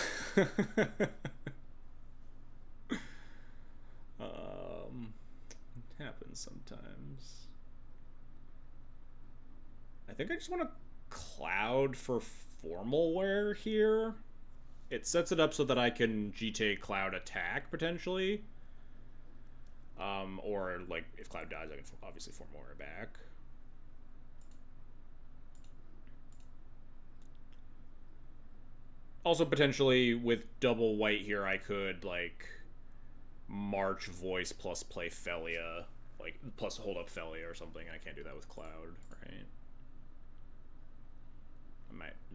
It happens sometimes. I think I just want to Cloud for formal wear here. It sets it up so that I can GTA Cloud attack, potentially. Or, like, if Cloud dies, I can obviously formal wear back. Also, potentially, with double white here, I could, like, March Voice plus play Felia. Like, plus hold up Felia or something. I can't do that with Cloud, right?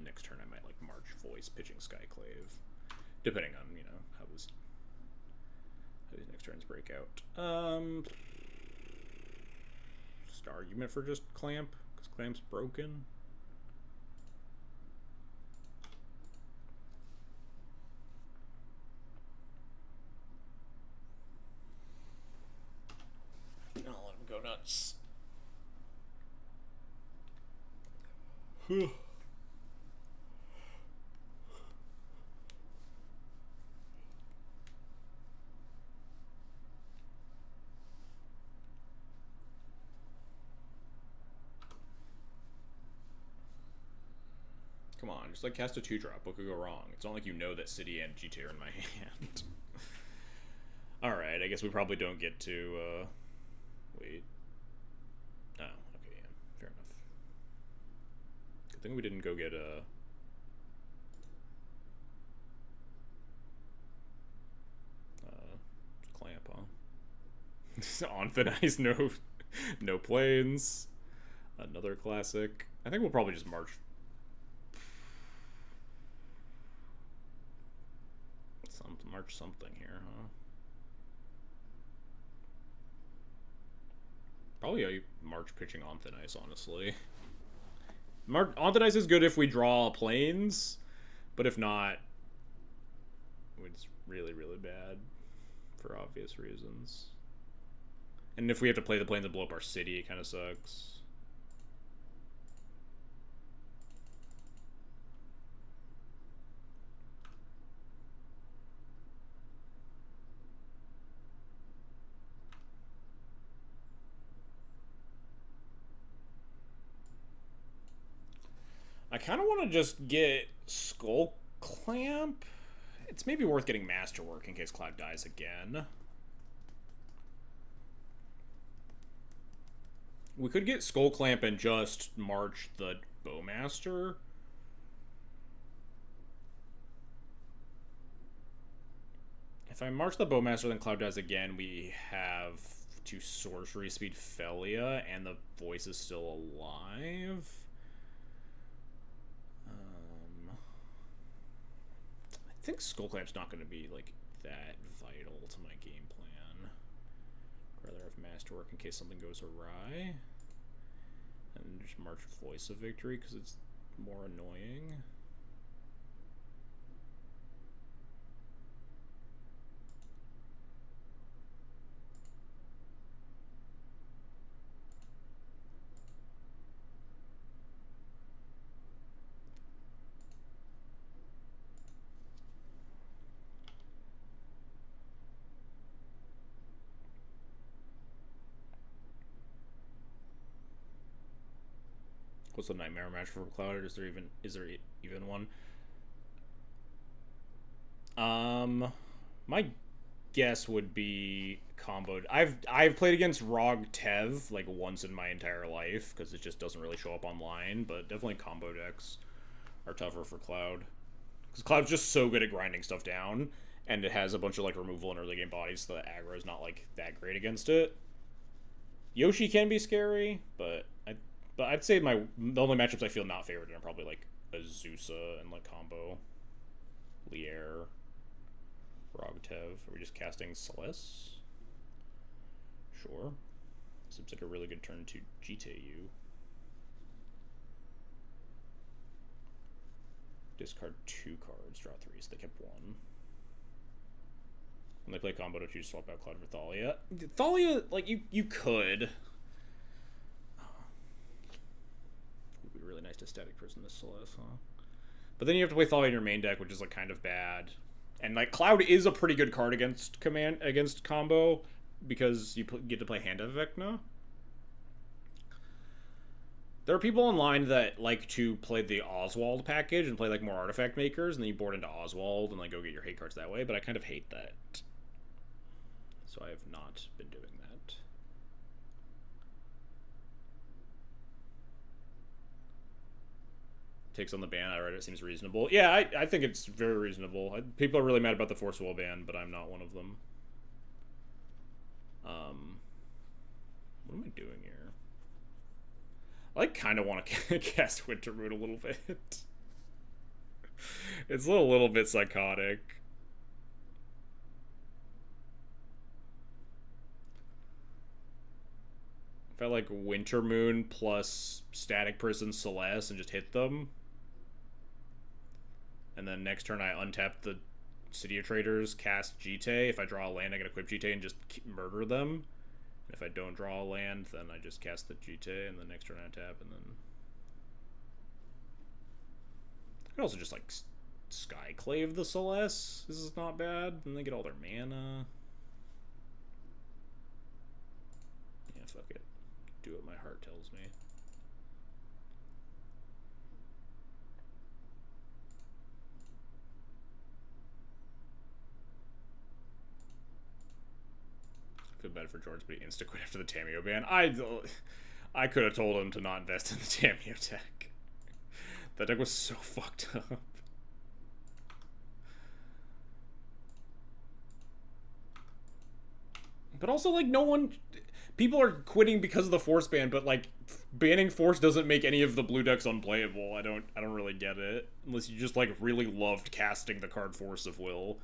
Next turn I might like March Voice pitching Skyclave, depending on how these next turns break out. Just an argument for just Clamp because Clamp's broken. I'll let him go nuts. Come on, just like cast a 2-drop. What could go wrong? It's not like that City and GTA are in my hand. Alright, I guess we probably don't get to, wait. Oh, okay, yeah. Fair enough. Good thing we didn't go get, clamp, huh? On thin ice, no planes. Another classic. I think we'll probably just march something here, huh? Probably a march pitching on thin ice, honestly. On thin ice is good if we draw planes, but if not, it's really, really bad for obvious reasons. And if we have to play the planes and blow up our city, it kind of sucks. I kind of want to just get Skull Clamp. It's maybe worth getting Masterwork in case Cloud dies again. We could get Skull Clamp and just march the Bowmaster. If I march the Bowmaster, then Cloud dies again, we have to Sorcery Speed Felia, and the voice is still alive. I think Skullclamp's not going to be, like, that vital to my game plan. I'd rather have Masterwork in case something goes awry. And just march Voice of Victory, because it's more annoying. What's the nightmare match for Cloud? Is there even one? My guess would be comboed. I've played against Rog Tev like once in my entire life because it just doesn't really show up online. But definitely combo decks are tougher for Cloud because Cloud's just so good at grinding stuff down, and it has a bunch of like removal and early game bodies, so the aggro is not like that great against it. Yoshi can be scary, but I'd say the only matchups I feel not favored are probably like Azusa and like combo Lier, Rogtev. Are we just casting Celeste? Sure. Seems like a really good turn to GTU. Discard 2 cards, draw 3, so they kept 1. When they play combo, don't you swap out Cloud for Thalia? Thalia, like, you could. Really nice to static person this Celeste, huh? But then you have to play Thalia in your main deck, which is like kind of bad. And like Cloud is a pretty good card against combo because you get to play Hand of Vecna. There are people online that like to play the Oswald package and play like more artifact makers, and then you board into Oswald and like go get your hate cards that way. But I kind of hate that, so I have not been doing that. Takes on the ban. I read it seems reasonable. Yeah, I think it's very reasonable. People are really mad about the Force Wall ban, but I'm not one of them. What am I doing here? I like kind of want to cast Wintermoon a little bit. It's a little bit psychotic. If I like Wintermoon plus Static Prison Celeste and just hit them. And then next turn I untap the City of Traders, cast Jite. If I draw a land, I get equip Jite and just murder them. And if I don't draw a land, then I just cast the Jite, and the next turn I untap, and then... I could also just, like, Skyclave the Celeste. This is not bad. And they get all their mana. Yeah, fuck it. Do what my heart tells me. bad for George, but he insta-quit after the Tameo ban. I could have told him to not invest in the Tameo deck. That deck was so fucked up. But also, like, no one... People are quitting because of the Force ban, but, like, banning Force doesn't make any of the blue decks unplayable. I don't really get it. Unless you just, like, really loved casting the card Force of Will.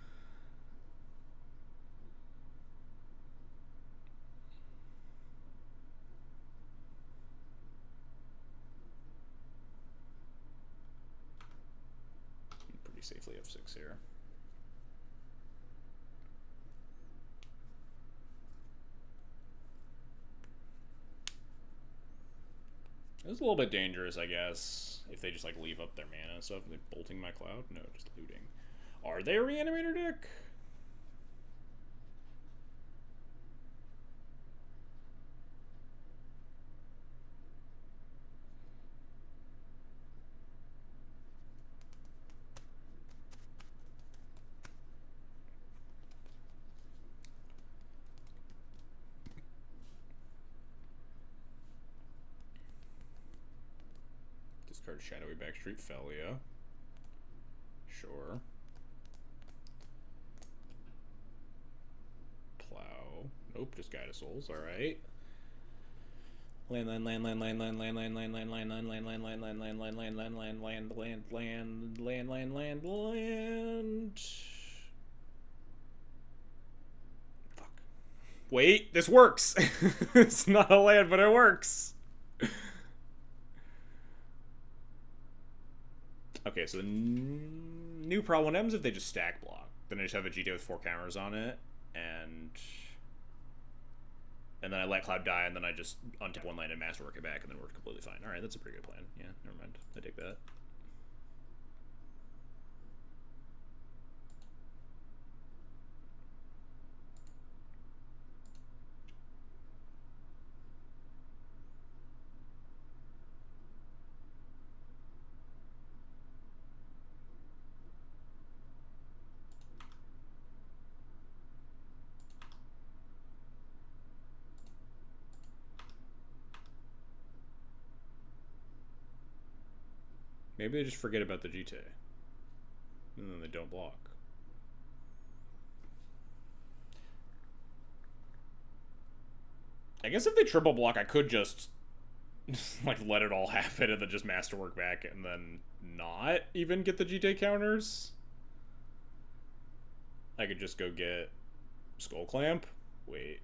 Pretty safely F6 here. It was a little bit dangerous, I guess, if they just, like, leave up their mana and stuff. Are they bolting my Cloud? No, just looting. Are they a Reanimator deck? Discard Shadowy Backstreet Felia. Sure. Plow. Nope, just Guide of Souls, alright. Land. Fuck. Wait, this works! It's not a land, but it works! Okay, so the new problem ends if they just stack block. Then I just have a GT with 4 counters on it, and then I let Cloud die, and then I just untap 1 land and Masterwork it back, and then we're completely fine. Alright, that's a pretty good plan. Yeah, never mind. I take that. Maybe they just forget about the GT. And then they don't block. I guess if they triple block, I could just like let it all happen and then just Masterwork back and then not even get the GT counters. I could just go get Skull Clamp. Wait,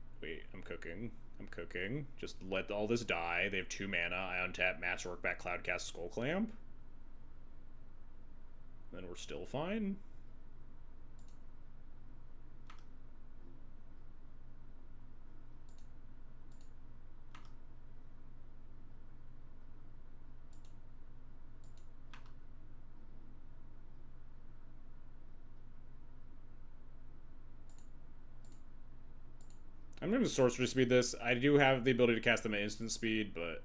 I'm cooking. Just let all this die. They have 2 mana. I untap Masterwork back, Cloudcast, Skull Clamp. Then we're still fine. I'm going to sorcery speed this. I do have the ability to cast them at instant speed, but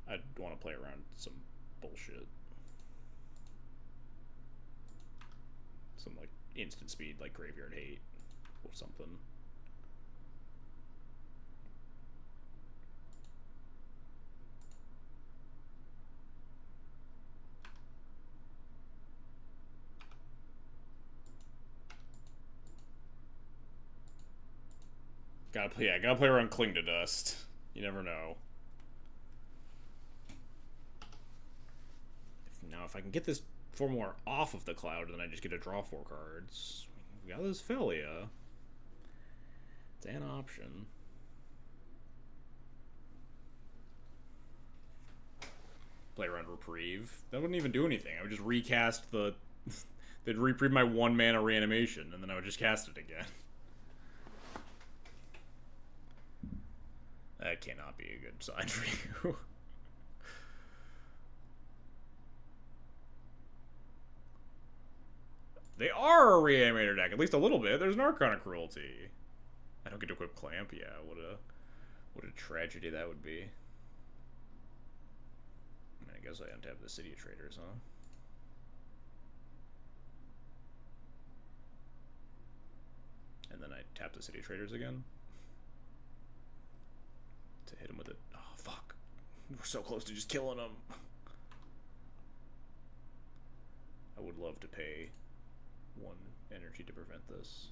I want to play around some bullshit. Some, like, instant speed, like Graveyard Hate or something. Gotta play around Cling to Dust. You never know. If I can get this 4 more off of the Cloud, then I just get to draw 4 cards. We got this Felia. It's an option. Play around Reprieve. That wouldn't even do anything. I would just recast the... They'd reprieve my 1 mana reanimation, and then I would just cast it again. That cannot be a good sign for you. They are a Reanimator deck, at least a little bit. There's an Archon of Cruelty. I don't get to equip Clamp. Yeah, what a tragedy that would be. I guess I untap the City of Traders, huh? And then I tap the City of Traders again. to hit him with it. Oh, fuck. We're so close to just killing him. I would love to pay 1 energy to prevent this.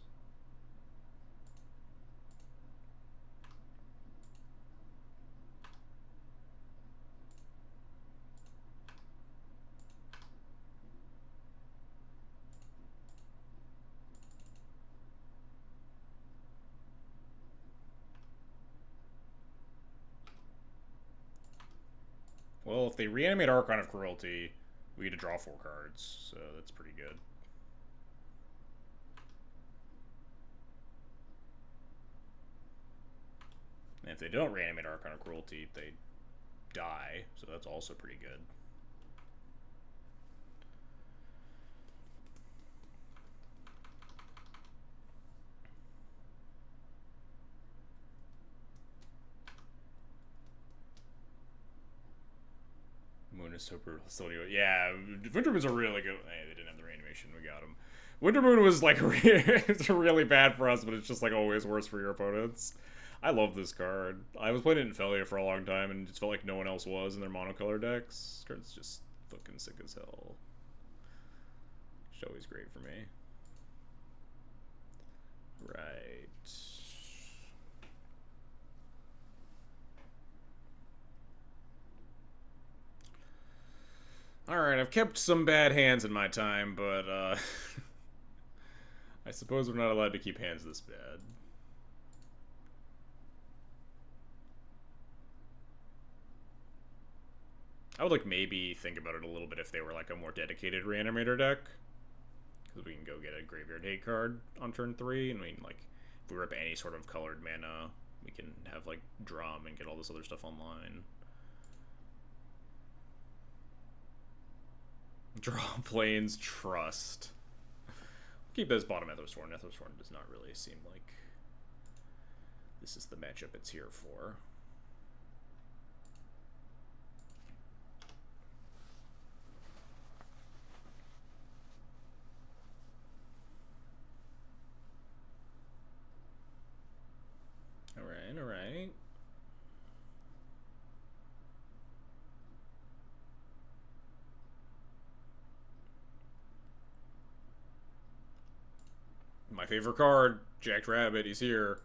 Well, if they reanimate Archon of Cruelty, we get to draw 4 cards, so that's pretty good. And if they don't reanimate Archon of Cruelty, they die, so that's also pretty good. Moon is so brutal. So anyway, yeah, Winter Moon's a really good. Hey, they didn't have the reanimation. We got him. Winter Moon was like it's really bad for us, but it's just like always worse for your opponents. I love this card. I was playing it in Felia for a long time, and just felt like no one else was in their monocolor decks. This card's just fucking sick as hell. It's always great for me. Right. Alright, I've kept some bad hands in my time, but, I suppose we're not allowed to keep hands this bad. I would, like, maybe think about it a little bit if they were, like, a more dedicated Reanimator deck. Because we can go get a Graveyard Hate card on turn 3, and we can, like, if we rip any sort of colored mana, we can have, like, Drum and get all this other stuff online. Draw Plains Trust. Keep this bottom Ethosworn. Ethosworn does not really seem like this is the matchup it's here for. Alright, alright. My favorite card, Jacked Rabbit, he's here.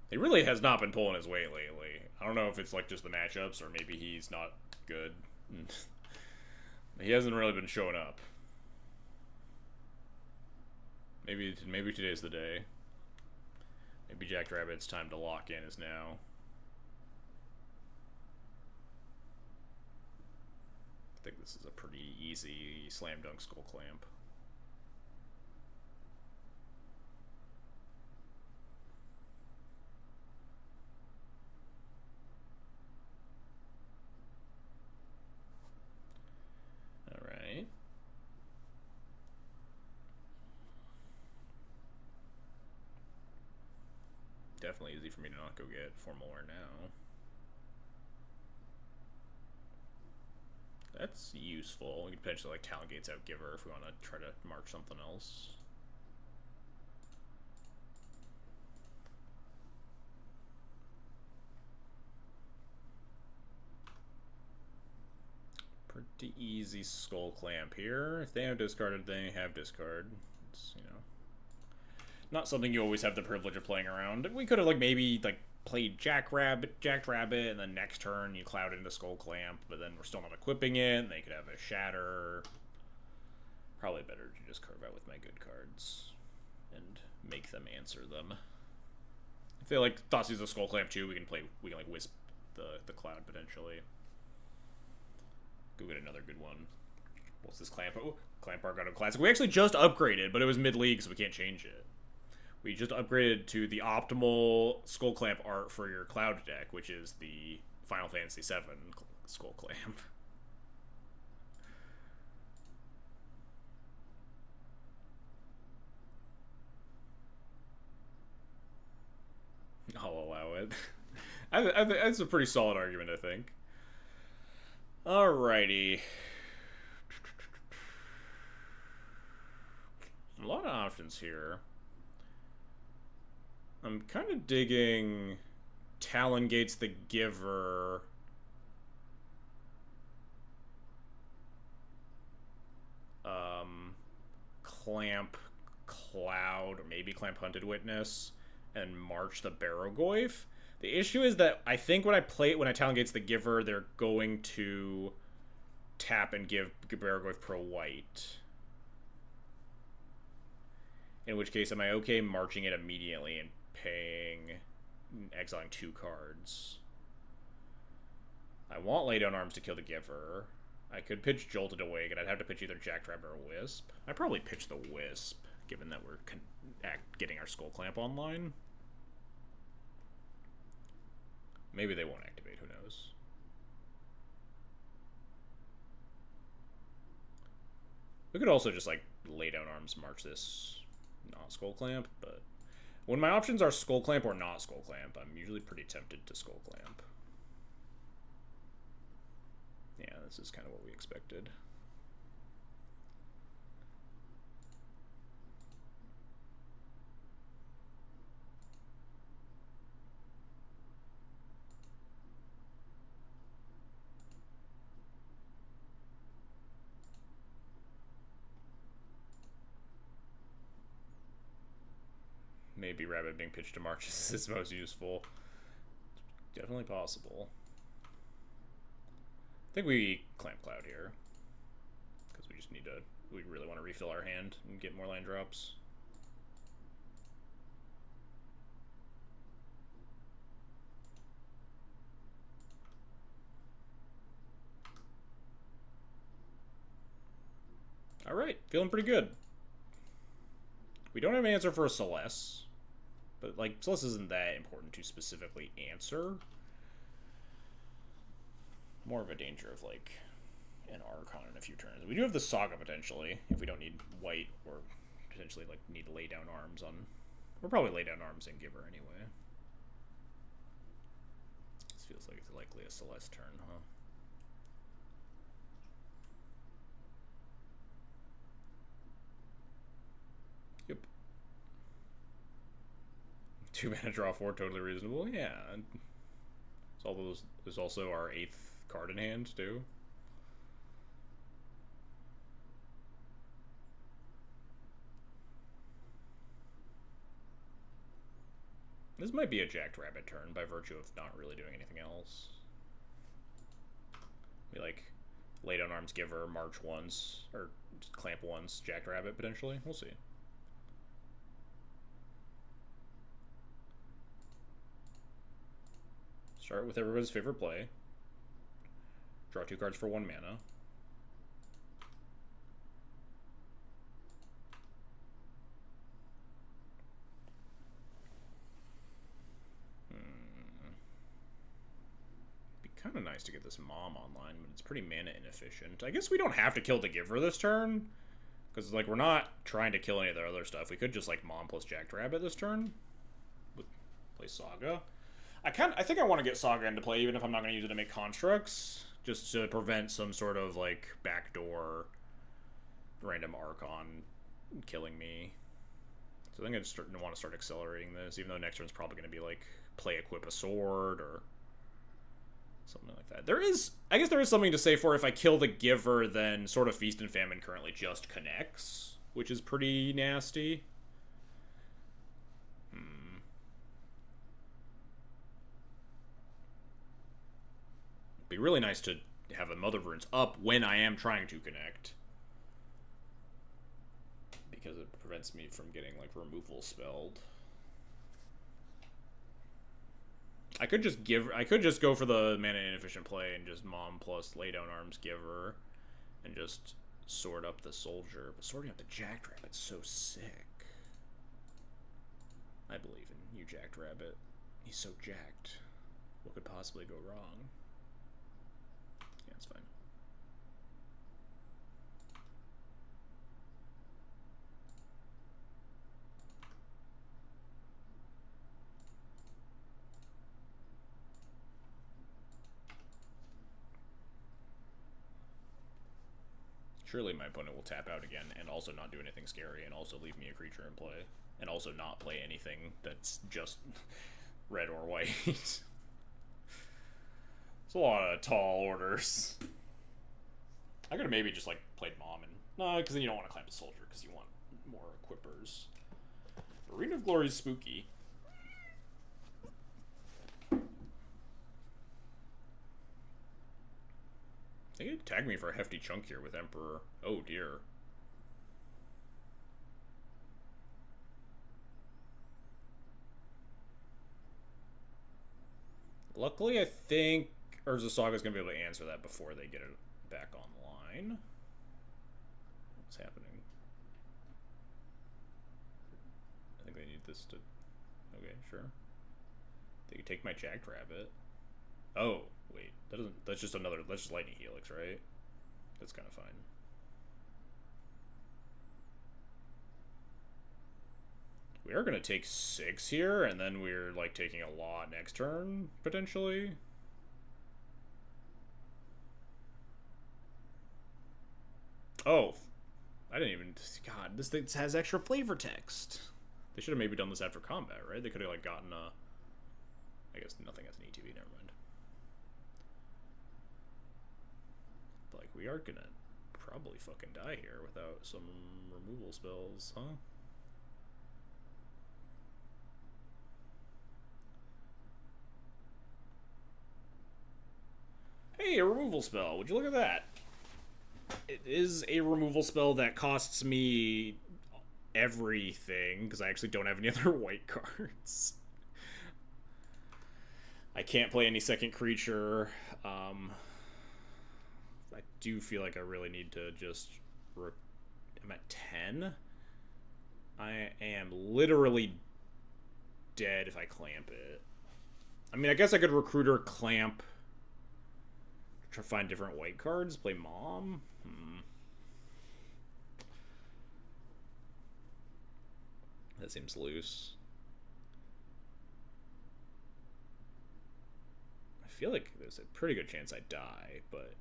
He really has not been pulling his weight lately. I don't know if it's like just the matchups or maybe he's not good. He hasn't really been showing up. Maybe today's the day. Maybe Jacked Rabbit's time to lock in is now. I think this is a pretty easy slam dunk Skull Clamp. Alright. Definitely easy for me to not go get Formalware now. That's useful. We could potentially like Talon Gates Outgiver if we want to try to mark something else. Pretty easy Skull Clamp here. If they have discarded, they have discard. It's, you know, not something you always have the privilege of playing around. We could have like maybe like played Jacked Rabbit, and then next turn you cloud into Skull Clamp, but then we're still not equipping it, and they could have a Shatter. Probably better to just carve out with my good cards and make them answer them. If they like Thoughtseize the Skull Clamp too, we can like Wisp the cloud potentially. Go get another good one. What's this Clamp? Oh, Clamp Argon Classic. We actually just upgraded, but it was mid-league, so we can't change it. We just upgraded to the optimal Skull Clamp art for your Cloud deck, which is the Final Fantasy VII Skull Clamp. I'll allow it. That's a pretty solid argument, I think. Alrighty. A lot of options here. I'm kind of digging Talon Gates the Giver. Clamp Cloud, or maybe Clamp Hunted Witness, and March the Barrogoyf. The issue is that I think when I Talon Gates the Giver, they're going to tap and give Barrogoyf Pro White. In which case, am I okay marching it immediately and exiling 2 cards? I want Lay Down Arms to kill the Giver. I could pitch Jolted Awake, and I'd have to pitch either Jackrabbit or Wisp. I'd probably pitch the Wisp, given that we're getting our Skull Clamp online. Maybe they won't activate, who knows. We could also just, like, Lay Down Arms, march this not Skull Clamp, but when my options are Skull Clamp or not Skull Clamp, I'm usually pretty tempted to Skull Clamp. Yeah, this is kind of what we expected. Maybe Rabbit being pitched to March is his most useful. Definitely possible. I think we Clamp Cloud here. Because we really want to refill our hand and get more land drops. Alright, feeling pretty good. We don't have an answer for a Celeste. But, like, Celeste isn't that important to specifically answer. More of a danger of, like, an Archon in a few turns. We do have the Saga, potentially, if we don't need white, or potentially, like, need to lay down arms on... We'll probably lay down arms and Giver anyway. This feels like it's likely a Celeste turn, huh? Yep. 2 mana draw 4, totally reasonable. Yeah. There's also our 8th card in hand, too. This might be a Jackrabbit turn by virtue of not really doing anything else. We like lay down arms Giver, march once, or clamp once, Jackrabbit potentially. We'll see. Start with everybody's favorite play. Draw 2 cards for 1 mana. Be kind of nice to get this Mom online, but it's pretty mana inefficient. I guess we don't have to kill the Giver this turn, because like we're not trying to kill any of their other stuff. We could just like Mom plus Jackrabbit this turn. Play Saga. I think I want to get Saga into play, even if I'm not going to use it to make constructs, just to prevent some sort of like backdoor random Archon killing me. So I think I want to start accelerating this, even though next turn's probably going to be like play equip a sword or something like that. I guess there is something to say for if I kill the Giver, then sort of Feast and Famine currently just connects, which is pretty nasty. Be really nice to have a Mother of Runes up when I am trying to connect, because it prevents me from getting like removal spelled. I could just go for the mana inefficient play and just Mom plus lay down arms Giver and just sword up the soldier, but sorting up the Jackrabbit's so sick. I believe in you, Jackrabbit. He's so jacked. What could possibly go wrong? Yeah, it's fine. Surely my opponent will tap out again and also not do anything scary and also leave me a creature in play and also not play anything that's just red or white. a lot of tall orders. I could have maybe just like played Mom and no, because then you don't want to clamp a soldier because you want more equippers. Arena of Glory is spooky. I think it tagged me for a hefty chunk here with Emperor. Oh dear. Luckily, I think Urza Saga's gonna be able to answer that before they get it back online. What's happening? I think they need this to... Okay, sure. They can take my Jagdrabbit. Oh, wait. That doesn't... That's just another... That's just Lightning Helix, right? That's kind of fine. We are going to take 6 here, and then we're, like, taking a lot next turn, potentially. Oh. I didn't even... God, this thing has extra flavor text. They should have maybe done this after combat, right? They could have, like, gotten a... I guess nothing has an ETB, never mind. But, like, we are gonna probably fucking die here without some removal spells, huh? Hey, a removal spell. Would you look at that? It is a removal spell that costs me everything, because I actually don't have any other white cards. I can't play any second creature. I do feel like I really need to just... I'm at 10. I am literally dead if I clamp it. I mean, I guess I could Recruiter, clamp, try to find different white cards, play Mom. That seems loose. I feel like there's a pretty good chance I die, but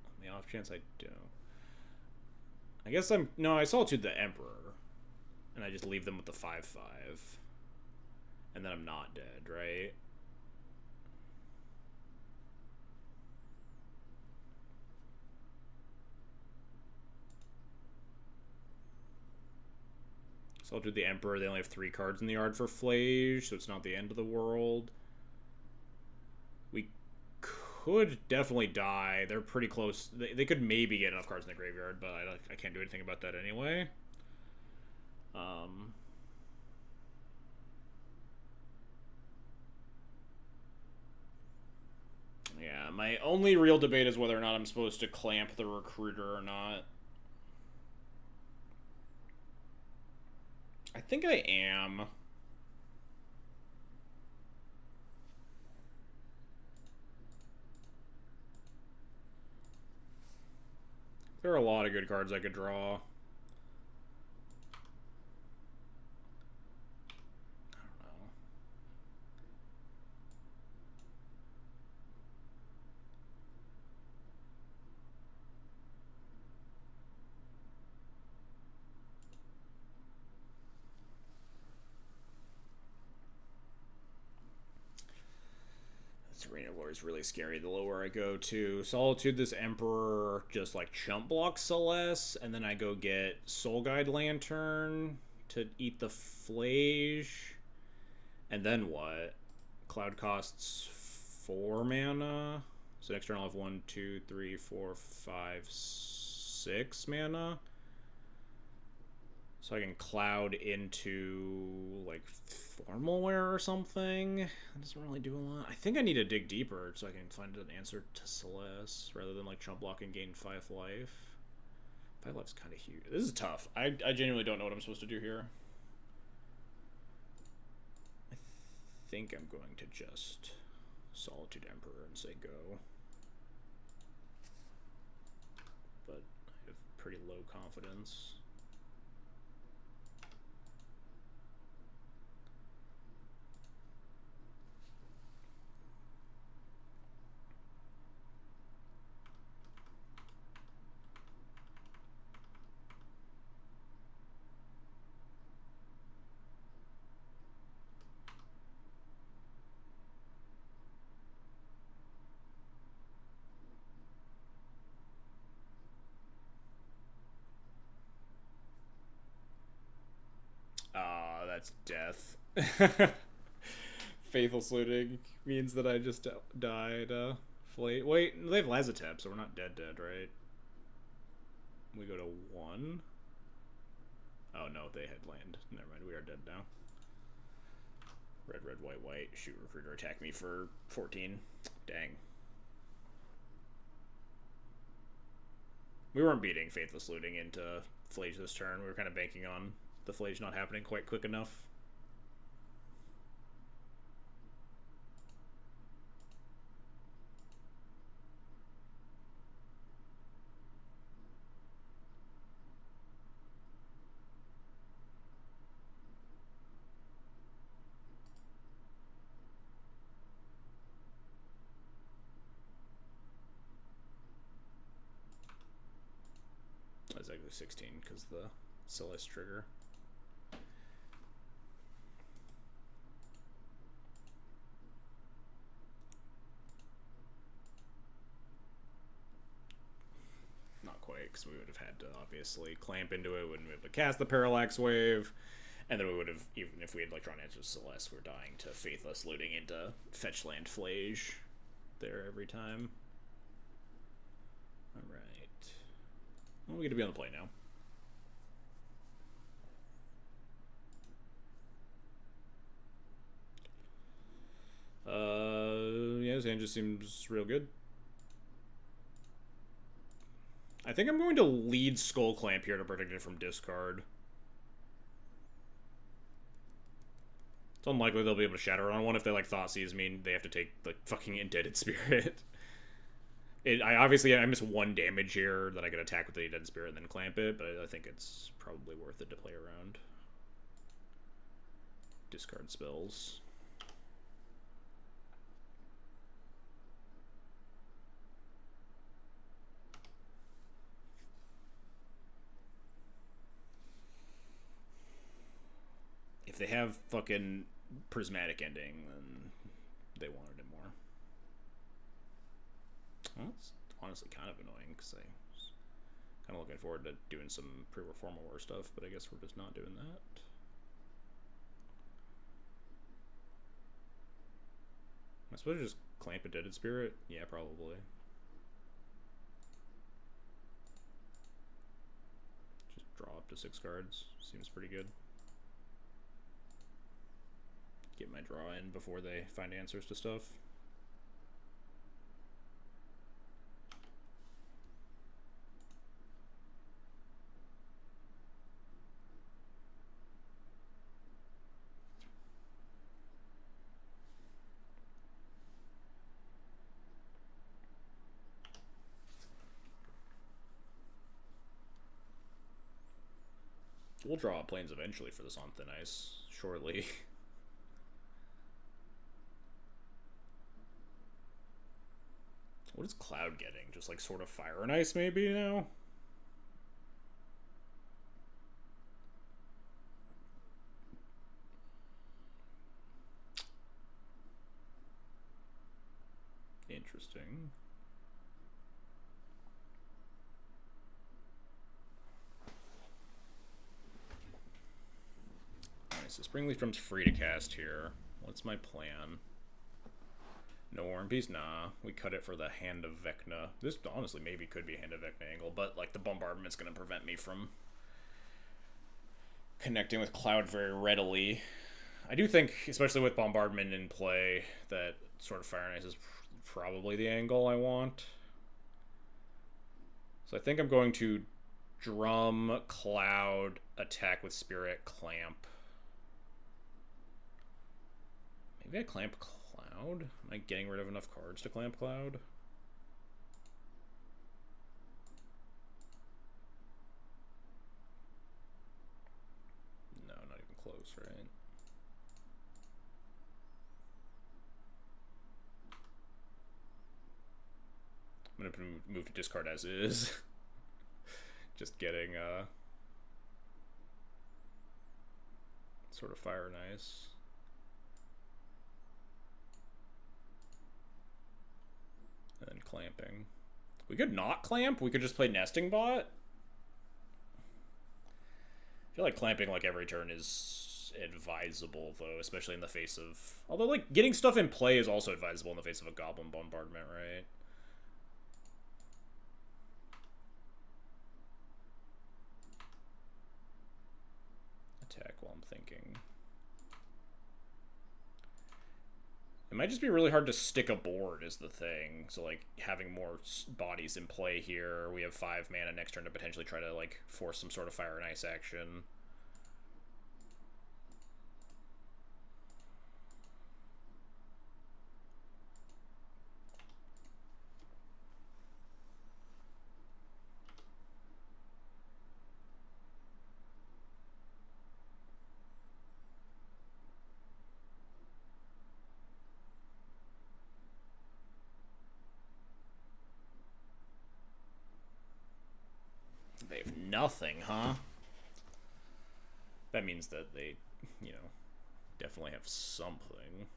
on the off chance I don't. I guess I'm... No, I Solitude the Emperor, and I just leave them with the 5/5. And then I'm not dead, right? Solitude the Emperor, they only have 3 cards in the yard for Flage, so it's not the end of the world. We could definitely die. They're pretty close. They could maybe get enough cards in the graveyard, but I can't do anything about that anyway. Yeah, my only real debate is whether or not I'm supposed to clamp the Recruiter or not. I think I am. There are a lot of good cards I could draw. Arena of Glory is really scary the lower I go to. Solitude this Emperor just like chump block Celeste, and then I go get Soul Guide Lantern to eat the Flage. And then what? Cloud costs 4 mana. So next turn I'll have 1, 2, 3, 4, 5, 6 mana. So I can Cloud into, like, Formalware or something. That doesn't really do a lot. I think I need to dig deeper so I can find an answer to Celeste, rather than, like, chump block and gain 5 life. 5 life's kind of huge. This is tough. I genuinely don't know what I'm supposed to do here. I think I'm going to just Solitude Emperor and say go. But I have pretty low confidence. it's death. Faithless Looting means that I just died. Wait, they have Lazatep, so we're not dead, right? We go to 1. Oh no, they had land. Never mind, we are dead now. Red, red, white, white. Shoot, recruiter, attack me for 14. Dang. We weren't beating Faithless Looting into Flage this turn. We were kind of banking on the Flage not happening quite quick enough. That's actually 16 because the Celeste trigger. Not quite, because we would have had to obviously clamp into it, wouldn't be able to cast the Parallax Wave, and then we would have, even if we had like drawn answers to Celeste, we're dying to Faithless Looting into Fetch Land Flage there every time. Alright. Well, we get to be on the play now. Yeah, his hand just seems real good. I think I'm going to lead Skull Clamp here to protect it from discard. It's unlikely they'll be able to shatter on one if they like Thoughtseize mean they have to take like fucking Indebted Spirit. I miss 1 damage here that I could attack with the Indebted Spirit and then clamp it, but I think it's probably worth it to play around. Discard spells. If they have fucking Prismatic Ending, then they wanted it more. Well, it's honestly kind of annoying because I was kind of looking forward to doing some pre-Reforma War stuff, but I guess we're just not doing that. I suppose just clamp a Indebted Spirit? Yeah, probably. Just draw up to 6 cards. Seems pretty good. Get my draw in before they find answers to stuff. We'll draw planes eventually for this on Thin Ice, shortly. What is Cloud getting? Just like sort of Fire and Ice maybe now? Interesting. Alright, so Springleaf Drum's free to cast here. What's my plan? No War and Peace? Nah. We cut it for the Hand of Vecna. This honestly maybe could be a Hand of Vecna angle, but like the Bombardment's going to prevent me from connecting with Cloud very readily. I do think, especially with Bombardment in play, that sort of Fire and Ice is probably the angle I want. So I think I'm going to Drum, Cloud, attack with Spirit, Clamp. Maybe I Clamp Cloud? Am I getting rid of enough cards to clamp Cloud? No, not even close, right? I'm gonna move to discard as is. Just getting sort of Fire and Ice. And then clamping. We could not clamp. We could just play Nesting Bot. I feel like clamping like every turn is advisable though, especially in the face of. Although like getting stuff in play is also advisable in the face of a goblin bombardment, right? Attack while I'm thinking. It might just be really hard to stick a board is the thing. So like having more bodies in play here. We have 5 mana next turn to potentially try to like force some sort of fire and ice action. They have nothing, huh? That means that they, you know, definitely have something.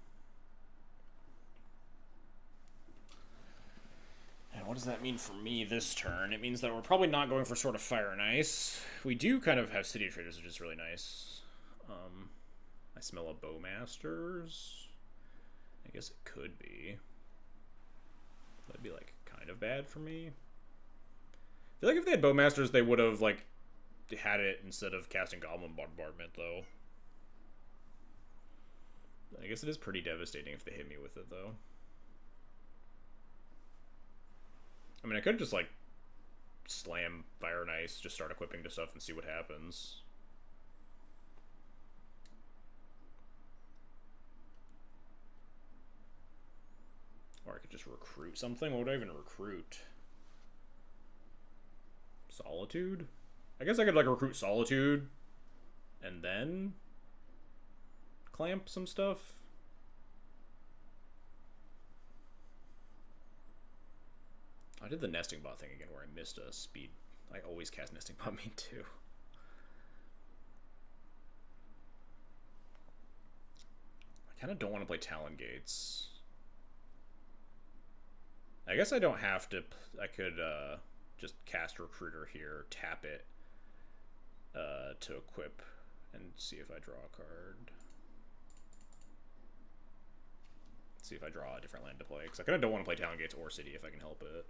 And what does that mean for me this turn? It means that we're probably not going for sort of fire and ice. We do kind of have City of Traders, which is really nice. I smell a Bowmasters. I guess it could be. That'd be like kind of bad for me. I feel like if they had Bowmasters, they would have like had it instead of casting Goblin Bombardment, though. I guess it is pretty devastating if they hit me with it, though. I mean, I could just like slam Fire and Ice, just start equipping to stuff and see what happens. Or I could just recruit something. What would I even recruit? Solitude? I guess I could like recruit Solitude and then clamp some stuff. I did the nesting bot thing again where I missed a speed. I always cast nesting bot main too. I kind of don't want to play Talon Gates. I guess I don't have to. I could just cast Recruiter here, tap it to equip, and see if I draw a card. See if I draw a different land to play, because I kind of don't want to play Talon Gates or City if I can help it.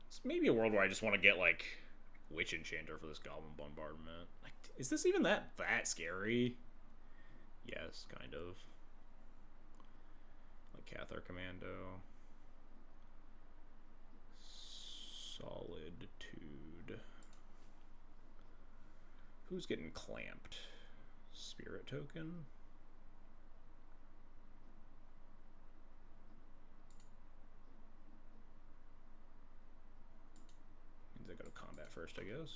It's maybe a world where I just want to get like Witch Enchanter for this Goblin Bombardment. Like, is this even that scary? Yes, kind of. Like Cathar Commando. Solitude. Who's getting clamped? Spirit Token? Means I go to combat first, I guess.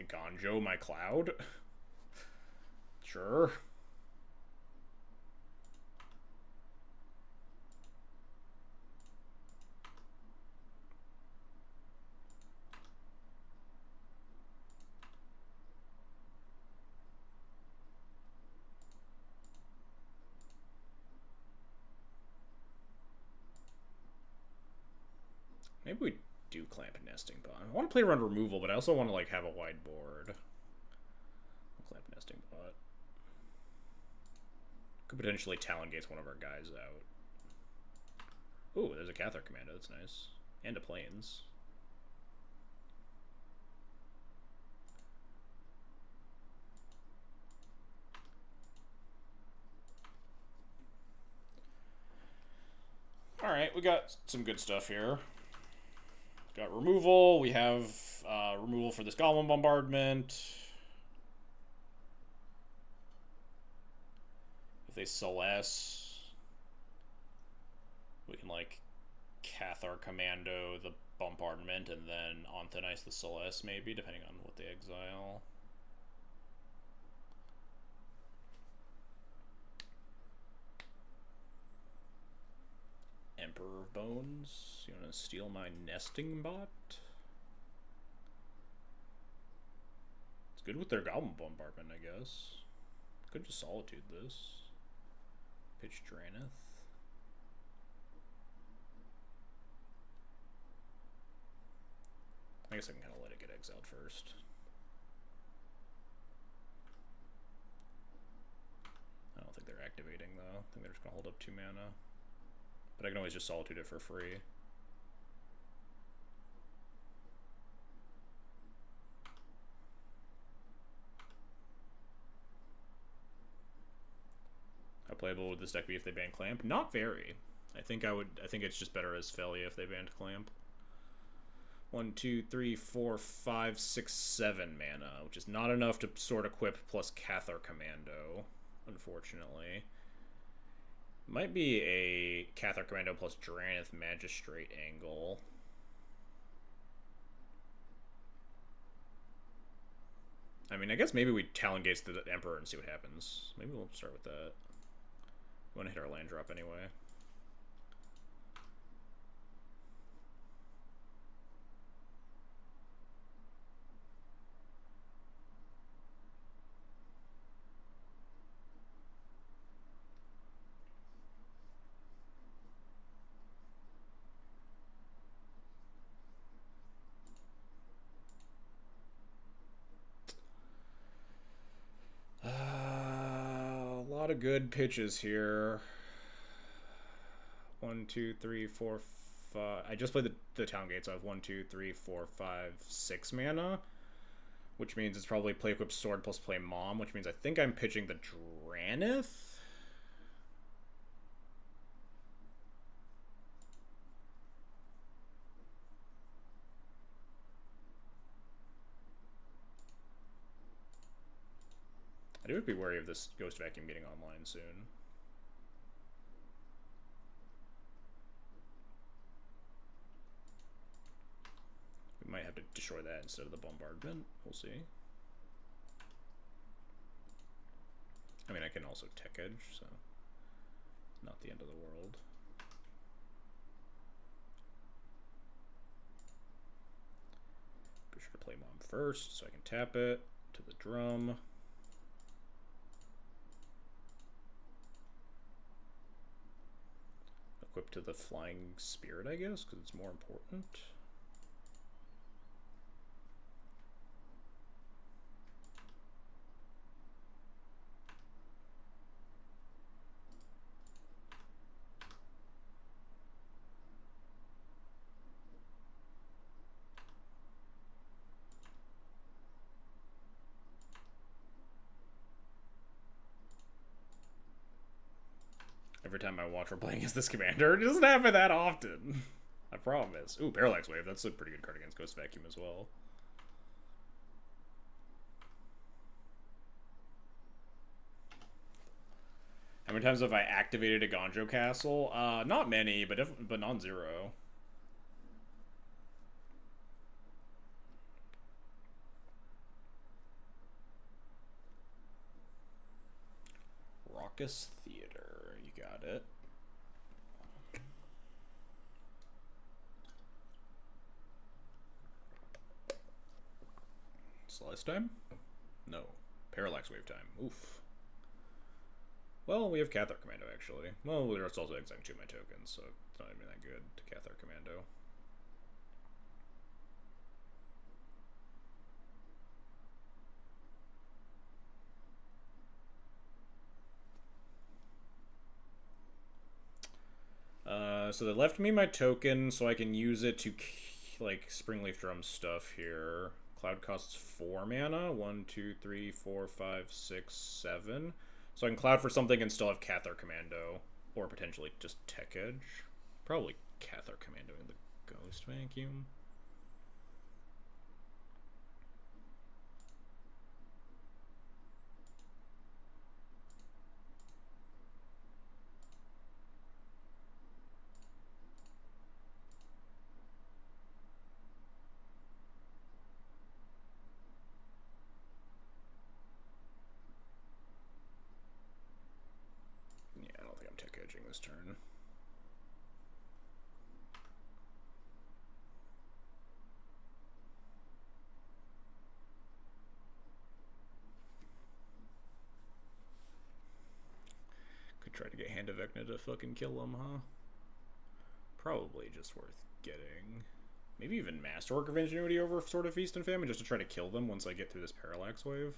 Ganjo, my cloud? Sure. Maybe we do clamp nesting bot. I want to play around removal, but I also want to like have a wide board. I'll clamp nesting bot. Could potentially Talon Gates one of our guys out. Ooh, there's a Cathar Commando. That's nice. And a Plains. Alright, we got some good stuff here. Got removal. We have removal for this Goblin Bombardment. If they Celeste, we can like Cathar Commando the Bombardment and then Anthonice the Celeste, maybe, depending on what they exile. Emperor of Bones. You want to steal my nesting bot? It's good with their Goblin Bombardment, I guess. Could just Solitude this. Pitch Dranith. I guess I can kind of let it get exiled first. I don't think they're activating, though. I think they're just going to hold up 2 mana. But I can always just Solitude it for free. How playable would this deck be if they ban Clamp? Not very. I think it's just better as Felia if they banned Clamp. 1, 2, 3, 4, 5, 6, 7 mana, which is not enough to sword equip plus Cathar Commando, unfortunately. Might be a Cathar Commando plus Dranith Magistrate angle. I mean, I guess maybe we Talon Gates the Emperor and see what happens. Maybe we'll start with that. We want to hit our land drop anyway. A lot of good pitches here. 1, 2, 3, 4, 5. I just played the Town Gate, so I have 1, 2, 3, 4, 5, 6 mana. Which means it's probably play equip sword plus play mom, which means I think I'm pitching the Dranith. I would be wary of this Ghost Vacuum getting online soon. We might have to destroy that instead of the bombardment. We'll see. I mean, I can also Tech Edge, so not the end of the world. Be sure to play mom first so I can tap it to the drum. Equip to the Flying Spirit, I guess, because it's more important. Every time I watch we're playing as this commander, it doesn't happen that often. I promise. Ooh, Parallax Wave. That's a pretty good card against Ghost Vacuum as well. How many times have I activated a Gonjo Castle? Not many, but non-zero. Raucous Theater. You got it. Slice time? No. Parallax Wave time. Oof. Well, we have Cathar Commando, actually. Well, we're also exiling 2 of my tokens, so it's not even that good to Cathar Commando. So they left me my token so I can use it to, like, Springleaf Drum stuff here. Cloud costs 4 mana. 1, 2, 3, 4, 5, 6, 7. So I can Cloud for something and still have Cathar Commando. Or potentially just Tech Edge. Probably Cathar Commando in the Ghost Vacuum. This turn. get Hand of Vecna to fucking kill him, huh? Probably just worth getting. Maybe even Masterwork of Ingenuity over Sword of Feast and Famine just to try to kill them once I get through this Parallax Wave.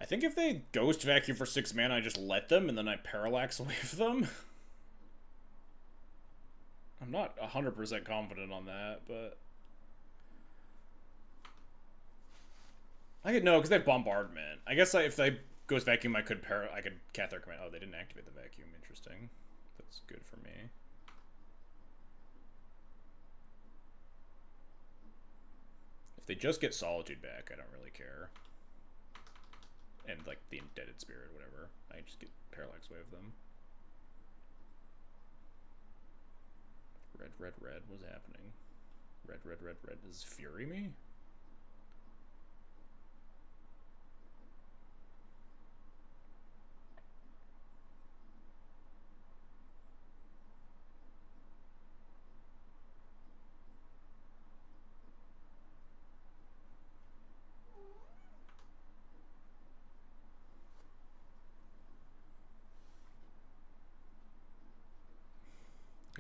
I think if they Ghost Vacuum for 6 mana, I just let them and then I Parallax Wave them. I'm not 100% confident on that, but... I could know, because they have Bombardment. I guess if they Ghost Vacuum, I could Cathar Command. Oh, they didn't activate the Vacuum. Interesting. That's good for me. If they just get Solitude back, I don't really care. And, like, the Indebted Spirit, whatever. I just get Parallax Wave them. Red, red, red. What's happening? Red, red, red, red. Does Fury me?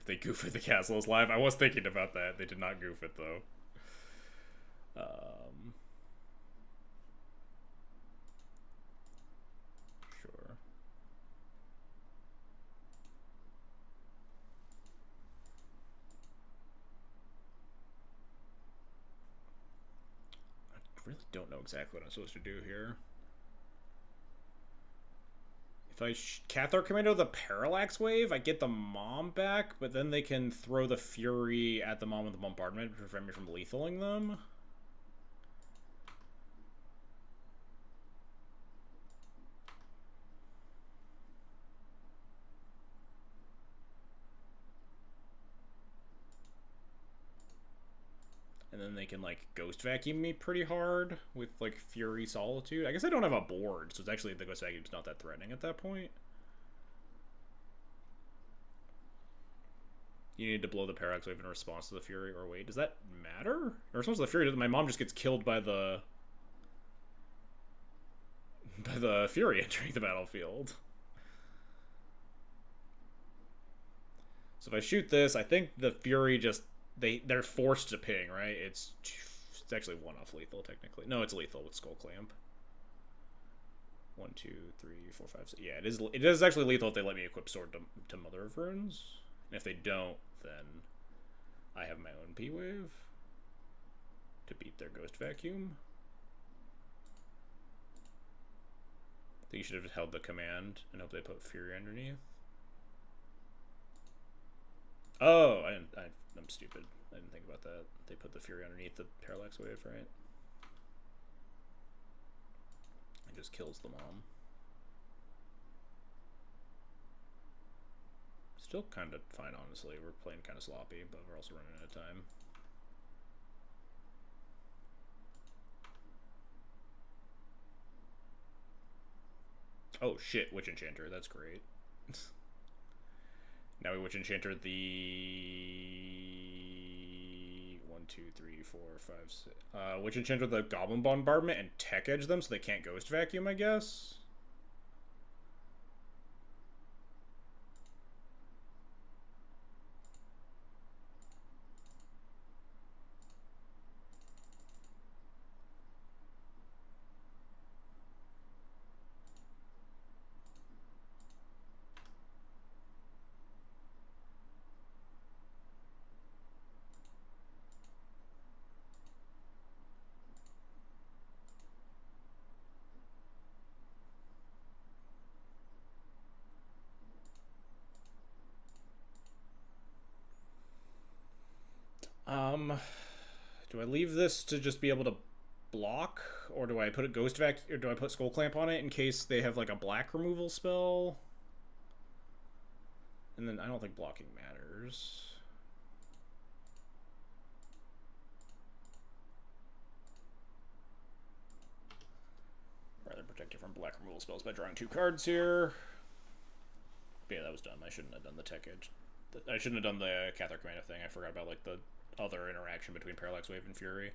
They goof it, the castle is live. I was thinking about that. They did not goof it, though. Sure. I really don't know exactly what I'm supposed to do here. If I Cathar Commando the Parallax Wave, I get the Mom back, but then they can throw the Fury at the Mom with the Bombardment to prevent me from lethaling them. And then they can, like, Ghost Vacuum me pretty hard with, like, Fury Solitude. I guess I don't have a board, so it's actually the Ghost Vacuum's not that threatening at that point. You need to blow the Parallax Wave in response to the Fury, or wait, does that matter? In response to the Fury, my mom just gets killed by the Fury entering the battlefield. So if I shoot this, I think the Fury just... They're forced to ping, right? It's actually one off lethal, technically. No, it's lethal with Skull Clamp. 1, 2, 3, 4, 5, 6. Yeah, it is actually lethal if they let me equip Sword to Mother of Runes. And if they don't, then I have my own P-Wave to beat their Ghost Vacuum. I think you should have held the command and hope they put Fury underneath. Oh, I'm stupid. I didn't think about that. They put the Fury underneath the Parallax Wave, right? It just kills the Mom. Still kind of fine, honestly. We're playing kind of sloppy, but we're also running out of time. Oh shit, Witch Enchanter. That's great. Now we Witch Enchanter the 1, 2, 3, 4, 5, 6. Witch Enchanter the Goblin Bombardment and Tech Edge them so they can't Ghost Vacuum, I guess. Do I leave this to just be able to block, or do I put a Ghost Vac, or do I put Skull Clamp on it in case they have like a black removal spell? And then I don't think blocking matters. Rather protect you from black removal spells by drawing 2 cards here. But yeah, that was dumb. I shouldn't have done the tech edge. I shouldn't have done the Catholic Commando thing. I forgot about like the other interaction between Parallax Wave and Fury.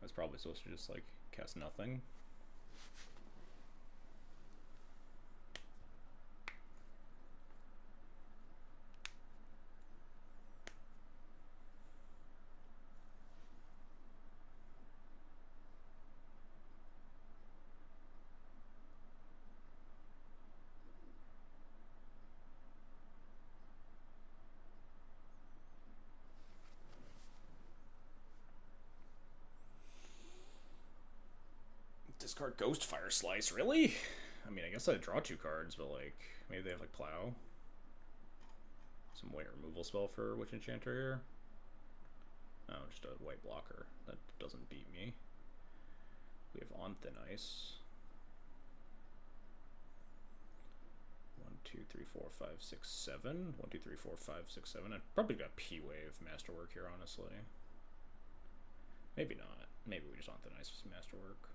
I was probably supposed to just like cast nothing. Discard Ghostfire Slice, really? I mean, I guess I'd draw 2 cards, but like, maybe they have like Plow. Some white removal spell for Witch Enchanter here. Oh, just a white blocker. That doesn't beat me. We have On Thin Ice. 1, 2, 3, 4, 5, 6, 7. 1, 2, 3, 4, 5, 6, 7. I've probably got P-Wave Masterwork here, honestly. Maybe not. Maybe we just On Thin Ice Masterwork.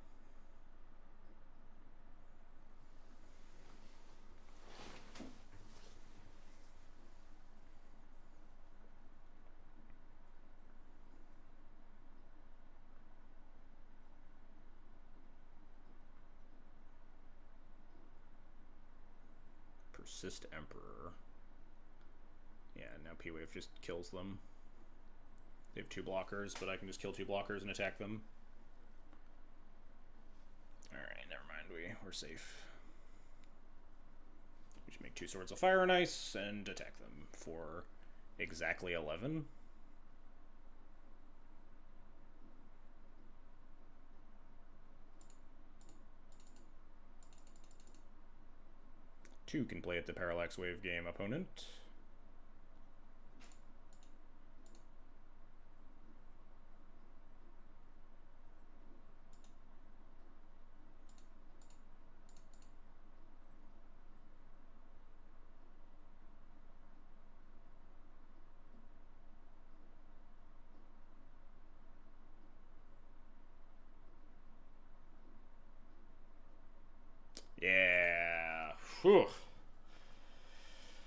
Persist Emperor. Yeah, now P-Wave just kills them. They have 2 blockers, but I can just kill 2 blockers and attack them. Alright, never mind. We're safe. We just make 2 Swords of Fire and Ice and attack them for exactly 11. Two can play at the Parallax Wave game opponent. Yeah. Whew.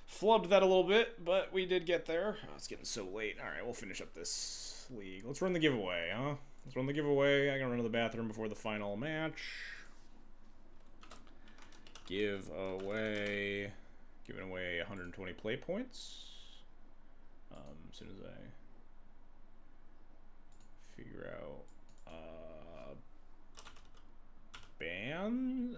Flubbed that a little bit, but we did get there. Oh, it's getting so late. Alright, we'll finish up this league. Let's run the giveaway, huh? Let's run the giveaway. I gotta run to the bathroom before the final match. Giveaway. Giving away 120 play points. As soon as I figure out ban.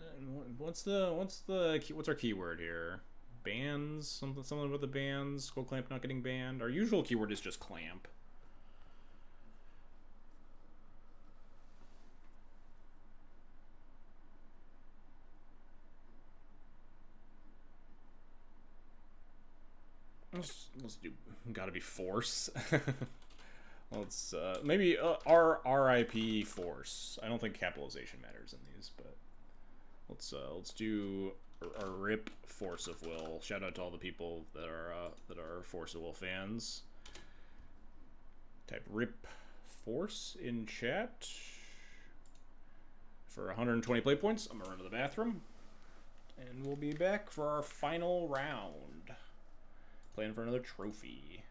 What's our keyword here? Bans, something about the bans. Skull Clamp not getting banned. Our usual keyword is just clamp. Let's do. Gotta be force. Let's maybe R RIP force. I don't think capitalization matters in these, but let's do a rip Force of Will. Shout out to all the people that are Force of Will fans. Type rip force in chat for 120 play points. I'm gonna run to the bathroom, and we'll be back for our final round. Playing for another trophy.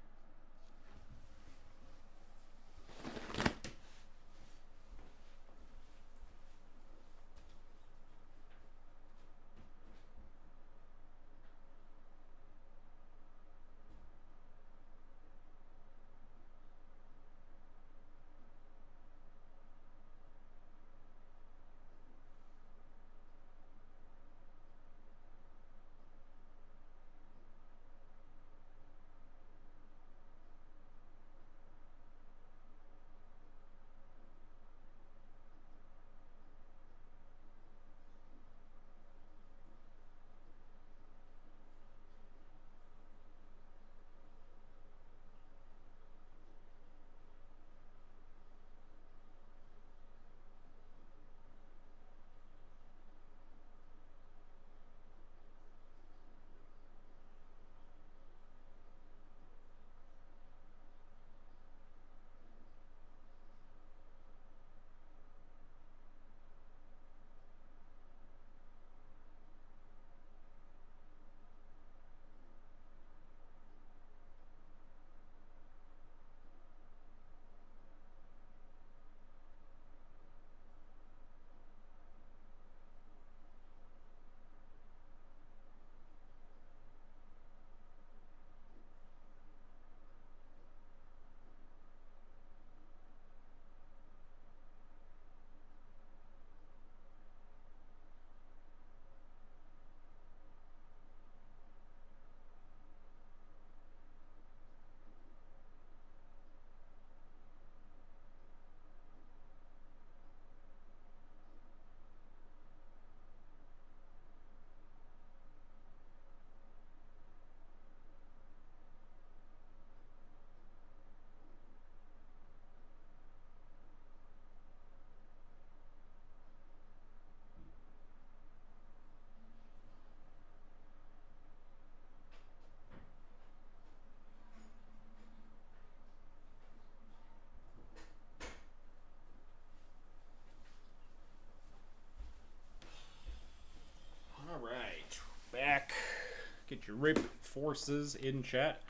Drip Forces in chat.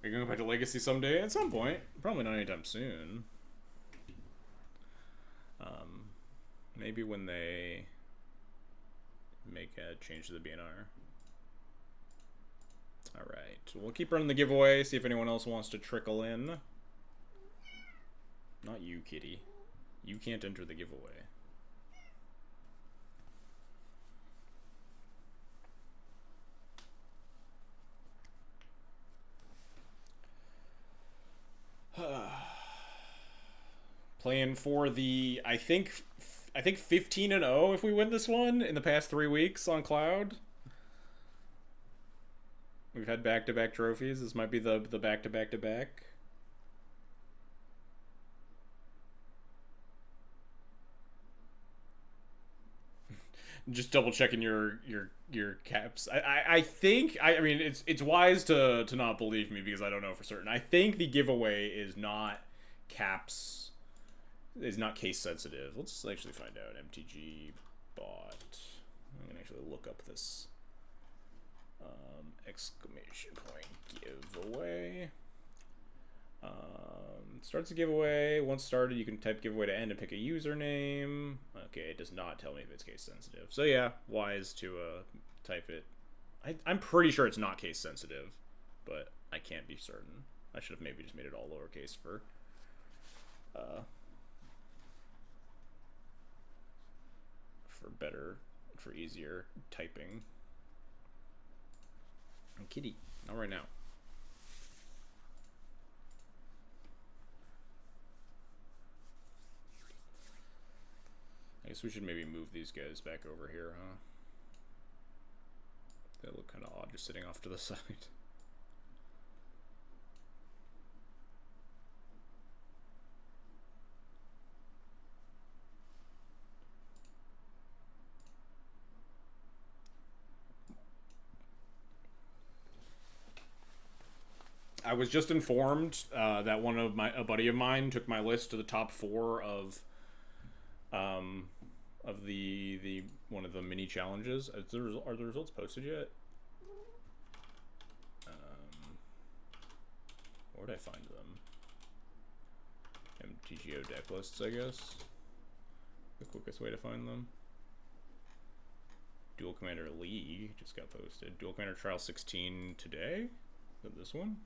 Are you going back to Legacy someday? At some point. Probably not anytime soon. Maybe when they make a change to the BNR. Alright, we'll keep running the giveaway, see if anyone else wants to trickle in. Not you, kitty. You can't enter the giveaway. Playing for the, I think 15-0 if we win this one in the past 3 weeks on Cloud. We've had back-to-back trophies. This might be the back-to-back-to-back. Just double checking your caps. I think I mean it's wise to not believe me because I don't know for certain. I think the giveaway is not caps. Is not case sensitive. Let's actually find out. MTG bot. I'm gonna actually look up this exclamation point giveaway. Starts a giveaway. Once started, you can type giveaway to end and pick a username. Okay, it does not tell me if it's case sensitive. So yeah, wise to type it. I'm pretty sure it's not case sensitive, but I can't be certain. I should have maybe just made it all lowercase for easier typing. Kitty, not right now. I guess we should maybe move these guys back over here, huh? They look kind of odd just sitting off to the side. I was just informed that a buddy of mine took my list to the top 4 of the one of the mini challenges. Are the results posted yet? Where did I find them? MTGO deck lists, I guess. The quickest way to find them. Duel Commander League just got posted. Duel Commander Trial 16 today? Is that this one?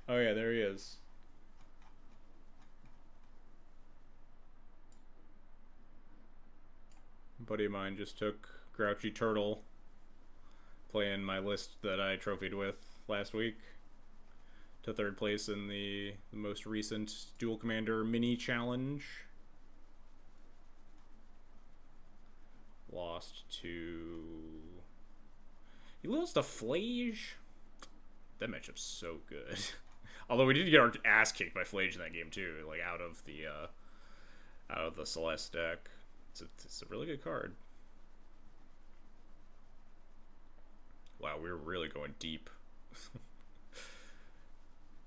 Oh yeah, there he is. A buddy of mine just took Grouchy Turtle, playing my list that I trophied with last week, to 3rd place in the most recent Duel Commander mini challenge. Lost to... He lost to Flage? That matchup's so good. Although we did get our ass kicked by Flage in that game too, like out of the Celeste deck. It's a really good card. Wow, we're really going deep.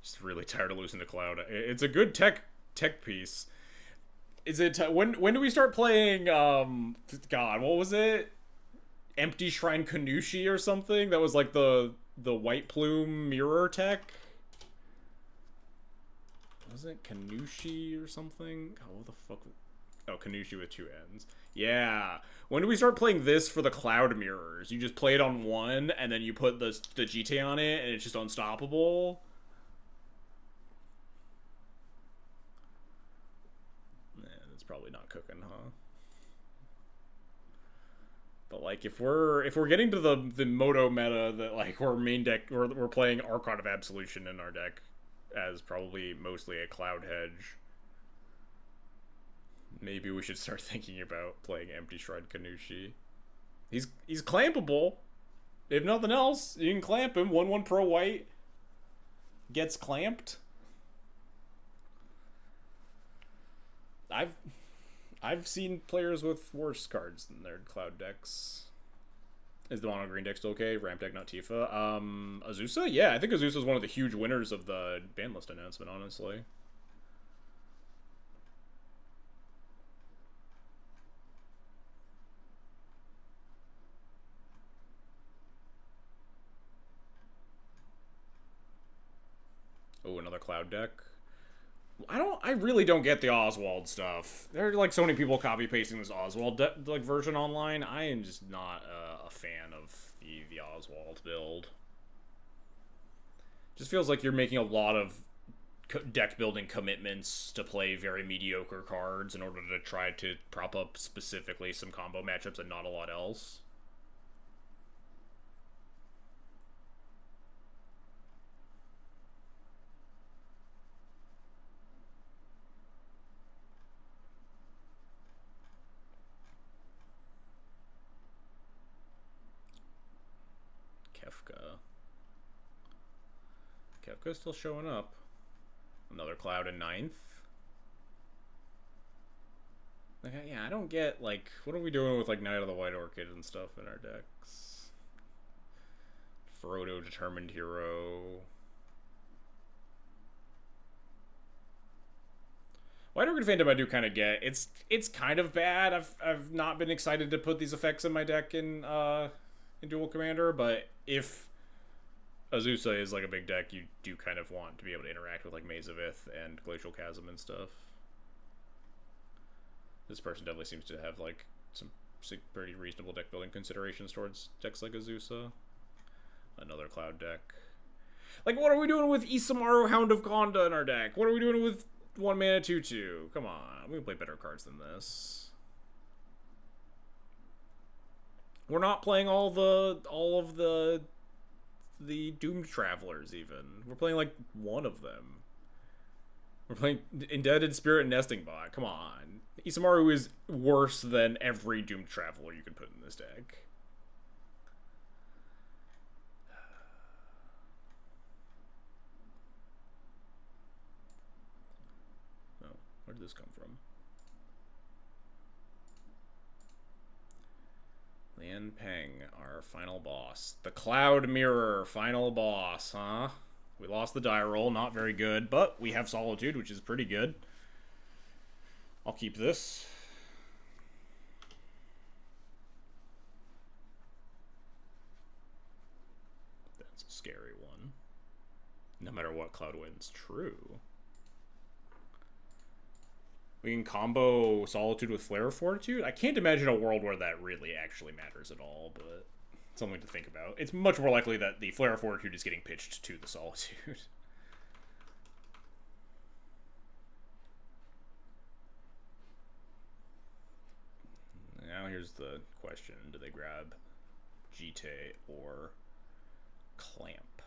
Just really tired of losing to Cloud. It's a good tech piece. Is it when do we start playing? God, what was it? Empty Shrine Kanushi or something? That was like the White Plume mirror tech. Was it Kanushi or something? Oh, what the fuck? Oh, Kanushi with 2 ends. Yeah. When do we start playing this for the Cloud mirrors? You just play it on one, and then you put the GT on it, and it's just unstoppable. Nah, that's probably not cooking, huh? But like, if we're getting to the Moto meta that like we're playing Archon of Absolution in our deck as probably mostly a Cloud hedge, maybe we should start thinking about playing Empty Shrine Kanushi. He's clampable. If nothing else, you can clamp him. 1/1 pro white gets clamped. I've seen players with worse cards than their Cloud decks. Is the mono green deck still okay? Ramp deck, not Tifa. Azusa? Yeah, I think Azusa is one of the huge winners of the ban list announcement, honestly. Oh, another Cloud deck. I really don't get the Oswald stuff. There are like so many people copy pasting this Oswald like version online. I am just not a fan of the Oswald build. Just feels like you're making a lot of deck building commitments to play very mediocre cards in order to try to prop up specifically some combo matchups and not a lot else. Kefka. Kefka's still showing up. Another Cloud in ninth. Like, yeah, I don't get, like, what are we doing with, like, Knight of the White Orchid and stuff in our decks? Frodo, Determined Hero. White Orchid Phantom I do kind of get. It's kind of bad. I've not been excited to put these effects in my deck in Duel Commander, but if Azusa is like a big deck, you do kind of want to be able to interact with like Maze of Ith and Glacial Chasm and stuff. This person definitely seems to have like some pretty reasonable deck building considerations towards decks like Azusa. Another Cloud deck. Like, what are we doing with Isamaru Hound of Gonda in our deck? What are we doing with 1 mana 2/2? Come on, we can play better cards than this. We're not playing all of the Doomed Travelers even. We're playing like one of them. We're playing Indebted Spirit Nesting Bot. Come on. Isamaru is worse than every Doomed Traveler you can put in this deck. Oh, where did this come from? Lian Peng, our final boss. The Cloud Mirror, final boss, huh? We lost the die roll, not very good, but we have Solitude, which is pretty good. I'll keep this. That's a scary one. No matter what, Cloud wins. True. We can combo Solitude with Flare of Fortitude. I can't imagine a world where that really actually matters at all, but something to think about. It's much more likely that the Flare of Fortitude is getting pitched to the Solitude. Now here's the question. Do they grab Jite or Clamp?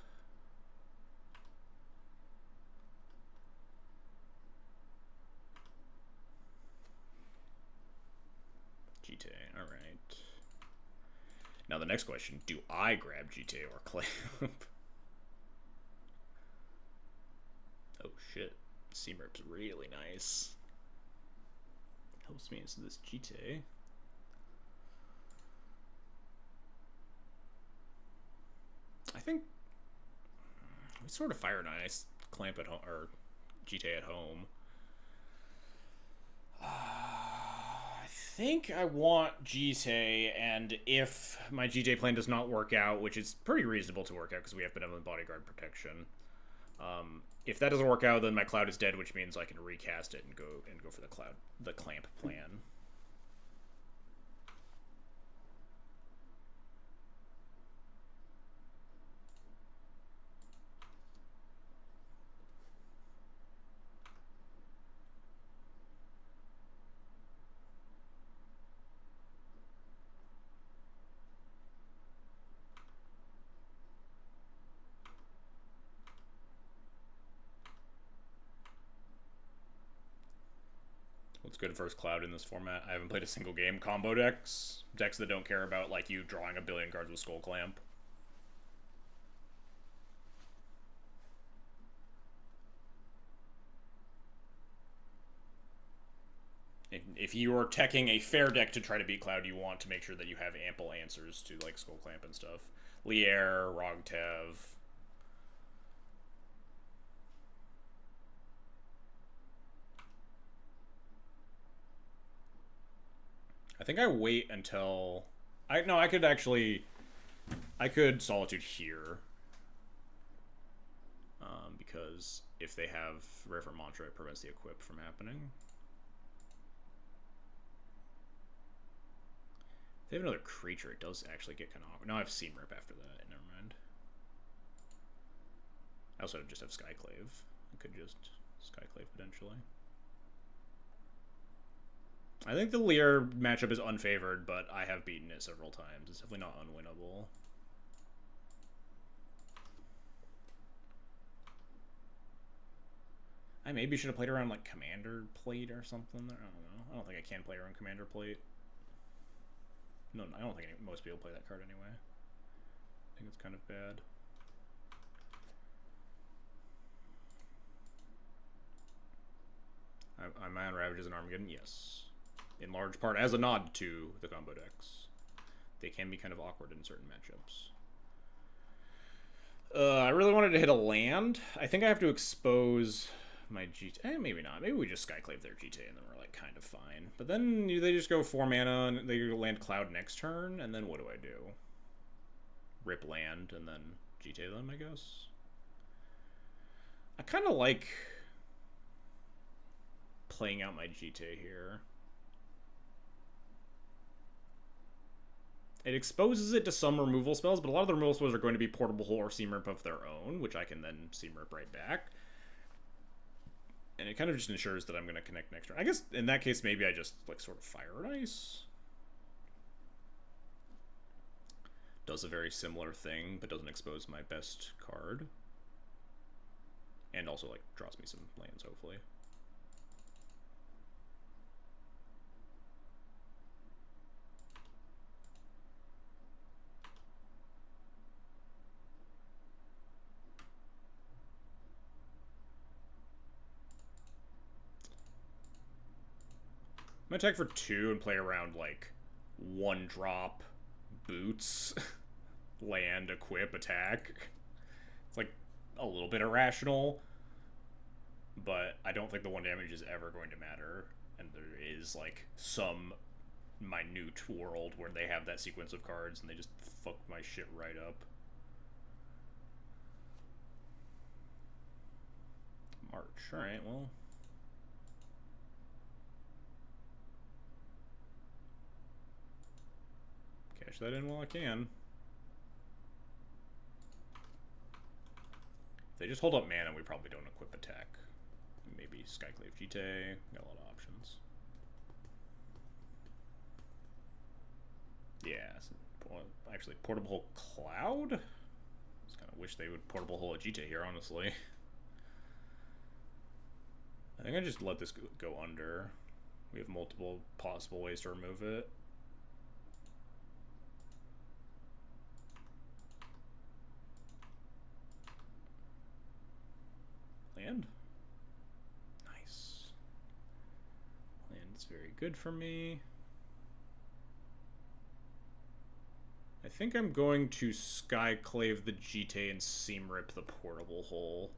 Jite, alright. Now the next question, do I grab Jite or Clamp? Oh shit. Seamerp's really nice. Helps me into this Jite. I think we sort of fire nice Clamp at home or Jite at home. I think I want Jite, and if my Jite plan does not work out, which is pretty reasonable to work out because we have Benevolent Bodyguard protection, if that doesn't work out, then my Cloud is dead, which means I can recast it and go for the Clamp plan. What's good first Cloud in this format? I haven't played a single game. Combo decks that don't care about like you drawing a billion cards with Skull Clamp. If you are teching a fair deck to try to beat Cloud, you want to make sure that you have ample answers to, like, Skull Clamp and stuff. Lier, Rogtev. I think I wait until... I could actually... I could Solitude here. Because if they have Rare for Mantra, it prevents the equip from happening. If they have another creature, it does actually get kind of awkward. Now I have Seam Rip after that. Never mind. I also just have Skyclave. I could just Skyclave potentially. I think the Lear matchup is unfavored, but I have beaten it several times. It's definitely not unwinnable. I maybe should have played around, like, Commander Plate or something. I don't know. I don't think I can play around Commander Plate. No, I don't think most people play that card anyway. I think it's kind of bad. Am I on Ravages and Armageddon? Yes. In large part as a nod to the combo decks. They can be kind of awkward in certain matchups. I really wanted to hit a land. I think I have to expose my GTA. Maybe not. Maybe we just Skyclave their GTA and then we're, like, kind of fine. But then they just go 4 mana and they land Cloud next turn, and then what do I do? Rip land and then GTA them, I guess? I kind of like playing out my GTA here. It exposes it to some removal spells, but a lot of the removal spells are going to be Portable Hole or Seam Rip of their own, which I can then Seam Rip right back. And it kind of just ensures that I'm going to connect next turn. I guess in that case, maybe I just, like, sort of Fire and Ice. Does a very similar thing, but doesn't expose my best card. And also, like, draws me some lands, hopefully. I'm gonna attack for 2 and play around, like, 1-drop boots, land, equip, attack. It's, like, a little bit irrational, but I don't think the 1 damage is ever going to matter. And there is, like, some minute world where they have that sequence of cards and they just fuck my shit right up. March. Alright, well... cash that in while I can. If they just hold up mana, we probably don't equip attack. Maybe Skyclave Jite. Got a lot of options. Yeah. Actually, Portable Hole Cloud? I just kind of wish they would Portable Hole a Jite here, honestly. I think I just let this go under. We have multiple possible ways to remove it. Land. Nice. Land's very good for me. I think I'm going to Skyclave the Jite and Seam Rip the Portable Hole.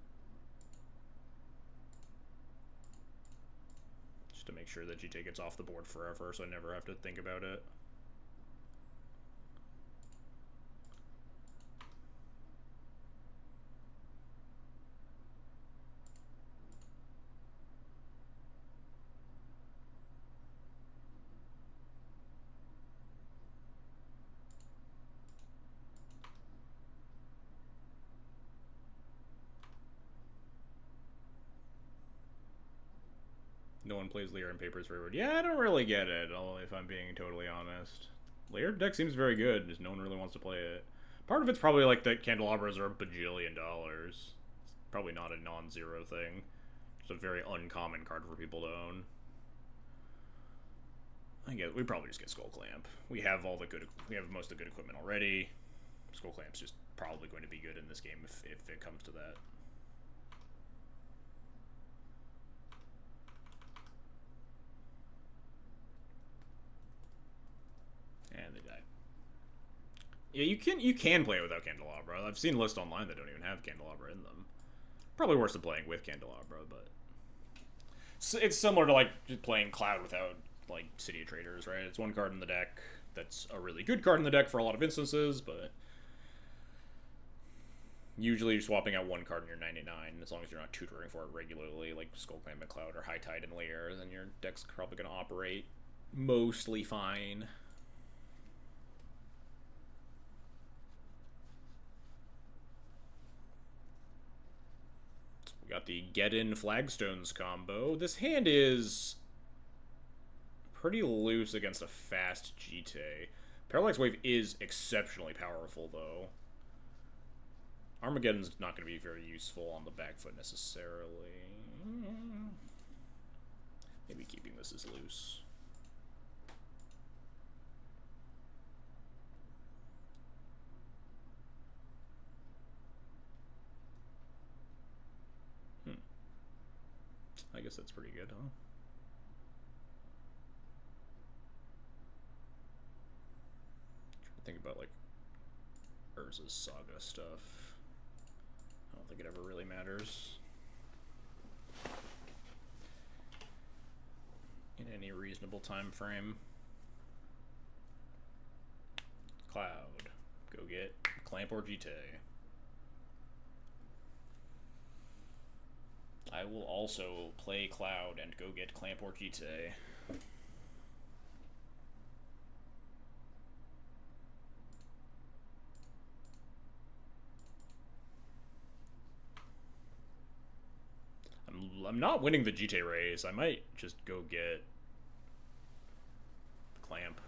Just to make sure that Jite gets off the board forever so I never have to think about it. No one plays Lear in Paper's Forward. Yeah, I don't really get it, if I'm being totally honest. Lear deck seems very good, just no one really wants to play it. Part of it's probably like that candelabras are $1 bajillion. It's probably not a non-zero thing. It's a very uncommon card for people to own. I guess we probably just get Skull Clamp. We have all the good. We have most of the good equipment already. Skull Clamp's just probably going to be good in this game if it comes to that. Yeah, you can play it without Candelabra. I've seen lists online that don't even have Candelabra in them. Probably worse than playing with Candelabra, but it's similar to like just playing Cloud without like City of Traders, right? It's one card in the deck that's a really good card in the deck for a lot of instances, but usually you're swapping out one card in your 99 as long as you're not tutoring for it regularly, like Skullclamp McCloud or High Tide and Lair, then your deck's probably going to operate mostly fine. We got the Get In Flagstones combo. This hand is pretty loose against a fast GT. Parallax Wave is exceptionally powerful, though. Armageddon's not going to be very useful on the back foot necessarily. Maybe keeping this as loose. I guess that's pretty good, huh? Trying to think about like Urza's Saga stuff. I don't think it ever really matters in any reasonable time frame. Cloud, go get Clamp or Jite. I will also play Cloud and go get Clamp or Jite. I'm not winning the Jite race. I might just go get Clamp.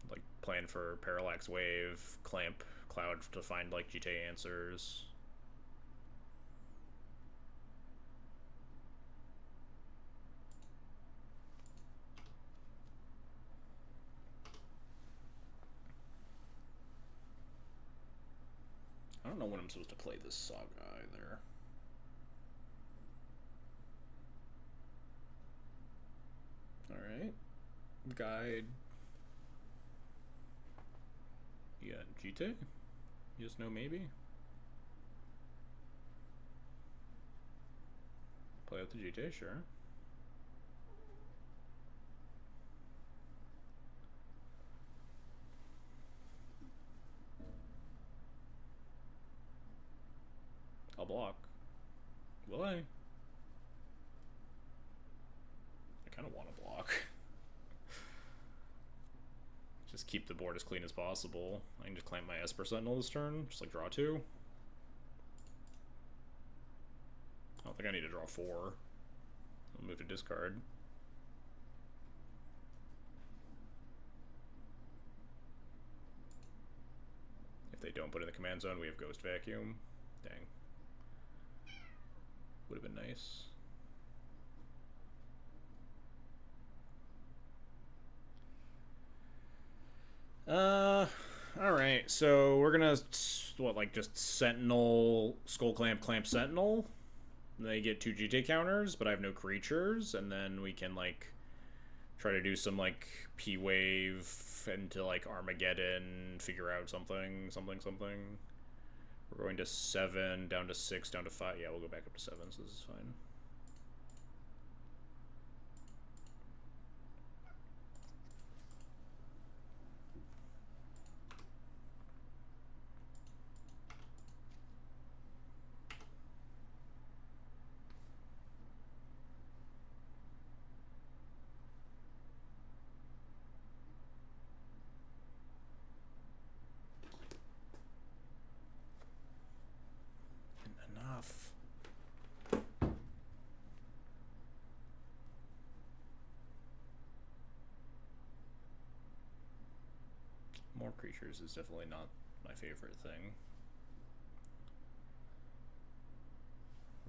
Like, plan for Parallax Wave, Clamp, Cloud to find, like, Jite answers. I don't know when I'm supposed to play this Saga either. Alright. Guide. You got Jite? Yes, no, maybe? Play out the Jite, sure. I'll block. Will I? I kind of want to block. Just keep the board as clean as possible. I can just clamp my Esper Sentinel this turn, just like draw 2. I don't think I need to draw 4. I'll move to discard. If they don't put in the command zone, we have Ghost Vacuum. Dang. Would have been nice. Alright, so we're gonna, just Sentinel, Skull Clamp, Clamp Sentinel. They get 2 GT counters, but I have no creatures, and then we can, try to do some, P-Wave into, Armageddon, figure out something. We're going to 7, down to 6, down to 5. Yeah, we'll go back up to 7, so this is fine. Enough. More creatures is definitely not my favorite thing.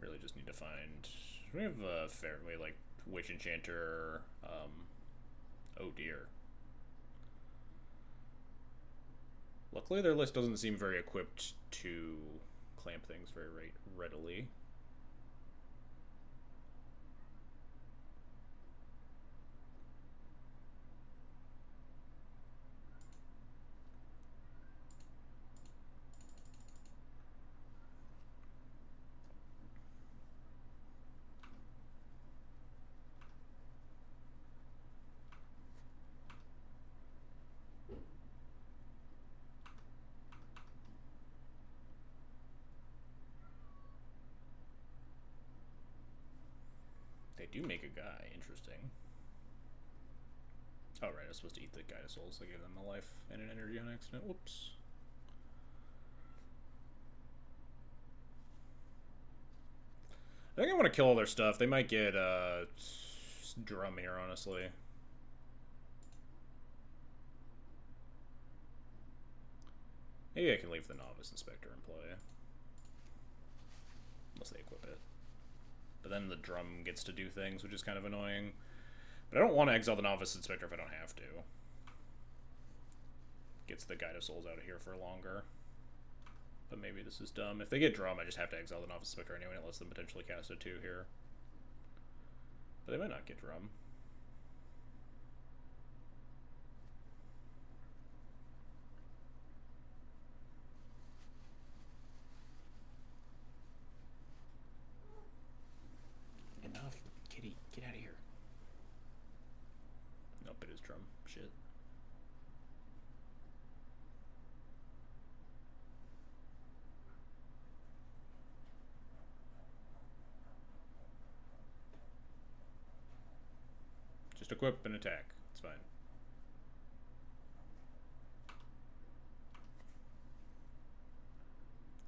Really just need to find... We have a fairly, Witch Enchanter... oh dear. Luckily their list doesn't seem very equipped to clamp things very readily. do make a guy. Interesting. Oh, right. I was supposed to eat the Guy to Souls. I gave them a life and an energy on accident. Whoops. I think I want to kill all their stuff. They might get drum here, honestly. Maybe I can leave the Novice Inspector in play. Unless they equip it. But then the drum gets to do things, which is kind of annoying. But I don't want to exile the Novice Inspector if I don't have to. Gets the Guide of Souls out of here for longer. But maybe this is dumb. If they get drum, I just have to exile the Novice Inspector anyway, and it lets them potentially cast a 2 here. But they might not get drum. Enough. Kitty, get out of here. Nope, it is drum. Shit. Just equip and attack. It's fine.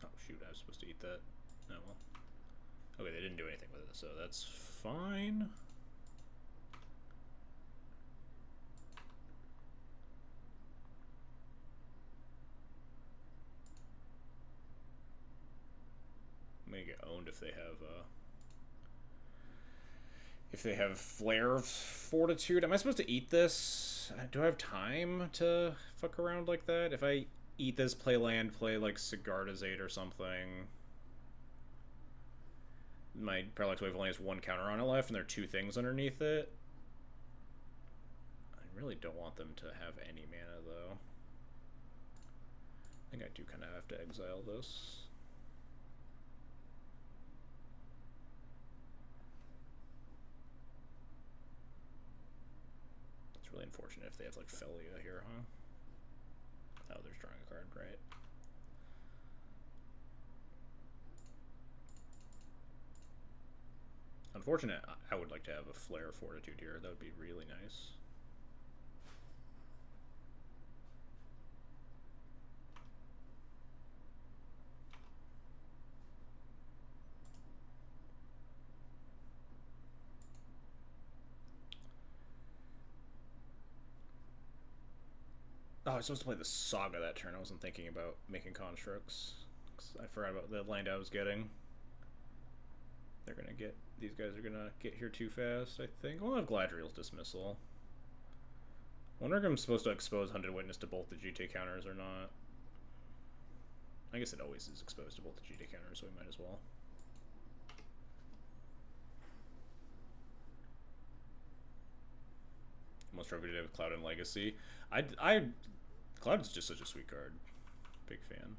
Oh, shoot. I was supposed to eat that. Oh, well. Okay, they didn't do anything with it, so that's fine. I'm gonna get owned if they have Flare of Fortitude. Am I supposed to eat this? Do I have time to fuck around like that? If I eat this, play land, play like Sigarda's 8 or something. My Parallax Wave only has 1 counter on it left, and there are 2 things underneath it. I really don't want them to have any mana, though. I think I do kind of have to exile this. It's really unfortunate if they have, like, Felia here, huh? Oh, they're drawing a card, right. Unfortunate, I would like to have a Flare of Fortitude here. That would be really nice. Oh, I was supposed to play the Saga that turn. I wasn't thinking about making constructs. I forgot about the land I was getting. They're gonna get... These guys are gonna get here too fast, I think. I'll have Gladriel's Dismissal. I wonder if I'm supposed to expose Hunted Witness to both the GT counters or not. I guess it always is exposed to both the GT counters, so we might as well. Most trophy with Cloud and Legacy. Cloud is just such a sweet card. Big fan.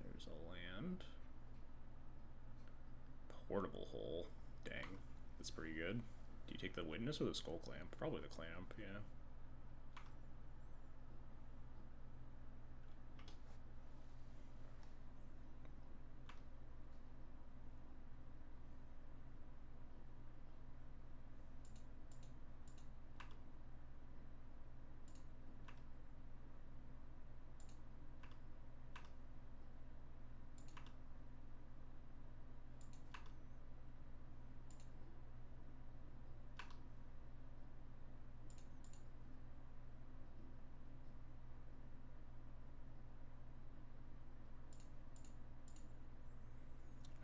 There's a land. Portable Hole. Dang. That's pretty good. Do you take the Witness or the Skull Clamp? Probably the Clamp, yeah.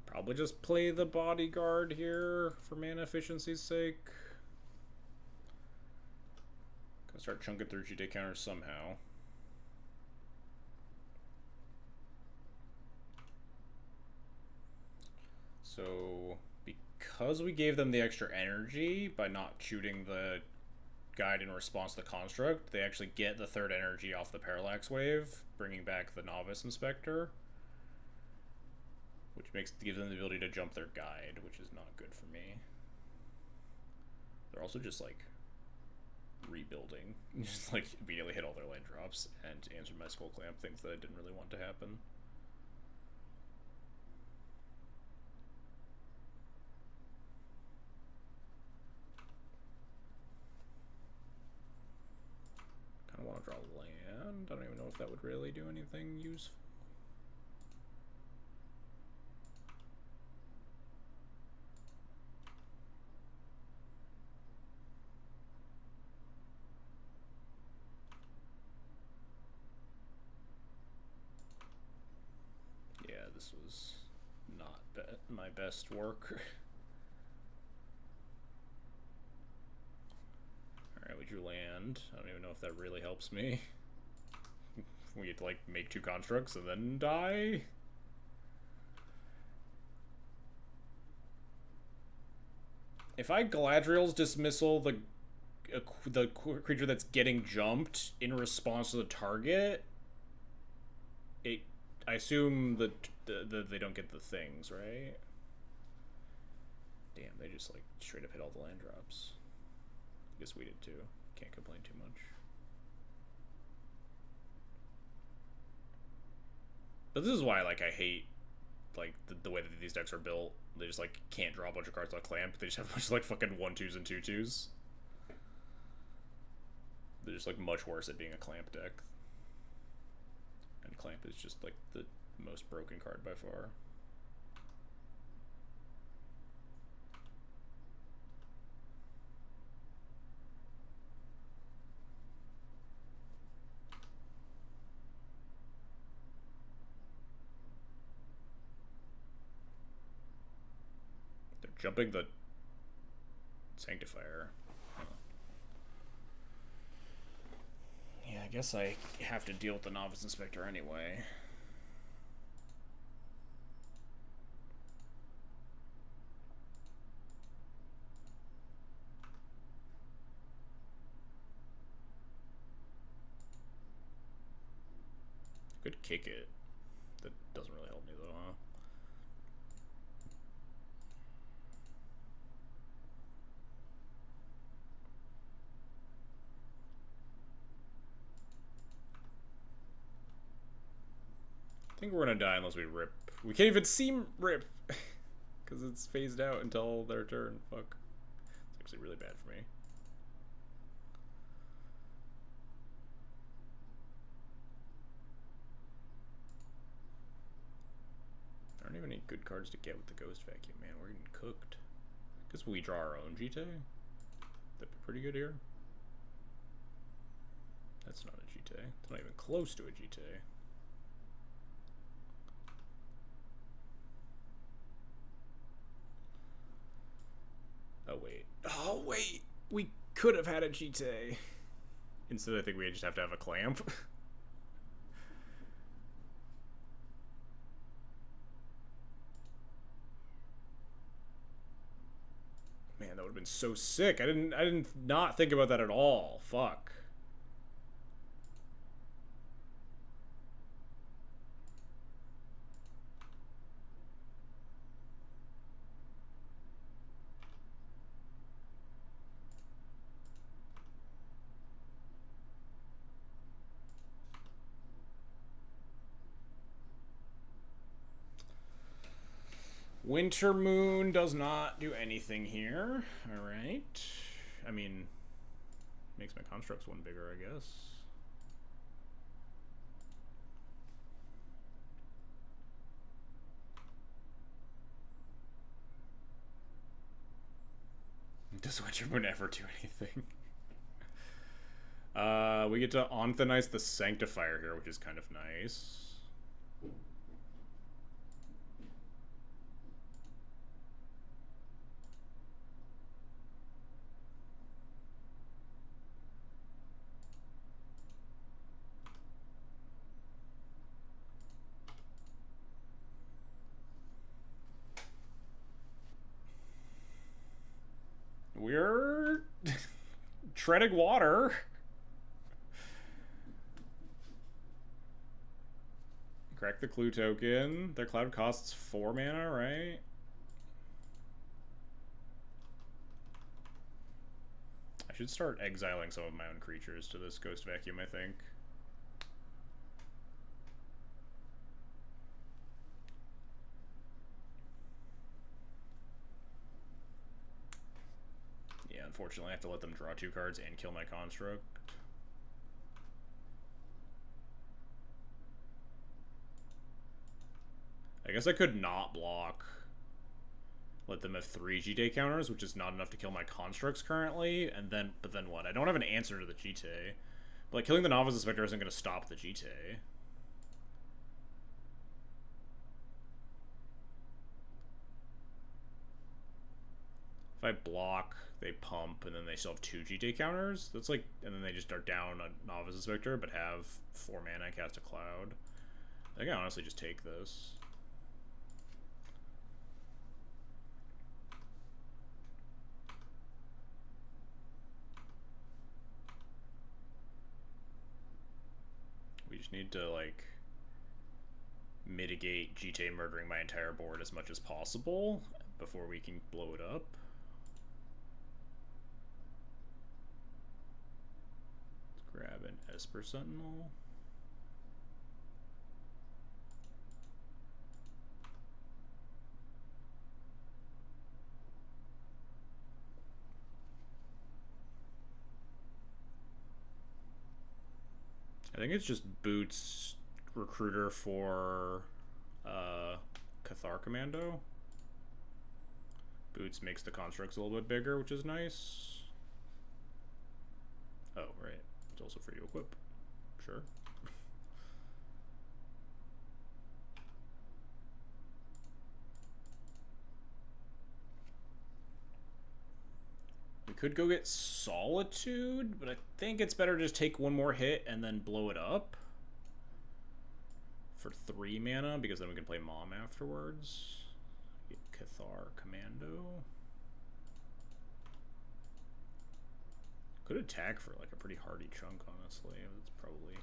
Probably just play the Bodyguard here for mana efficiency's sake. Gotta start chunking through GT counters somehow. So, because we gave them the extra energy by not shooting the guide in response to the construct, they actually get the 3rd energy off the Parallax Wave, bringing back the Novice Inspector. Which gives them the ability to jump their guide, which is not good for me. They're also just, like, rebuilding. Just like immediately hit all their land drops and answered my Skull Clamp, things that I didn't really want to happen. Kind of want to draw land. I don't even know if that would really do anything useful. This was not my best work. Alright, we drew land. I don't even know if that really helps me. We get to, like, make 2 constructs and then die? If I Galadriel's Dismissal the creature that's getting jumped in response to the target, I assume that they don't get the things, right? Damn, they just, like, straight up hit all the land drops. I guess we did too. Can't complain too much. But this is why, like, I hate, like, the way that these decks are built. They just, like, can't draw a bunch of cards like Clamp. They just have a bunch of, like, fucking 1/2s and 2/2s. They're just, like, much worse at being a Clamp deck. And Clamp is just, like, the most broken card by far. They're jumping the Sanctifier. Yeah, I guess I have to deal with the Novice Inspector anyway. Could kick it. That doesn't really help me though, huh? I think we're gonna die unless we rip. We can't even see rip because it's phased out until their turn. Fuck. It's actually really bad for me. There aren't even any good cards to get with the Ghost Vacuum, man. We're getting cooked. Guess we draw our own GT. That'd be pretty good here. That's not a GT. It's not even close to a GT. Oh wait, we could have had a GT. Instead, I think we just have to have a Clamp. Man, that would have been so sick. I didn't not think about that at all. Fuck. Winter Moon does not do anything here. Alright. I mean, makes my constructs one bigger, I guess. Does Winter Moon ever do anything? We get to Onthanize the Sanctifier here, which is kind of nice. We're treading water. Crack the clue token. Their cloud costs 4 mana, right? I I should start exiling some of my own creatures to this Ghost Vacuum, I think. Yeah, unfortunately I have to let them draw 2 cards and kill my construct. I guess I could not block. Let them have 3 GT counters, which is not enough to kill my constructs currently, and then, but then what? I don't have an answer to the GT. But like, killing the Novice Inspector isn't going to stop the GT. If I block, they pump, and then they still have 2 GT counters. That's like, and then they just are down a Novice Inspector, but have 4 mana and cast a Cloud. I think I honestly just take this. We just need to, like, mitigate GTA murdering my entire board as much as possible before we can blow it up. Let's grab an Esper Sentinel. I think it's just Boots Recruiter for Cathar Commando. Boots makes the constructs a little bit bigger, which is nice. Oh, right. It's also free to equip. Sure. We could go get Solitude, but I think it's better to just take 1 more hit and then blow it up for 3 mana, because then we can play Mom afterwards. Get Cathar Commando. Could attack for like a pretty hardy chunk, honestly. It's probably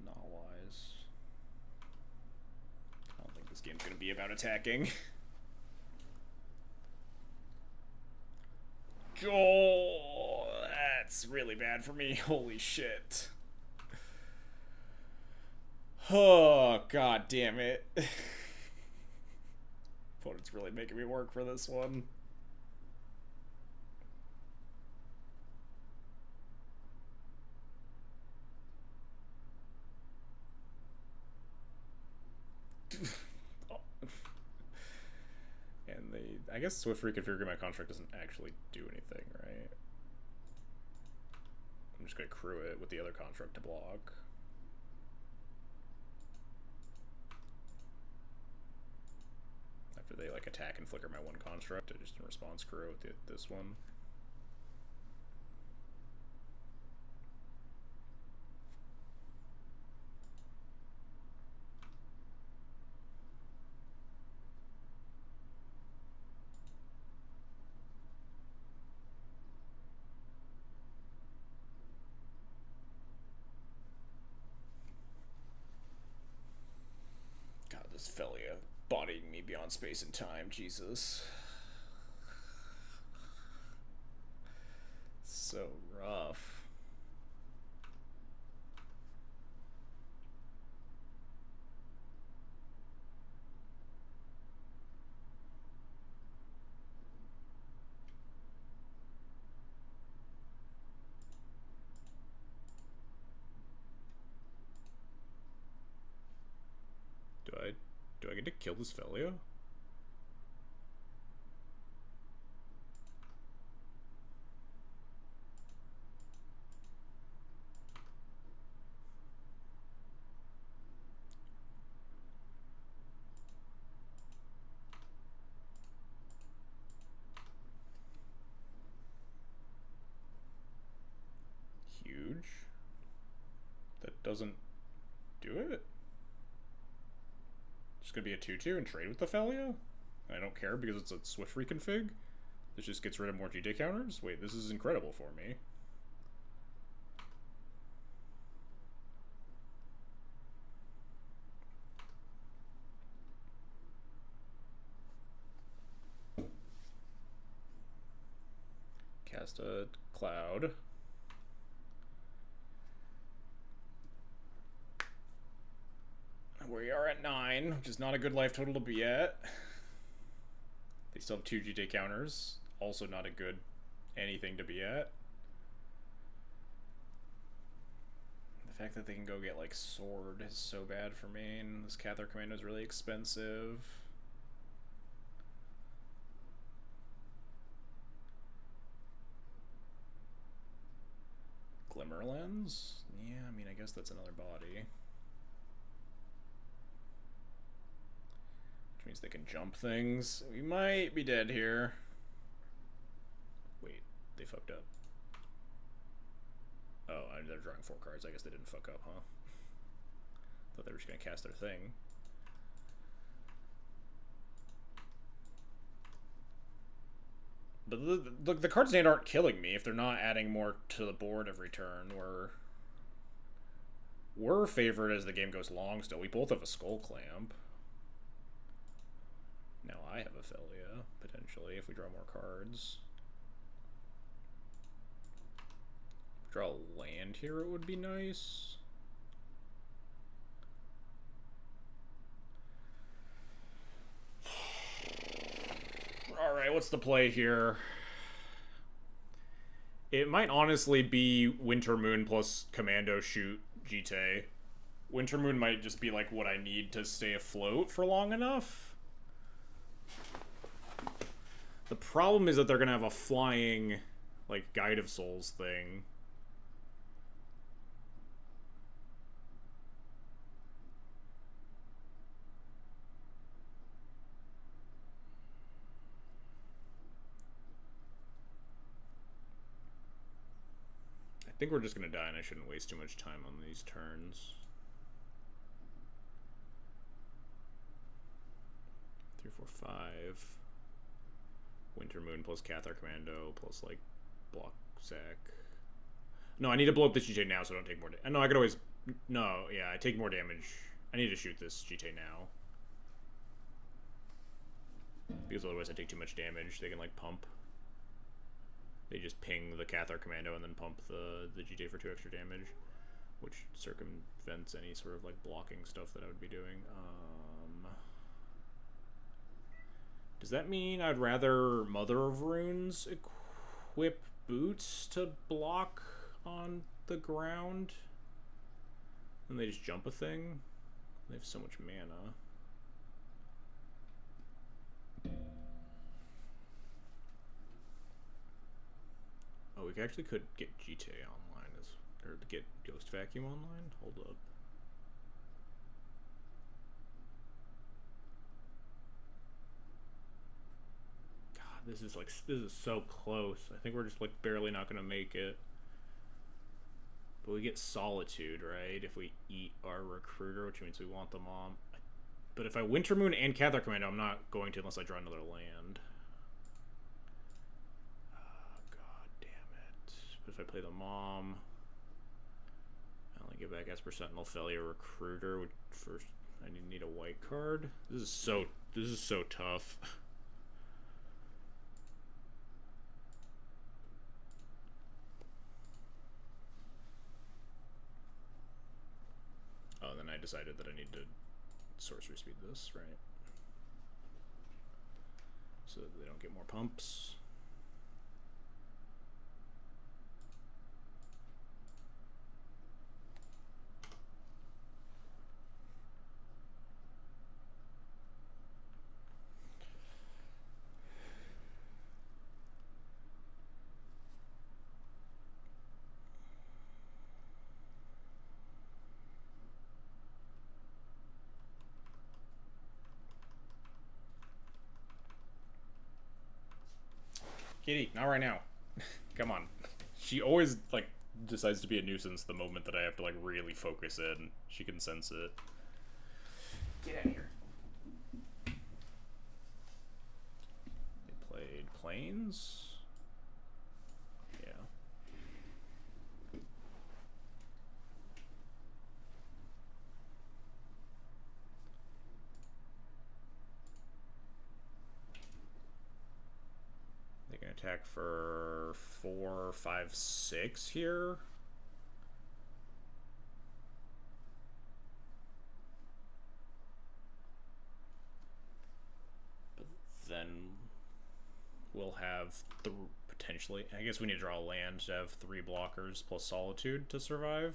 not wise. I don't think this game's gonna be about attacking. Oh, that's really bad for me. Holy shit. Oh, god damn it. Opponent's really making me work for this one. And I guess Swift reconfiguring my construct doesn't actually do anything, right? I'm just gonna crew it with the other construct to block. After they like attack and flicker my 1 construct, I just in response crew with this one. God, this Felia bodying me beyond space and time, Jesus. So rough. Do I get to kill this Felia? Huge. That doesn't do it. Just gonna be a 2/2 and trade with the Felia? I don't care because it's a Swift reconfig. This just gets rid of more GD counters? Wait, this is incredible for me. Cast a cloud. We are at 9, which is not a good life total to be at. They still have 2 GT counters. Also not a good anything to be at. The fact that they can go get like sword is so bad for me, and this Cathar Commando is really expensive. Glimmer Lens? Yeah, I mean, I guess that's another body. Which means they can jump things. We might be dead here. Wait, they fucked up. Oh, they're drawing 4 cards. I guess they didn't fuck up, huh? Thought they were just gonna cast their thing. But look, the cards in hand aren't killing me if they're not adding more to the board every turn. We're favored as the game goes long still. We both have a Skull Clamp. Now I have Ophelia, potentially, if we draw more cards. Draw a land here, it would be nice. Alright, what's the play here? It might honestly be Winter Moon plus Commando Shoot GT. Winter Moon might just be like what I need to stay afloat for long enough. The problem is that they're gonna have a flying, like, Guide of Souls thing. I think we're just gonna die, and I shouldn't waste too much time on these turns. 3, 4, 5. Winter Moon plus Cathar Commando plus, like, Block Sack. No, I need to blow up this GT now so I don't take more damage. No, I could always... No, yeah, I take more damage. I need to shoot this GT now. Because otherwise I take too much damage. They can, like, pump. They just ping the Cathar Commando and then pump the GT for 2 extra damage, which circumvents any sort of, like, blocking stuff that I would be doing. Does that mean I'd rather Mother of Runes equip boots to block on the ground? And they just jump a thing? They have so much mana. Oh, we actually could get GTA online, or get Ghost Vacuum online? Hold up. God, this is so close. I think we're just, like, barely not gonna make it. But we get Solitude, right? If we eat our Recruiter, which means we want them on. But if I Winter Moon and Cathar Commando, I'm not going to unless I draw another land. But if I play the Mom, I only get back Esper Sentinel, Failure, Recruiter. Which first, I need a white card. This is so tough. Oh, and then I decided that I need to sorcery speed this, right? So that they don't get more pumps. Kitty, not right now. Come on. She always, like, decides to be a nuisance the moment that I have to, like, really focus in. She can sense it. Get out of here. They played Plains? Yeah. Attack for 4, 5, 6 here. But then we'll have potentially. I guess we need to draw a land to have 3 blockers plus Solitude to survive.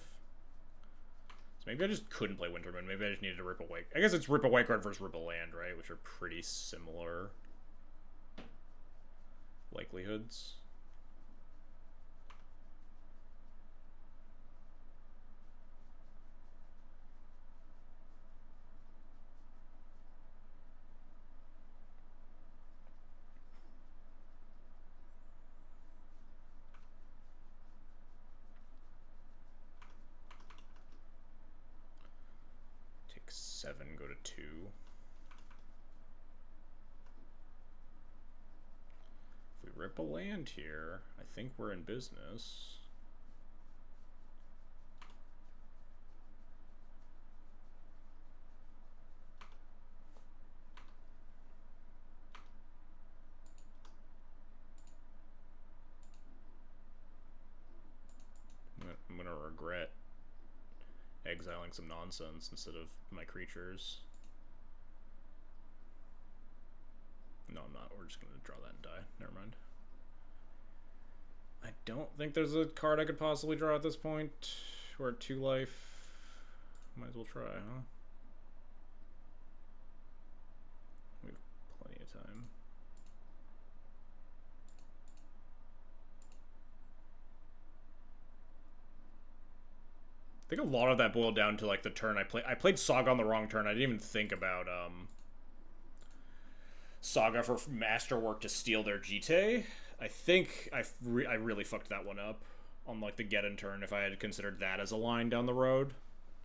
So maybe I just couldn't play Winterman. Maybe I just needed to rip a white. I guess it's rip a white card versus rip a land, right? Which are pretty similar likelihoods. Take 7, go to 2. If we rip a land here, I think we're in business. I'm gonna regret exiling some nonsense instead of my creatures. No, I'm not. We're just gonna draw that and die. Never mind. I don't think there's a card I could possibly draw at this point. We're at 2 life. Might as well try, huh? We have plenty of time. I think a lot of that boiled down to like the turn I played. I played Saga on the wrong turn. I didn't even think about Saga for Masterwork to steal their Jite. I think I really fucked that one up on like the Geddon turn if I had considered that as a line down the road.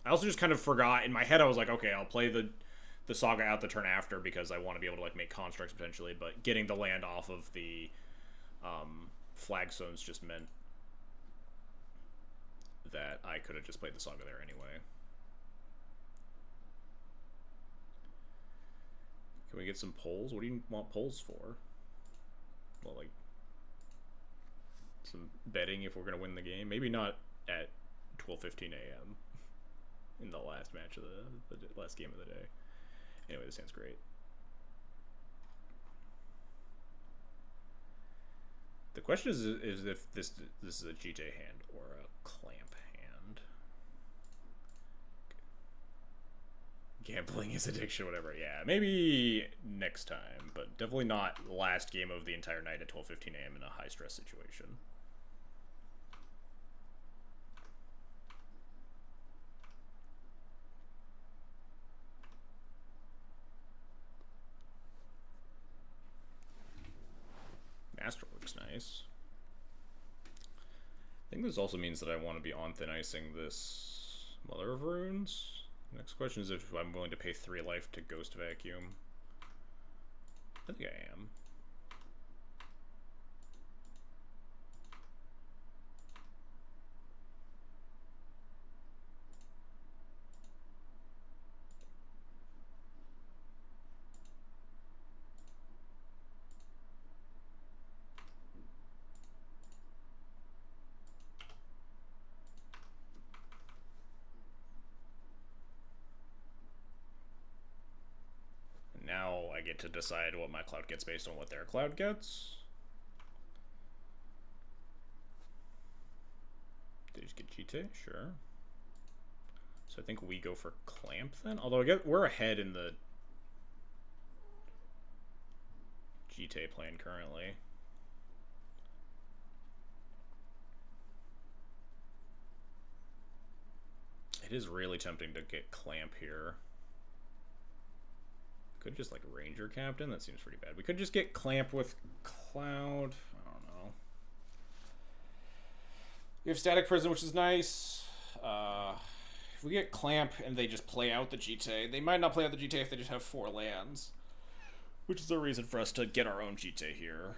I also just kind of forgot in my head. I was like, okay, I'll play the Saga out the turn after because I want to be able to like make constructs potentially. But getting the land off of the flagstones just meant that I could have just played the Saga there anyway. Can we get some polls? What do you want polls for? Well, like some betting if we're gonna win the game. Maybe not at 12:15 a.m. in the last match of the last game of the day. Anyway, this hand's great. The question is if this is a Jite hand or a clamp hand. Gambling is addiction, whatever. Yeah, maybe next time, but definitely not last game of the entire night at 12:15 a.m. in a high stress situation. Masterwork's nice. I think this also means that I want to be on thin icing this Mother of Runes. Next question is if I'm willing to pay 3 life to Ghost Vacuum. I think I am. Now I get to decide what my cloud gets based on what their cloud gets. They just get Jite? Sure. So I think we go for Clamp then? Although we're ahead in the Jite plan currently. It is really tempting to get Clamp here. Could just like Ranger Captain. That seems pretty bad. We could just get Clamp with Cloud. I don't know. We have Static Prison, which is nice. If we get Clamp and they just play out the Jite, they might not play out the Jite if they just have 4 lands, which is a reason for us to get our own Jite here.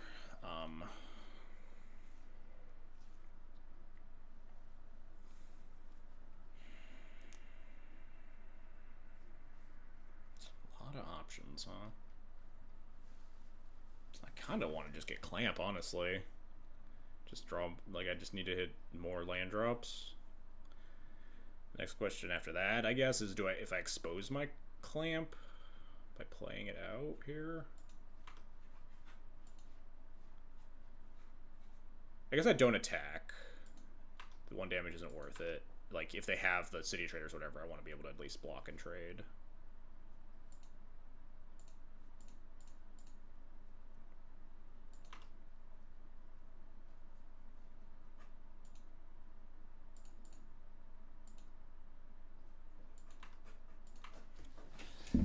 Options, huh? I kind of want to just get Clamp, honestly. Just draw, like, I just need to hit more land drops. Next question after that, I guess, is if I expose my Clamp by playing it out here? I guess I don't attack. The 1 damage isn't worth it. Like, if they have the City Traders or whatever, I want to be able to at least block and trade.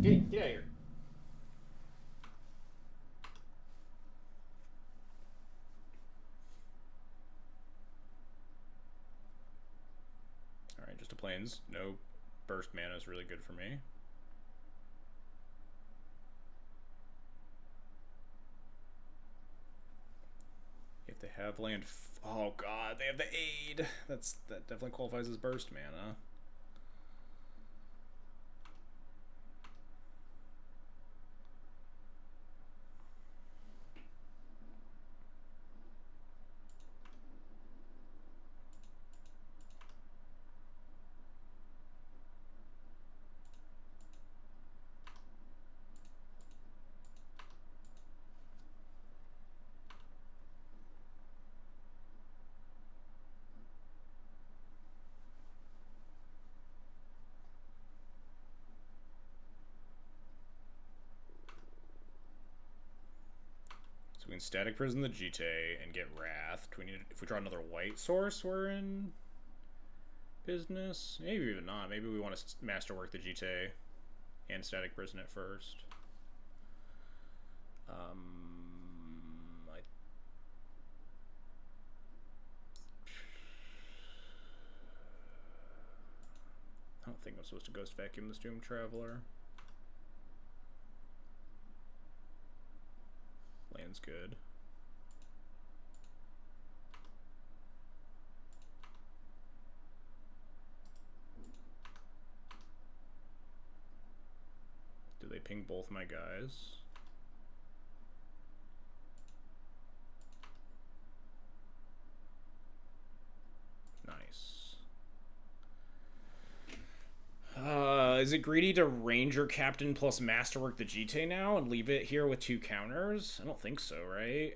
Get out of here. Alright, just a plains. No burst mana is really good for me. If they have land... Oh god, they have the aid! That definitely qualifies as burst mana. So we can Static Prison the Jite and get Wrath. Do we need, if we draw another white source, we're in business? Maybe even not. Maybe we want to Masterwork the Jite and Static Prison it first. I don't think I'm supposed to Ghost Vacuum this Doomed Traveler. Land's good. Do they ping both my guys? Nice. Is it greedy to Ranger Captain plus Masterwork the Jite now and leave it here with 2 counters? I don't think so, right?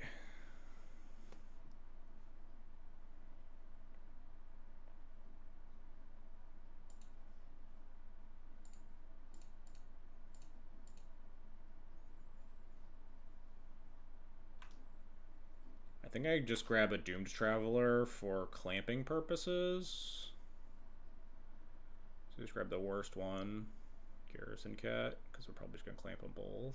I think I just grab a Doomed Traveler for clamping purposes. So just grab the worst one, Garrison Cat, because we're probably just going to clamp them both.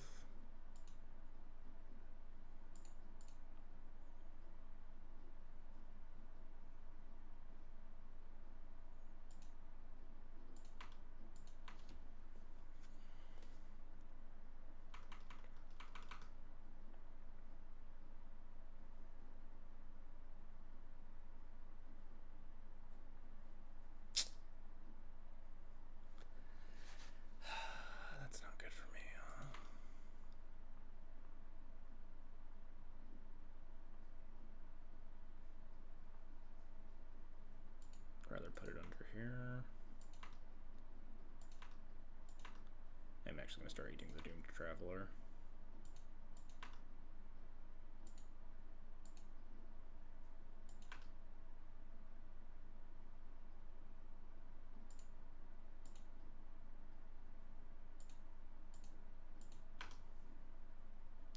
Rather put it under here. I'm actually going to start eating the Doomed Traveler.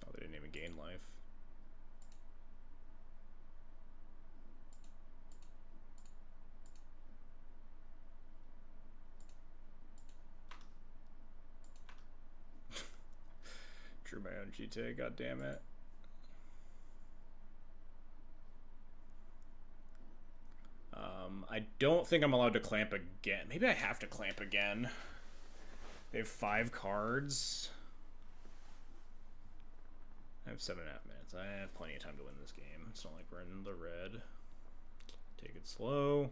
Oh, they didn't even gain life. Drew my own Jite, god damn it. I don't think I'm allowed to clamp again. Maybe I have to clamp again. They have 5 cards. I have 7.5 minutes. I have plenty of time to win this game. It's not like we're in the red. Take it slow.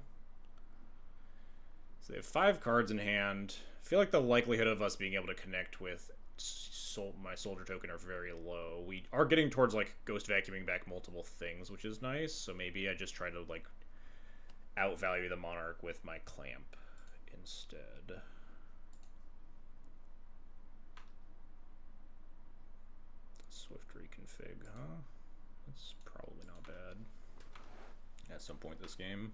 So they have 5 cards in hand. I feel like the likelihood of us being able to connect with my soldier token are very low. We are getting towards like ghost vacuuming back multiple things, which is nice. So maybe I just try to like outvalue the monarch with my clamp instead. Swift reconfig, huh? That's probably not bad at some point this game.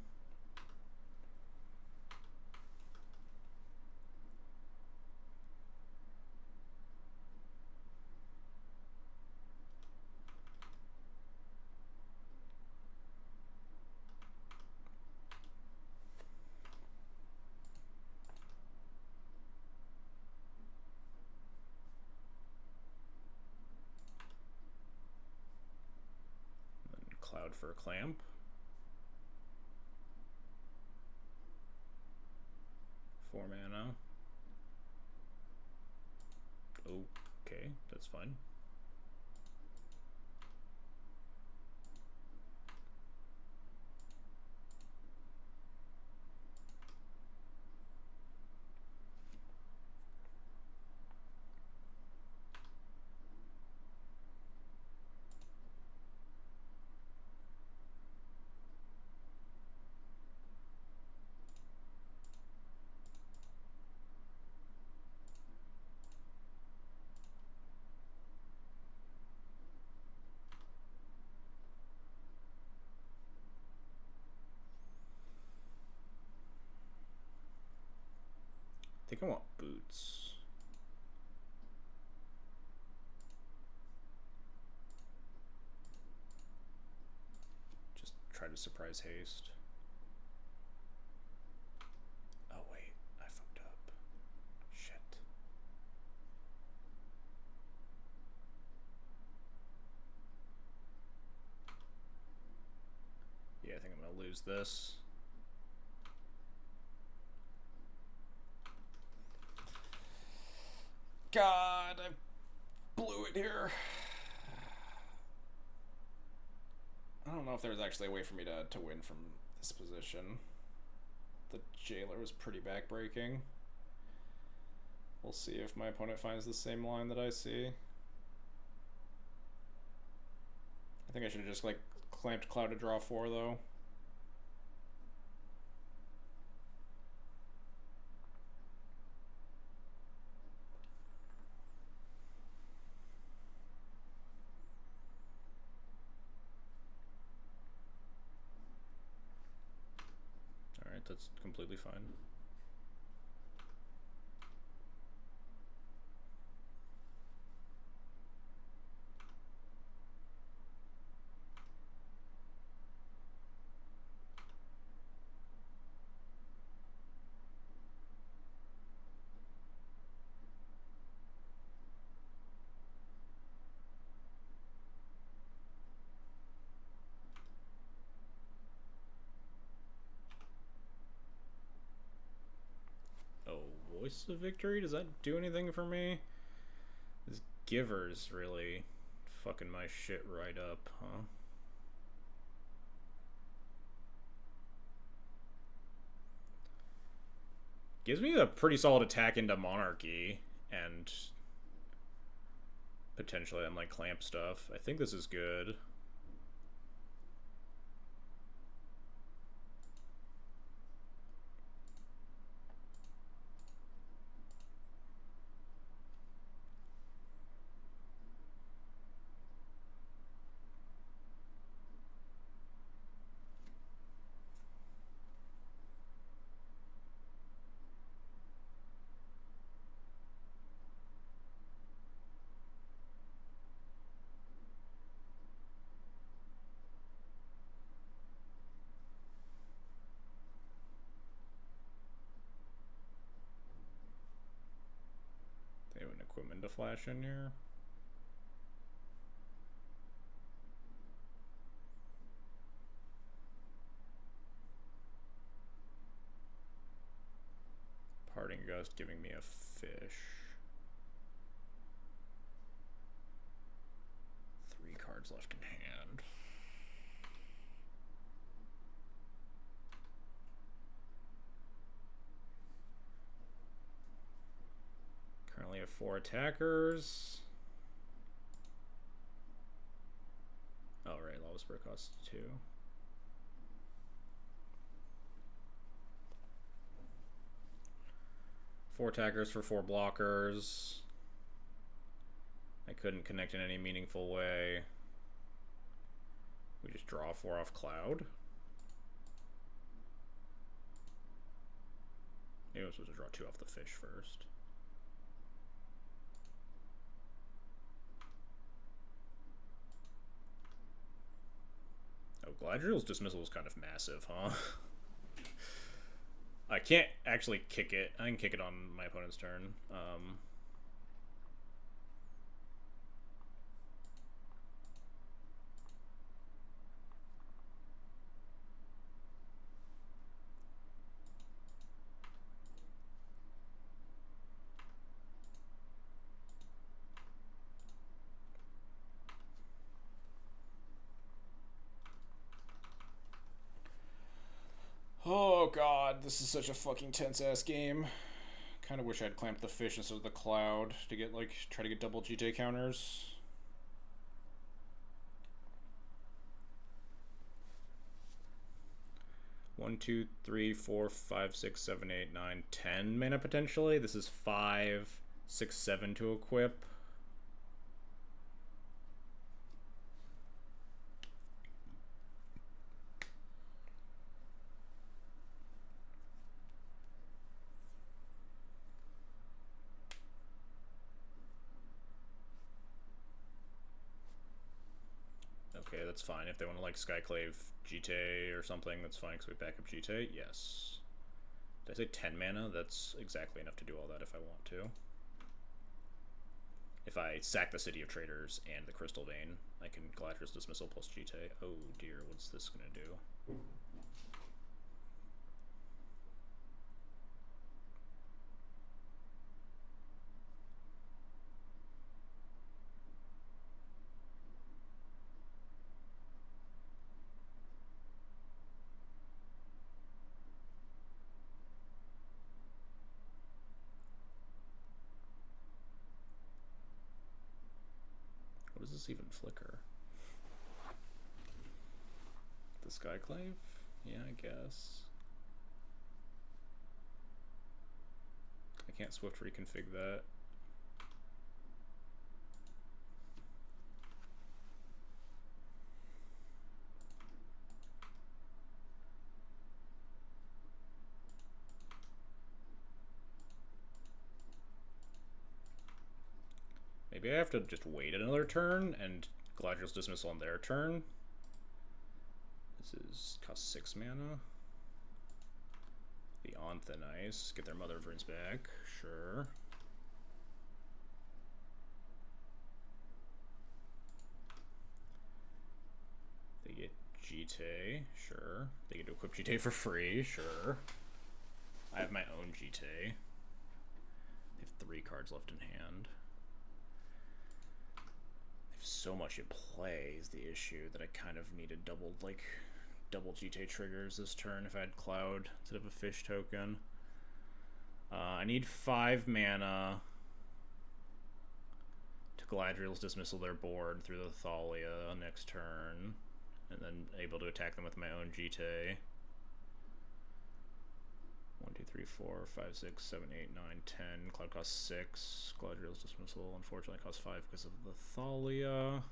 Cloud for a clamp. 4 mana. Okay, that's fine. I think I want boots. Just try to surprise haste. Oh wait, I fucked up. Shit. Yeah, I think I'm gonna lose this. God, I blew it here. I don't know if there's actually a way for me to win from this position. The jailer was pretty backbreaking. We'll see if my opponent finds the same line that I see. I think I should have just like clamped Cloud to draw 4 though. Alright, that's completely fine. Voice of Victory? Does that do anything for me? This Giver's really fucking my shit right up, huh? Gives me a pretty solid attack into Monarchy and potentially on like clamp stuff. I think this is good. They have an equipment to flash in here. Parting Gust giving me a fish. 3 cards left in hand. Currently have 4 attackers. Oh, right, Lava Spur costs 2. 4 attackers for 4 blockers. I couldn't connect in any meaningful way. We just draw 4 off Cloud. Maybe I'm supposed to draw 2 off the fish first. Oh, Galadriel's dismissal is kind of massive, huh? I can't actually kick it. I can kick it on my opponent's turn. Oh god, this is such a fucking tense ass game. Kind of wish I'd clamped the fish instead of the Cloud to get like try to get double GT counters. One, 2, 3, 4, 5, 6, 7, 8, 9, 10 mana potentially. This is 5, 6, 7 to equip. Okay, that's fine. If they want to like Skyclave GT or something, that's fine because we back up GT. Yes. Did I say 10 mana? That's exactly enough to do all that if I want to. If I sack the City of Traders and the Crystal Vein, I can Galadriel's Dismissal plus GT. Oh dear, what's this gonna do? What does this even flicker? The Skyclave? Yeah, I guess. I can't Swift reconfig that. Maybe I have to just wait another turn and Galadriel's Dismissal on their turn. This is cost 6 mana. Beyond Thin Ice. Get their Mother of Runes back. Sure. They get GT. Sure. They get to equip GT for free. Sure. I have my own GT. They have 3 cards left in hand. So much at play is the issue that I kind of needed double GT triggers this turn if I had Cloud instead of a fish token. I need 5 mana to Galadriel's Dismissal their board through the Thalia next turn, and then able to attack them with my own GT. 1, 2, 3, 4, 5, 6, 7, 8, 9, 10. Cloud costs 6. Galadriel's Dismissal unfortunately costs 5 because of the Thalia.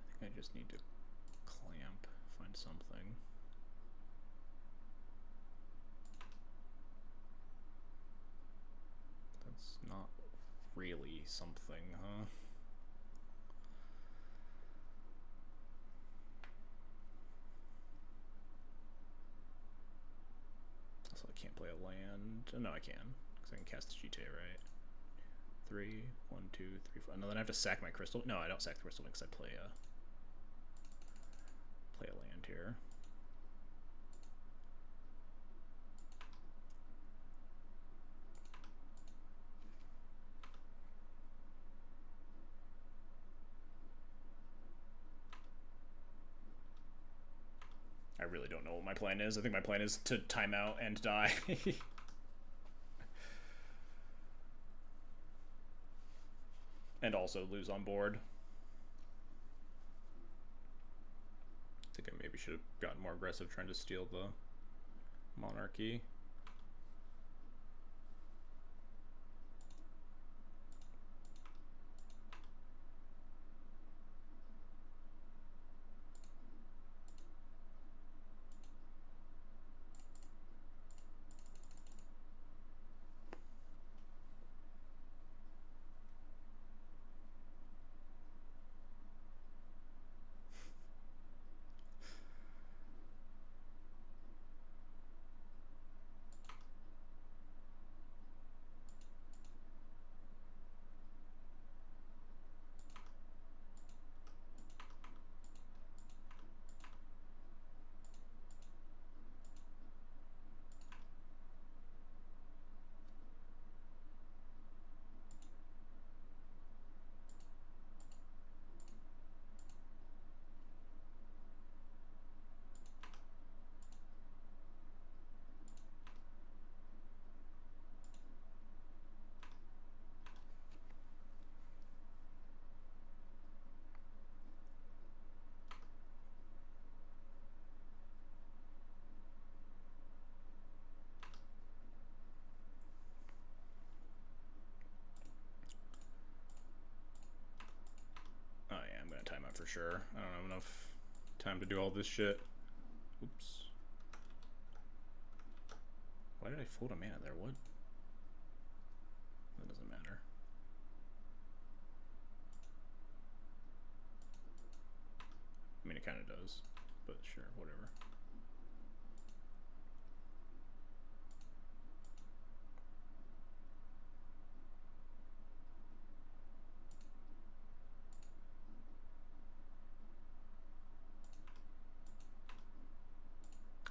I think I just need to clamp, find something. That's not really something, huh? Also, I can't play a land. Oh, no, I can, because I can cast the GT, right? 3, 1, 2, 3, 4. No, then I have to sack my crystal. No, I don't sack the crystal because I play a land here. I really don't know what my plan is. I think my plan is to time out and die. And also lose on board. I think I maybe should have gotten more aggressive trying to steal the monarchy. Oh yeah, I'm gonna time out for sure. I don't have enough time to do all this shit. Oops. Why did I fold a mana there? What? That doesn't matter. I mean, it kind of does, but sure, whatever.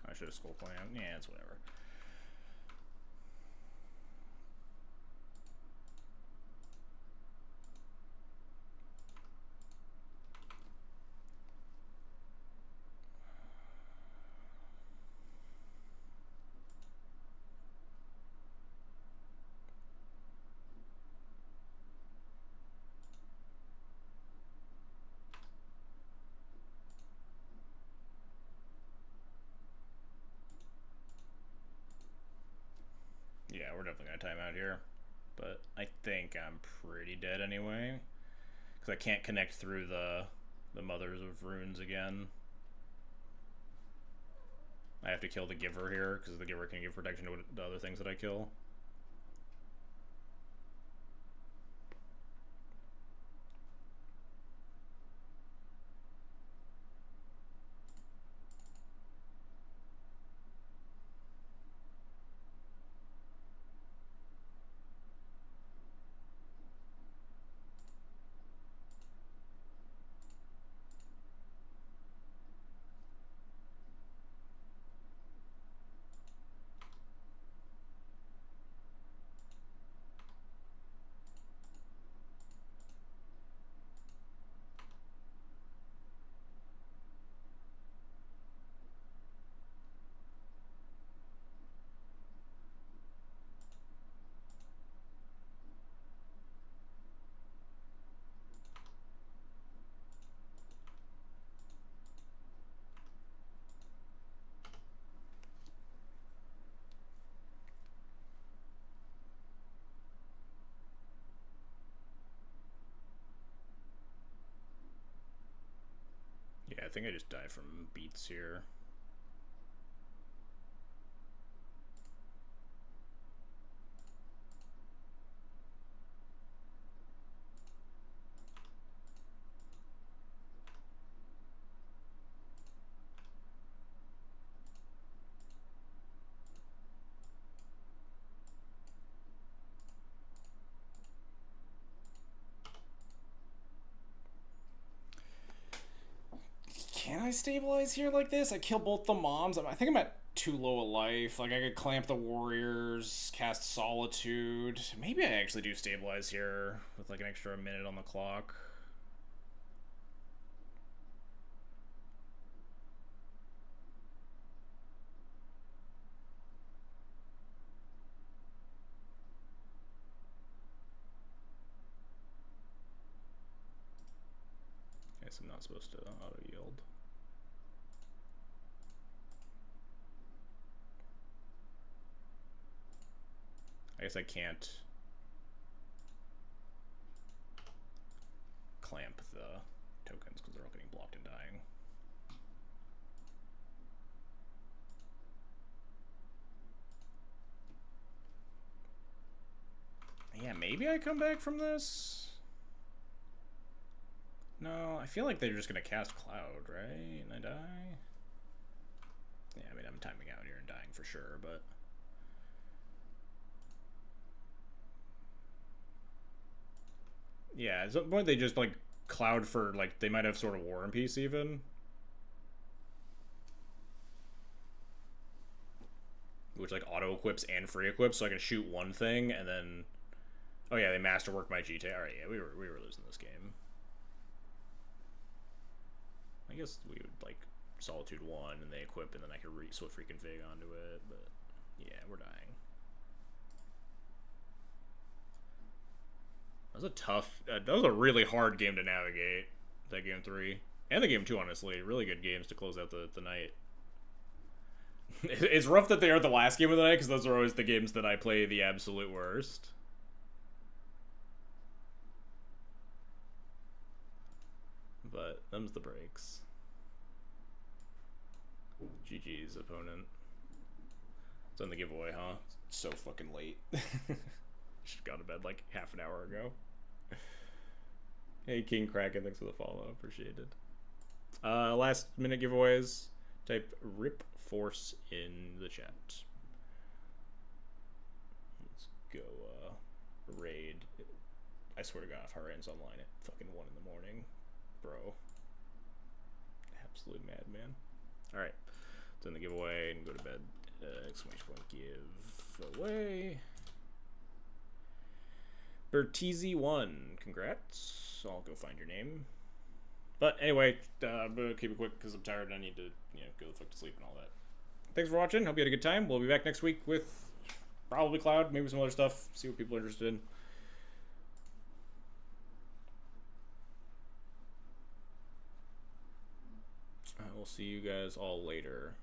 I should have skull plan. Yeah, it's whatever. Yeah, we're definitely gonna time out here. But I think I'm pretty dead anyway. Because I can't connect through the Mothers of Runes again. I have to kill the Giver here, because the Giver can give protection to the other things that I kill. Yeah, I think I just die from beats here. Can I stabilize here like this? I kill both the moms. I think I'm at too low a life. Like, I could clamp the warriors, cast Solitude. Maybe I actually do stabilize here with like an extra minute on the clock. guess I'm not supposed to auto yield. I guess I can't clamp the tokens because they're all getting blocked and dying. Yeah, maybe I come back from this. No, I feel like they're just gonna cast Cloud, right? And I die? Yeah, I mean, I'm timing out here and dying for sure, but... Yeah, at some point they just, like, Cloud for, like, they might have sort of War and Peace, even. Which, like, auto-equips and free-equips, so I can shoot one thing, and then... Oh yeah, they masterwork my GTA. Alright, yeah, we were losing this game. I guess we would, like, Solitude 1, and they equip, and then I could swift reconfig onto it, but... Yeah, we're dying. That was a tough... that was a really hard game to navigate, that game 3. And the game 2, honestly. Really good games to close out the night. It's rough that they are the last game of the night, because those are always the games that I play the absolute worst. But them's the breaks. GG's opponent. It's on the giveaway, huh? It's so fucking late. Should've gone to bed like half an hour ago. Hey, King Kraken, thanks for the follow. Appreciate it. Last minute giveaways. Type RIP Force in the chat. Let's go raid. I swear to God, if her ends online at fucking 1 in the morning. Bro. Absolute madman. Alright. It's in the giveaway and go to bed. Exclamation point giveaway. Bertizzi1. Congrats. I'll go find your name. But anyway, I'm gonna keep it quick because I'm tired and I need to, go the fuck to sleep and all that. Thanks for watching. Hope you had a good time. We'll be back next week with probably Cloud, maybe some other stuff. See what people are interested in. We'll see you guys all later.